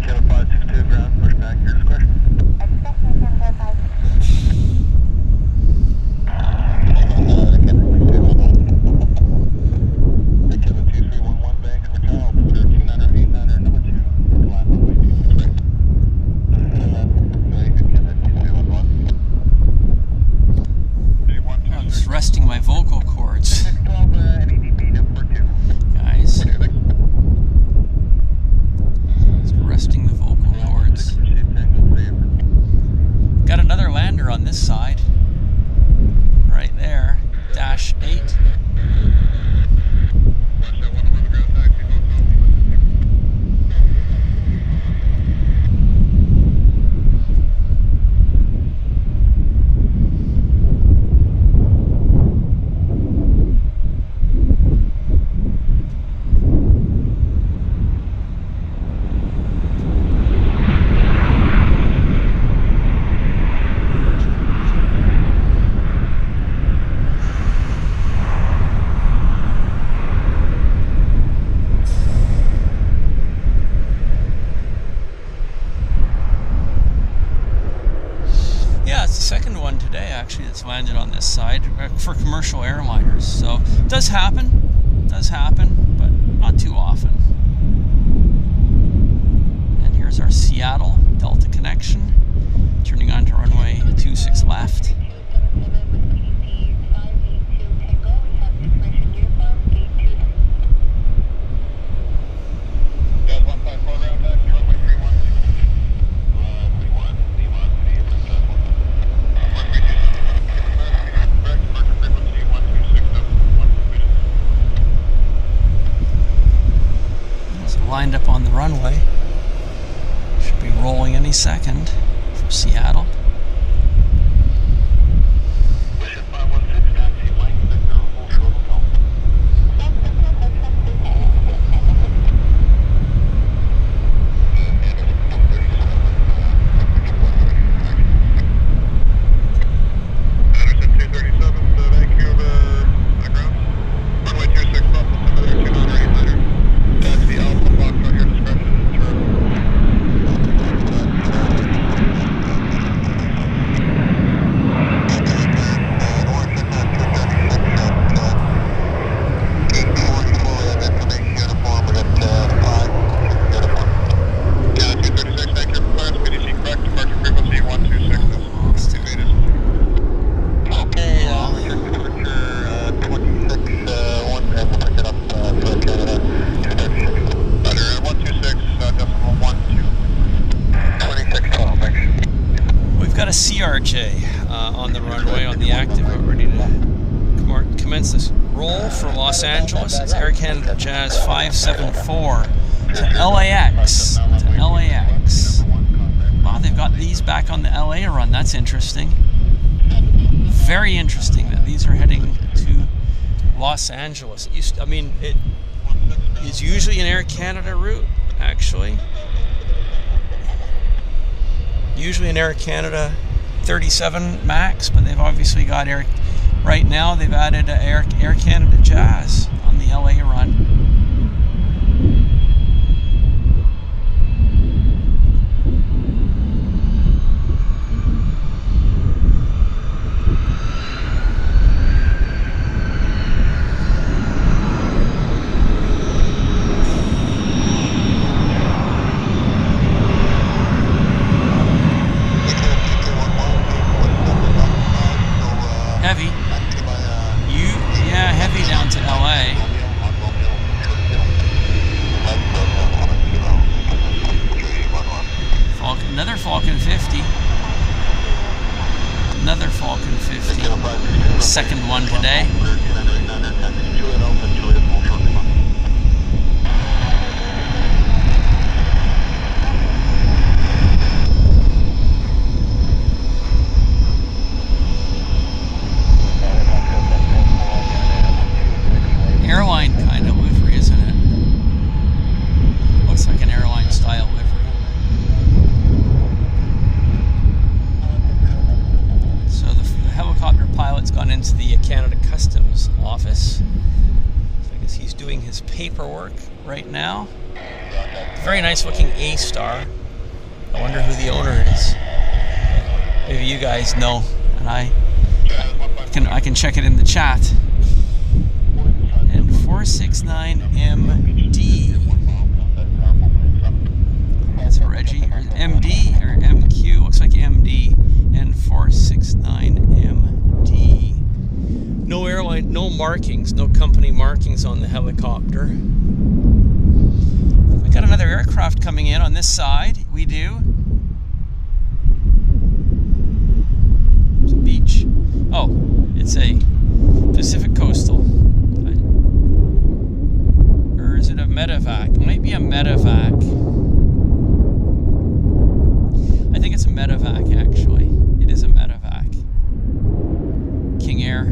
Canada 562 ground, push back, your discretion. Canada 2311, Vancouver Tower, altimeter 29er, 89er, number 2, to land runway 26 right. Very good, Canada 2311. I'm just resting my vocal cords. 612, NEDP number 2. Guys, just resting the vocal cords. Got another lander on this side. Right there. Dash 8. That's landed on this side for commercial airliners. So it does happen, but not too often. And here's our Seattle Delta connection, turning onto runway 26 left. lined up on the runway. Should be rolling any second from Seattle. On the runway on the active, we're ready to commence this roll for Los Angeles. It's Air Canada Jazz 574 to LAX. Wow, they've got these back on the LA run. That's interesting. Very interesting that these are heading to Los Angeles. I mean, it is usually an Air Canada route, actually. Usually an Air Canada 37 max, but they've obviously got right now they've added Air Canada Jazz on the LA run. Heavy down to LA. Another Falcon 50. Another Falcon 50. Second one today. Airline kind of livery, isn't it? Looks like an airline style livery. So the helicopter pilot's gone into the Canada Customs office. So I guess he's doing his paperwork right now. Very nice looking A-Star. I wonder who the owner is. Maybe you guys know, and I can check it in the chat. 469MD. That's a Reggie, or MD, or MQ, looks like MD, and 469MD. No airline, no markings, no company markings on the helicopter. We got another aircraft coming in on this side, we do. It's a beach. Oh, it's a Pacific Coastal. Is it a medevac? It might be a medevac. I think it's a medevac, actually. It is a medevac. King Air.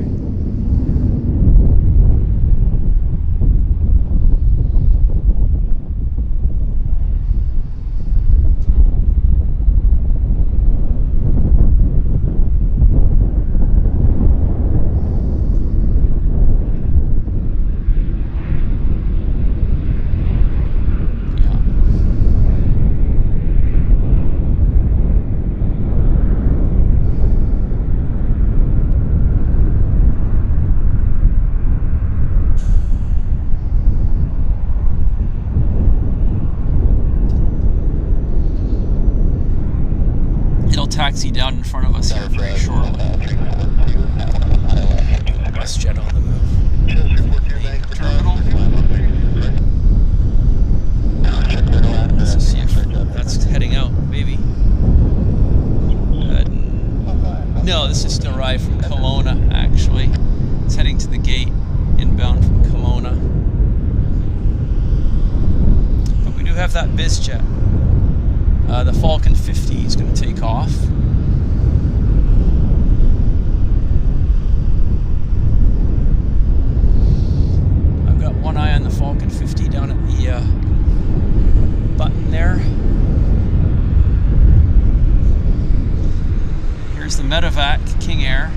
have that BizJet. The Falcon 50 is going to take off. I've got one eye on the Falcon 50 down at the button there. Here's the Medevac King Air.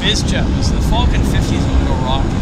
BizJet. So the Falcon 50 is going to go rocket.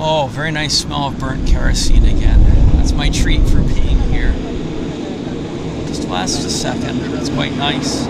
Oh, very nice smell of burnt kerosene again. That's my treat for being here. Just lasts a second. It's quite nice.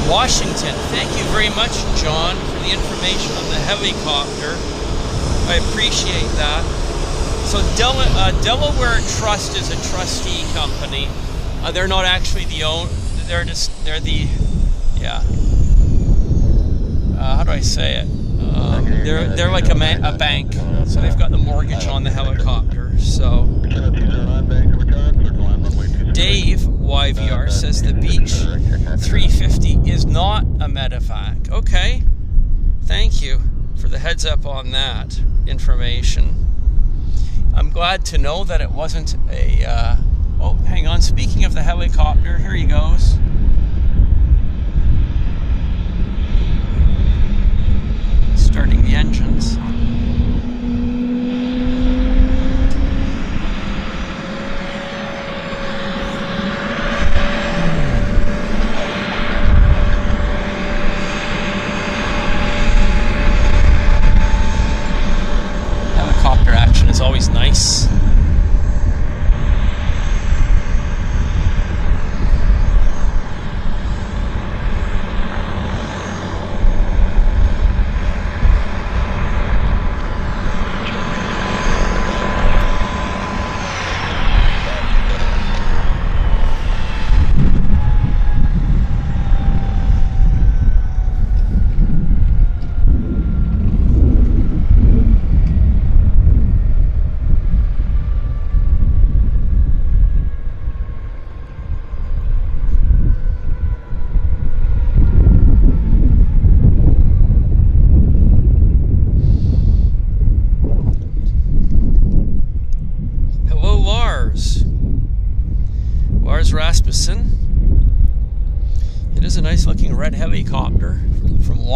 Washington. Thank you very much, John, for the information on the helicopter. I appreciate that. So Delaware Trust is a trustee company. They're not actually the own. They're the yeah. How do I say it? They're like a bank. So they've got the mortgage on the helicopter. So Dave YVR says the Beech 350 is not a medevac. Okay, thank you for the heads up on that information. I'm glad to know that it wasn't a oh, hang on, speaking of the helicopter, here he goes. Starting the engines.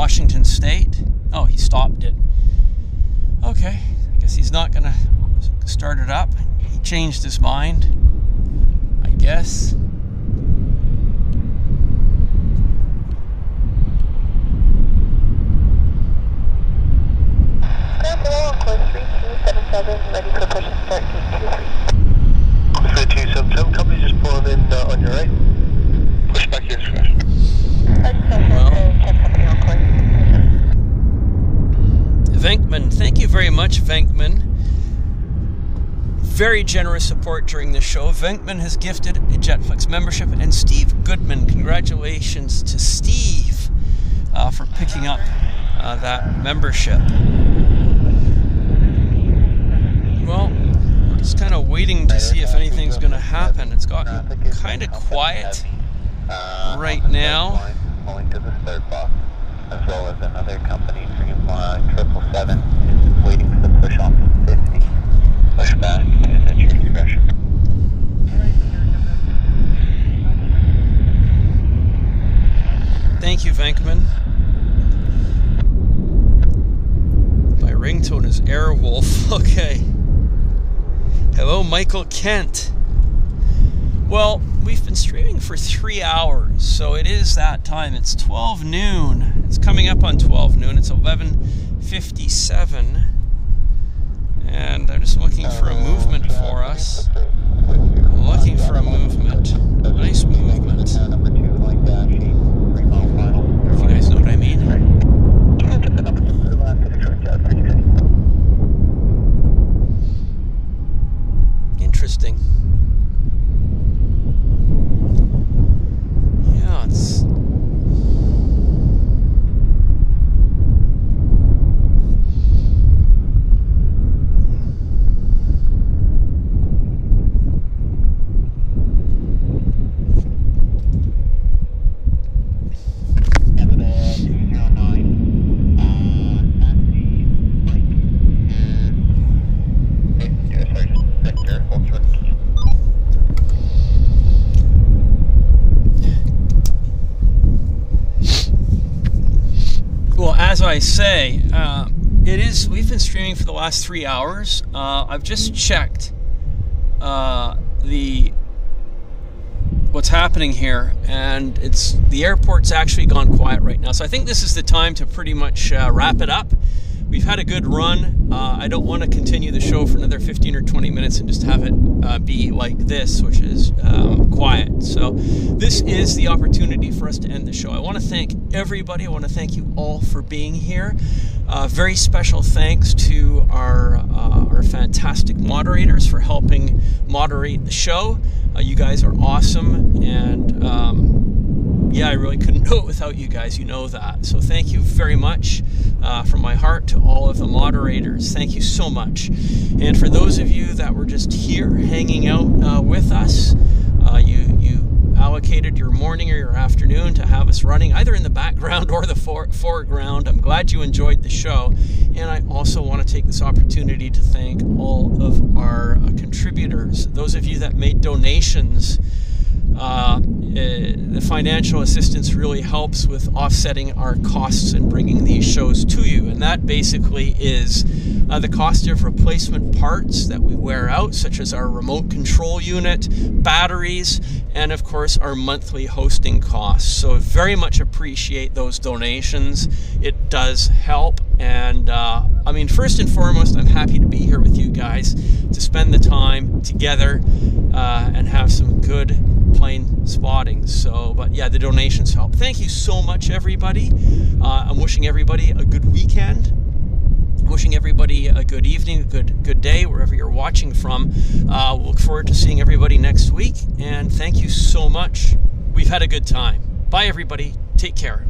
Washington State. Oh, he stopped it. Okay, I guess he's not gonna start it up. He changed his mind, I guess. Ready for push and start gate 23. 277, company just pulling in on your right. Push back your discretion. Venkman, thank you very much, Venkman. Very generous support during the show. Venkman has gifted a JetFlix membership, and Steve Goodman, congratulations to Steve for picking up that membership. Well, we're just kind of waiting to see if anything's going to happen. It's gotten kind of quiet right now. Pulling to the third box, as well as another company, Dreamline 777, is waiting for the push off of 50. Push back is at your discretion. Thank you, Venkman. My ringtone is Airwolf. Okay. Hello, Michael Kent. Well, we've been streaming for 3 hours, so it is that time. It's 12 noon. It's coming up on 12 noon. It's 11:57. And I'm just looking for a movement for us. I'm looking for a movement. A nice movement. If you guys know what I mean. Interesting. Yeah, it's... As I say, we've been streaming for the last 3 hours. I've just checked what's happening here, and the airport's actually gone quiet right now. So I think this is the time to pretty much wrap it up. We've had a good run. I don't want to continue the show for another 15 or 20 minutes and just have it be like this, which is quiet. So this is the opportunity for us to end the show. I want to thank everybody. I want to thank you all for being here. Very special thanks to our fantastic moderators for helping moderate the show. You guys are awesome, and yeah, I really couldn't do it without you guys. You know that. So thank you very much from my heart to all of the moderators. Thank you so much. And for those of you that were just here hanging out with us, you allocated your morning or your afternoon to have us running either in the background or the foreground. I'm glad you enjoyed the show. And I also want to take this opportunity to thank all of our contributors, those of you that made donations. The financial assistance really helps with offsetting our costs and bringing these shows to you, and that basically is the cost of replacement parts that we wear out, such as our remote control unit, batteries, and of course our monthly hosting costs. So I very much appreciate those donations. It does help, and I mean, first and foremost, I'm happy to be here with you guys to spend the time together and have some good plane spotting. So, but yeah, the donations help. Thank you so much, everybody. I'm wishing everybody a good weekend. Wishing everybody a good evening, a good day, wherever you're watching from. We'll look forward to seeing everybody next week, and thank you so much. We've had a good time. Bye, everybody. Take care.